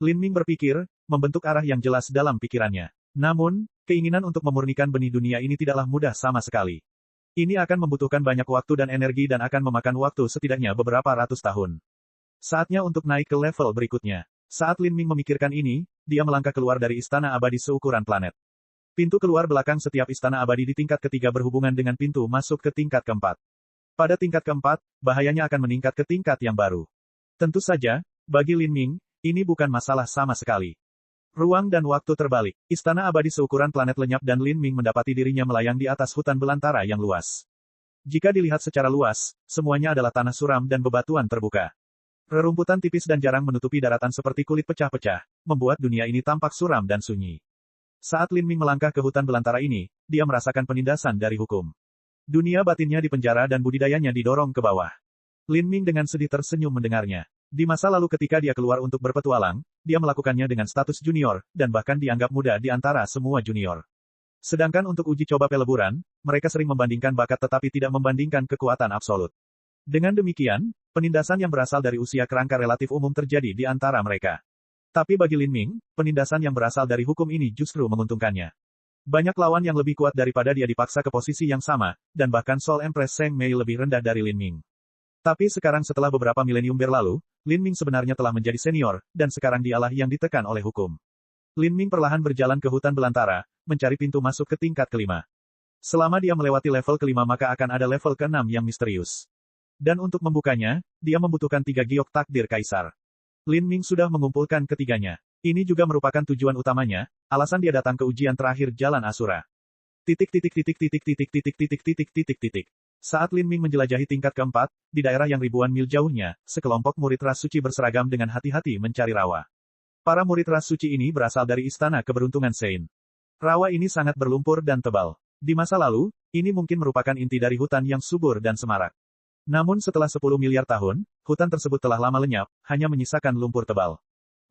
Lin Ming berpikir, membentuk arah yang jelas dalam pikirannya. Namun, keinginan untuk memurnikan benih dunia ini tidaklah mudah sama sekali. Ini akan membutuhkan banyak waktu dan energi dan akan memakan waktu setidaknya beberapa ratus tahun. Saatnya untuk naik ke level berikutnya. Saat Lin Ming memikirkan ini, dia melangkah keluar dari istana abadi seukuran planet. Pintu keluar belakang setiap istana abadi di tingkat ketiga berhubungan dengan pintu masuk ke tingkat keempat. Pada tingkat keempat, bahayanya akan meningkat ke tingkat yang baru. Tentu saja, bagi Lin Ming, ini bukan masalah sama sekali. Ruang dan waktu terbalik. Istana abadi seukuran planet lenyap dan Lin Ming mendapati dirinya melayang di atas hutan belantara yang luas. Jika dilihat secara luas, semuanya adalah tanah suram dan bebatuan terbuka. Rerumputan tipis dan jarang menutupi daratan seperti kulit pecah-pecah, membuat dunia ini tampak suram dan sunyi. Saat Lin Ming melangkah ke hutan belantara ini, dia merasakan penindasan dari hukum. Dunia batinnya dipenjara dan budidayanya didorong ke bawah. Lin Ming dengan sedih tersenyum mendengarnya. Di masa lalu ketika dia keluar untuk berpetualang, dia melakukannya dengan status junior, dan bahkan dianggap muda di antara semua junior. Sedangkan untuk uji coba peleburan, mereka sering membandingkan bakat tetapi tidak membandingkan kekuatan absolut. Dengan demikian, penindasan yang berasal dari usia kerangka relatif umum terjadi di antara mereka. Tapi bagi Lin Ming, penindasan yang berasal dari hukum ini justru menguntungkannya. Banyak lawan yang lebih kuat daripada dia dipaksa ke posisi yang sama, dan bahkan Soul Empress Zheng Mei lebih rendah dari Lin Ming. Tapi sekarang setelah beberapa milenium berlalu, Lin Ming sebenarnya telah menjadi senior, dan sekarang dialah yang ditekan oleh hukum. Lin Ming perlahan berjalan ke hutan belantara, mencari pintu masuk ke tingkat kelima. Selama dia melewati level kelima maka akan ada level keenam yang misterius. Dan untuk membukanya, dia membutuhkan 3 giok takdir kaisar. Lin Ming sudah mengumpulkan ketiganya. Ini juga merupakan tujuan utamanya, alasan dia datang ke ujian terakhir Jalan Asura. Saat Lin Ming menjelajahi tingkat keempat, di daerah yang ribuan mil jauhnya, sekelompok murid ras suci berseragam dengan hati-hati mencari rawa. Para murid ras suci ini berasal dari Istana Keberuntungan Sein. Rawa ini sangat berlumpur dan tebal. Di masa lalu, ini mungkin merupakan inti dari hutan yang subur dan semarak. Namun setelah 10 miliar tahun, hutan tersebut telah lama lenyap, hanya menyisakan lumpur tebal.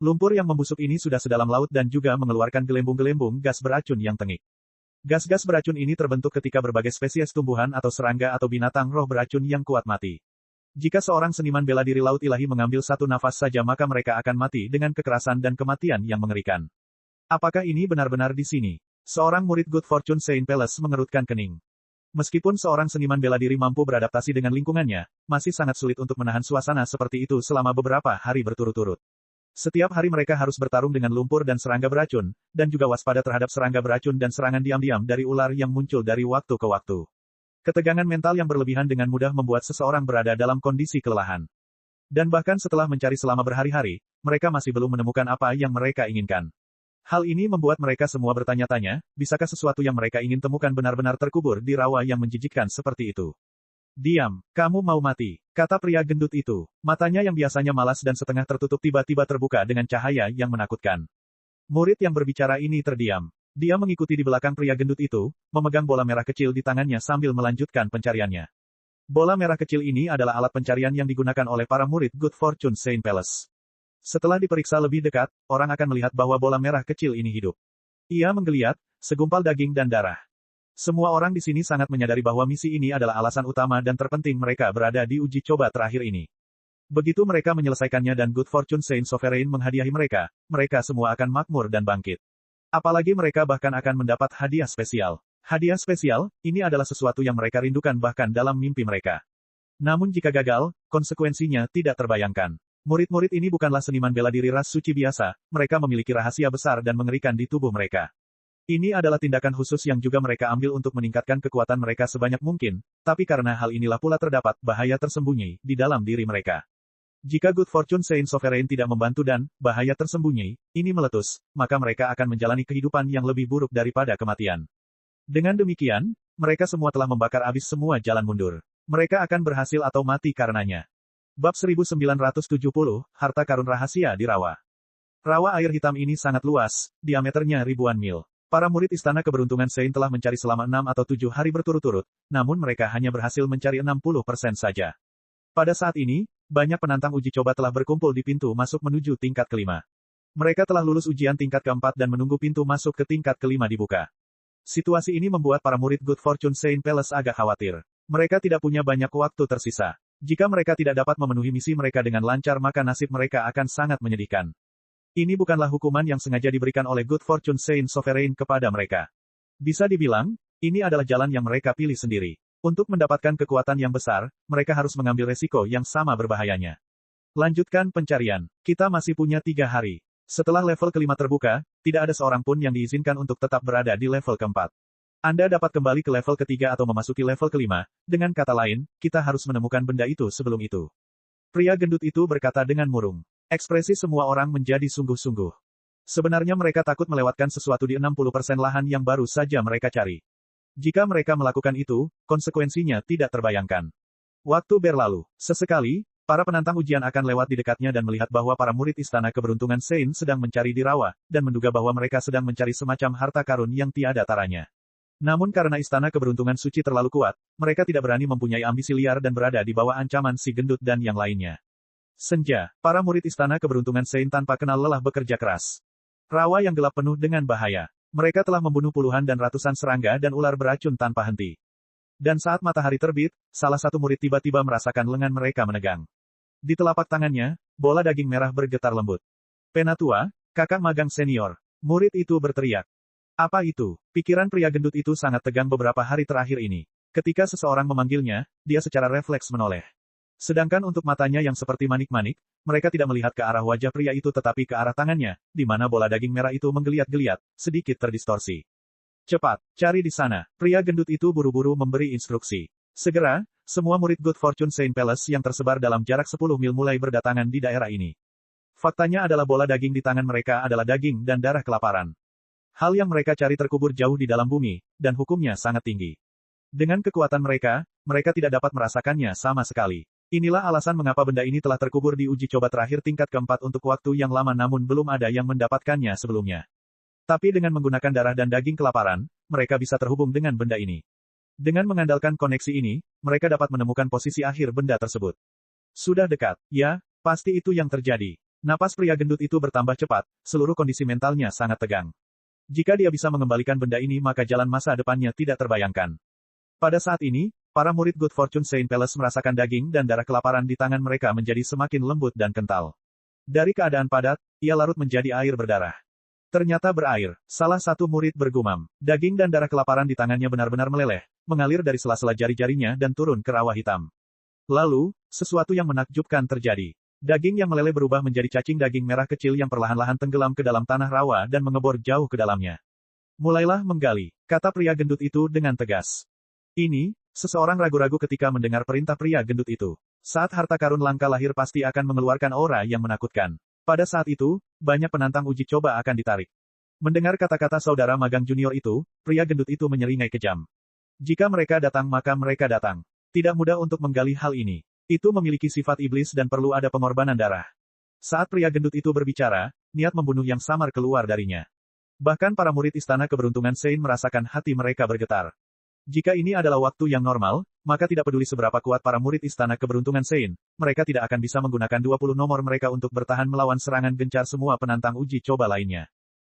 Lumpur yang membusuk ini sudah sedalam laut dan juga mengeluarkan gelembung-gelembung gas beracun yang tengik. Gas-gas beracun ini terbentuk ketika berbagai spesies tumbuhan atau serangga atau binatang roh beracun yang kuat mati. Jika seorang seniman bela diri laut ilahi mengambil satu nafas saja maka mereka akan mati dengan kekerasan dan kematian yang mengerikan. Apakah ini benar-benar di sini? Seorang murid Good Fortune Sein Palace mengerutkan kening. Meskipun seorang seniman bela diri mampu beradaptasi dengan lingkungannya, masih sangat sulit untuk menahan suasana seperti itu selama beberapa hari berturut-turut. Setiap hari mereka harus bertarung dengan lumpur dan serangga beracun, dan juga waspada terhadap serangga beracun dan serangan diam-diam dari ular yang muncul dari waktu ke waktu. Ketegangan mental yang berlebihan dengan mudah membuat seseorang berada dalam kondisi kelelahan. Dan bahkan setelah mencari selama berhari-hari, mereka masih belum menemukan apa yang mereka inginkan. Hal ini membuat mereka semua bertanya-tanya, bisakah sesuatu yang mereka ingin temukan benar-benar terkubur di rawa yang menjijikkan seperti itu? Diam, kamu mau mati, kata pria gendut itu. Matanya yang biasanya malas dan setengah tertutup tiba-tiba terbuka dengan cahaya yang menakutkan. Murid yang berbicara ini terdiam. Dia mengikuti di belakang pria gendut itu, memegang bola merah kecil di tangannya sambil melanjutkan pencariannya. Bola merah kecil ini adalah alat pencarian yang digunakan oleh para murid Good Fortune Sein Palace. Setelah diperiksa lebih dekat, orang akan melihat bahwa bola merah kecil ini hidup. Ia menggeliat, segumpal daging dan darah. Semua orang di sini sangat menyadari bahwa misi ini adalah alasan utama dan terpenting mereka berada di uji coba terakhir ini. Begitu mereka menyelesaikannya dan Good Fortune Sein Sovereign menghadiahi mereka, mereka semua akan makmur dan bangkit. Apalagi mereka bahkan akan mendapat hadiah spesial. Hadiah spesial, ini adalah sesuatu yang mereka rindukan bahkan dalam mimpi mereka. Namun jika gagal, konsekuensinya tidak terbayangkan. Murid-murid ini bukanlah seniman bela diri ras suci biasa, mereka memiliki rahasia besar dan mengerikan di tubuh mereka. Ini adalah tindakan khusus yang juga mereka ambil untuk meningkatkan kekuatan mereka sebanyak mungkin, tapi karena hal inilah pula terdapat bahaya tersembunyi di dalam diri mereka. Jika Good Fortune Sein Sovereign tidak membantu dan bahaya tersembunyi ini meletus, maka mereka akan menjalani kehidupan yang lebih buruk daripada kematian. Dengan demikian, mereka semua telah membakar habis semua jalan mundur. Mereka akan berhasil atau mati karenanya. Bab 1970, Harta Karun Rahasia di Rawa. Rawa air hitam ini sangat luas, diameternya ribuan mil. Para murid Istana Keberuntungan Sein telah mencari selama 6 atau 7 hari berturut-turut, namun mereka hanya berhasil mencari 60% saja. Pada saat ini, banyak penantang uji coba telah berkumpul di pintu masuk menuju tingkat kelima. Mereka telah lulus ujian tingkat keempat dan menunggu pintu masuk ke tingkat kelima dibuka. Situasi ini membuat para murid Good Fortune Sein Palace agak khawatir. Mereka tidak punya banyak waktu tersisa. Jika mereka tidak dapat memenuhi misi mereka dengan lancar maka nasib mereka akan sangat menyedihkan. Ini bukanlah hukuman yang sengaja diberikan oleh Good Fortune Sein Sovereign kepada mereka. Bisa dibilang, ini adalah jalan yang mereka pilih sendiri. Untuk mendapatkan kekuatan yang besar, mereka harus mengambil resiko yang sama berbahayanya. Lanjutkan pencarian. Kita masih punya 3 hari. Setelah level kelima terbuka, tidak ada seorang pun yang diizinkan untuk tetap berada di level keempat. Anda dapat kembali ke level ketiga atau memasuki level kelima, dengan kata lain, kita harus menemukan benda itu sebelum itu. Pria gendut itu berkata dengan murung. Ekspresi semua orang menjadi sungguh-sungguh. Sebenarnya mereka takut melewatkan sesuatu di 60% lahan yang baru saja mereka cari. Jika mereka melakukan itu, konsekuensinya tidak terbayangkan. Waktu berlalu. Sesekali, para penantang ujian akan lewat di dekatnya dan melihat bahwa para murid Istana Keberuntungan Sein sedang mencari di rawa, dan menduga bahwa mereka sedang mencari semacam harta karun yang tiada taranya. Namun karena Istana Keberuntungan Suci terlalu kuat, mereka tidak berani mempunyai ambisi liar dan berada di bawah ancaman si gendut dan yang lainnya. Senja, para murid Istana Keberuntungan Sein tanpa kenal lelah bekerja keras. Rawa yang gelap penuh dengan bahaya. Mereka telah membunuh puluhan dan ratusan serangga dan ular beracun tanpa henti. Dan saat matahari terbit, salah satu murid tiba-tiba merasakan lengan mereka menegang. Di telapak tangannya, bola daging merah bergetar lembut. Penatua, kakak magang senior. Murid itu berteriak. Apa itu? Pikiran pria gendut itu sangat tegang beberapa hari terakhir ini. Ketika seseorang memanggilnya, dia secara refleks menoleh. Sedangkan untuk matanya yang seperti manik-manik, mereka tidak melihat ke arah wajah pria itu tetapi ke arah tangannya, di mana bola daging merah itu menggeliat-geliat, sedikit terdistorsi. Cepat, cari di sana. Pria gendut itu buru-buru memberi instruksi. Segera, Semua murid Good Fortune Saint Palace yang tersebar dalam jarak 10 mil mulai berdatangan di daerah ini. Faktanya adalah bola daging di tangan mereka adalah daging dan darah kelaparan. Hal yang mereka cari terkubur jauh di dalam bumi, dan hukumnya sangat tinggi. Dengan kekuatan mereka, mereka tidak dapat merasakannya sama sekali. Inilah alasan mengapa benda ini telah terkubur di uji coba terakhir tingkat keempat untuk waktu yang lama namun belum ada yang mendapatkannya sebelumnya. Tapi dengan menggunakan darah dan daging kelaparan, mereka bisa terhubung dengan benda ini. Dengan mengandalkan koneksi ini, mereka dapat menemukan posisi akhir benda tersebut. Sudah dekat. Ya, pasti itu yang terjadi. Napas pria gendut itu bertambah cepat, seluruh kondisi mentalnya sangat tegang. Jika dia bisa mengembalikan benda ini maka jalan masa depannya tidak terbayangkan. Pada saat ini, para murid Good Fortune Saint Palace merasakan daging dan darah kelaparan di tangan mereka menjadi semakin lembut dan kental. Dari keadaan padat, ia larut menjadi air berdarah. Ternyata berair. Salah satu murid bergumam. Daging dan darah kelaparan di tangannya benar-benar meleleh, mengalir dari sela-sela jari-jarinya dan turun ke rawa hitam. Lalu, sesuatu yang menakjubkan terjadi. Daging yang meleleh berubah menjadi cacing daging merah kecil yang perlahan-lahan tenggelam ke dalam tanah rawa dan mengebor jauh ke dalamnya. Mulailah menggali, kata pria gendut itu dengan tegas. Ini, seseorang ragu-ragu ketika mendengar perintah pria gendut itu. Saat harta karun langka lahir pasti akan mengeluarkan aura yang menakutkan. Pada saat itu, banyak penantang uji coba akan ditarik. Mendengar kata-kata saudara magang junior itu, pria gendut itu menyeringai kejam. Jika mereka datang maka mereka datang. Tidak mudah untuk menggali hal ini. Itu memiliki sifat iblis dan perlu ada pengorbanan darah. Saat pria gendut itu berbicara, niat membunuh yang samar keluar darinya. Bahkan para murid Istana Keberuntungan Saint merasakan hati mereka bergetar. Jika ini adalah waktu yang normal, maka tidak peduli seberapa kuat para murid Istana Keberuntungan Saint, mereka tidak akan bisa menggunakan 20 nomor mereka untuk bertahan melawan serangan gencar semua penantang uji coba lainnya.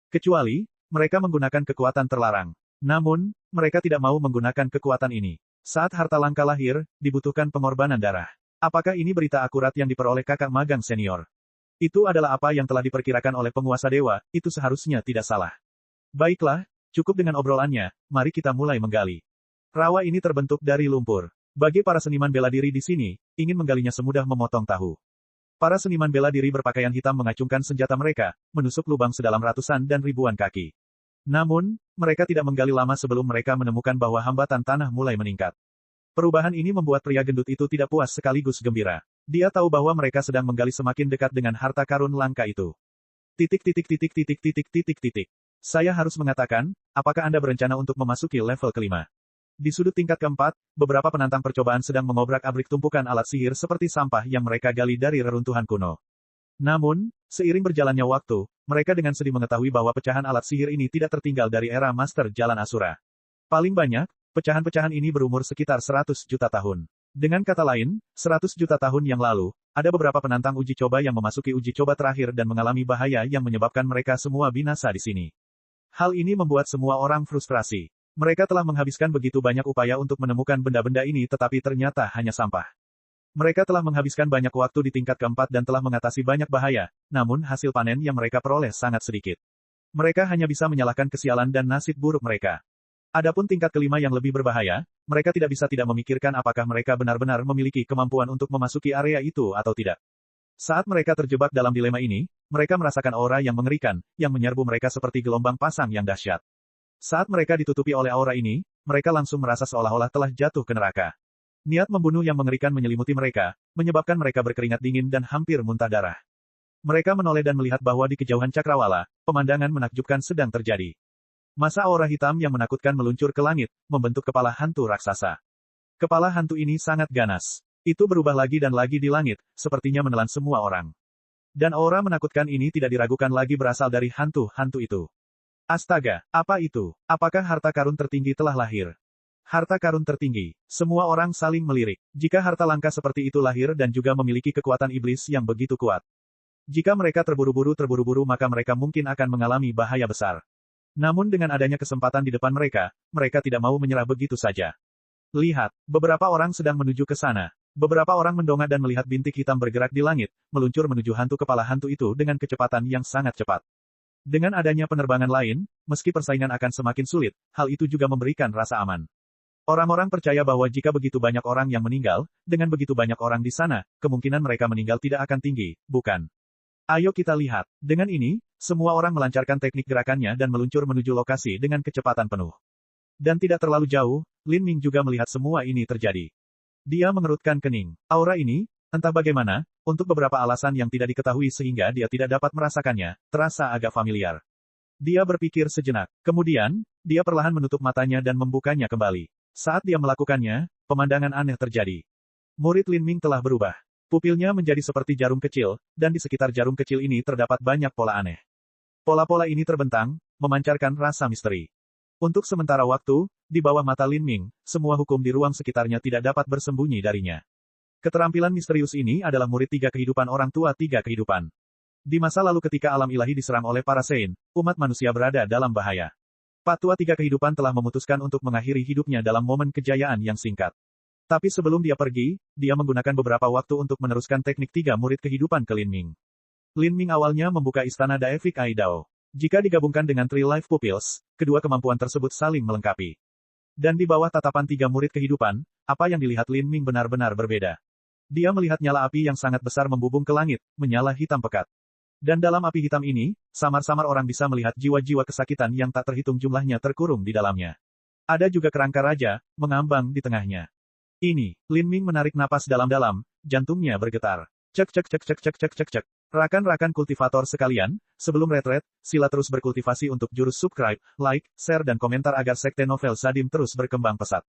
Kecuali, mereka menggunakan kekuatan terlarang. Namun, mereka tidak mau menggunakan kekuatan ini. Saat harta langka lahir, dibutuhkan pengorbanan darah. Apakah ini berita akurat yang diperoleh kakak magang senior? Itu adalah apa yang telah diperkirakan oleh penguasa dewa, itu seharusnya tidak salah. Baiklah, cukup dengan obrolannya, mari kita mulai menggali. Rawa ini terbentuk dari lumpur. Bagi para seniman bela diri di sini, ingin menggalinya semudah memotong tahu. Para seniman bela diri berpakaian hitam mengacungkan senjata mereka, menusuk lubang sedalam ratusan dan ribuan kaki. Namun, mereka tidak menggali lama sebelum mereka menemukan bahwa hambatan tanah mulai meningkat. Perubahan ini membuat pria gendut itu tidak puas sekaligus gembira. Dia tahu bahwa mereka sedang menggali semakin dekat dengan harta karun langka itu. Saya harus mengatakan, apakah Anda berencana untuk memasuki level kelima? Di sudut tingkat keempat, beberapa penantang percobaan sedang mengobrak-abrik tumpukan alat sihir seperti sampah yang mereka gali dari reruntuhan kuno. Namun, seiring berjalannya waktu, mereka dengan sedih mengetahui bahwa pecahan alat sihir ini tidak tertinggal dari era Master Jalan Asura. Paling banyak, pecahan-pecahan ini berumur sekitar 100 juta tahun. Dengan kata lain, 100 juta tahun yang lalu, ada beberapa penantang uji coba yang memasuki uji coba terakhir dan mengalami bahaya yang menyebabkan mereka semua binasa di sini. Hal ini membuat semua orang frustrasi. Mereka telah menghabiskan begitu banyak upaya untuk menemukan benda-benda ini tetapi ternyata hanya sampah. Mereka telah menghabiskan banyak waktu di tingkat keempat dan telah mengatasi banyak bahaya, namun hasil panen yang mereka peroleh sangat sedikit. Mereka hanya bisa menyalahkan kesialan dan nasib buruk mereka. Adapun tingkat kelima yang lebih berbahaya, mereka tidak bisa tidak memikirkan apakah mereka benar-benar memiliki kemampuan untuk memasuki area itu atau tidak. Saat mereka terjebak dalam dilema ini, mereka merasakan aura yang mengerikan, yang menyerbu mereka seperti gelombang pasang yang dahsyat. Saat mereka ditutupi oleh aura ini, mereka langsung merasa seolah-olah telah jatuh ke neraka. Niat membunuh yang mengerikan menyelimuti mereka, menyebabkan mereka berkeringat dingin dan hampir muntah darah. Mereka menoleh dan melihat bahwa di kejauhan cakrawala, pemandangan menakjubkan sedang terjadi. Masa aura hitam yang menakutkan meluncur ke langit, membentuk kepala hantu raksasa. Kepala hantu ini sangat ganas. Itu berubah lagi dan lagi di langit, sepertinya menelan semua orang. Dan aura menakutkan ini tidak diragukan lagi berasal dari hantu-hantu itu. Astaga, apa itu? Apakah harta karun tertinggi telah lahir? Harta karun tertinggi. Semua orang saling melirik. Jika harta langka seperti itu lahir dan juga memiliki kekuatan iblis yang begitu kuat. Jika mereka terburu-buru maka mereka mungkin akan mengalami bahaya besar. Namun dengan adanya kesempatan di depan mereka, mereka tidak mau menyerah begitu saja. Lihat, beberapa orang sedang menuju ke sana. Beberapa orang mendongak dan melihat bintik hitam bergerak di langit, meluncur menuju hantu kepala hantu itu dengan kecepatan yang sangat cepat. Dengan adanya penerbangan lain, meski persaingan akan semakin sulit, hal itu juga memberikan rasa aman. Orang-orang percaya bahwa jika begitu banyak orang yang meninggal, dengan begitu banyak orang di sana, kemungkinan mereka meninggal tidak akan tinggi, bukan? Ayo kita lihat. Dengan ini, semua orang melancarkan teknik gerakannya dan meluncur menuju lokasi dengan kecepatan penuh. Dan tidak terlalu jauh, Lin Ming juga melihat semua ini terjadi. Dia mengerutkan kening. Aura ini, entah bagaimana, untuk beberapa alasan yang tidak diketahui sehingga dia tidak dapat merasakannya, terasa agak familiar. Dia berpikir sejenak. Kemudian, dia perlahan menutup matanya dan membukanya kembali. Saat dia melakukannya, pemandangan aneh terjadi. Murid Lin Ming telah berubah. Pupilnya menjadi seperti jarum kecil, dan di sekitar jarum kecil ini terdapat banyak pola aneh. Pola-pola ini terbentang, memancarkan rasa misteri. Untuk sementara waktu, di bawah mata Lin Ming, semua hukum di ruang sekitarnya tidak dapat bersembunyi darinya. Keterampilan misterius ini adalah murid tiga kehidupan orang tua tiga kehidupan. Di masa lalu ketika alam ilahi diserang oleh para Saint, umat manusia berada dalam bahaya. Patua tiga kehidupan telah memutuskan untuk mengakhiri hidupnya dalam momen kejayaan yang singkat. Tapi sebelum dia pergi, dia menggunakan beberapa waktu untuk meneruskan teknik tiga murid kehidupan ke Lin Ming. Lin Ming awalnya membuka istana Daefik Aidao. Jika digabungkan dengan Three Life Pupils, kedua kemampuan tersebut saling melengkapi. Dan di bawah tatapan tiga murid kehidupan, apa yang dilihat Lin Ming benar-benar berbeda. Dia melihat nyala api yang sangat besar membubung ke langit, menyala hitam pekat. Dan dalam api hitam ini, samar-samar orang bisa melihat jiwa-jiwa kesakitan yang tak terhitung jumlahnya terkurung di dalamnya. Ada juga kerangka raja, mengambang di tengahnya. Ini, Lin Ming menarik napas dalam-dalam, jantungnya bergetar. Cek cek cek cek cek cek cek cek. Rakan-rakan kultivator sekalian, sebelum retret, sila terus berkultivasi untuk jurus subscribe, like, share dan komentar agar Sekte Novel Sadim terus berkembang pesat.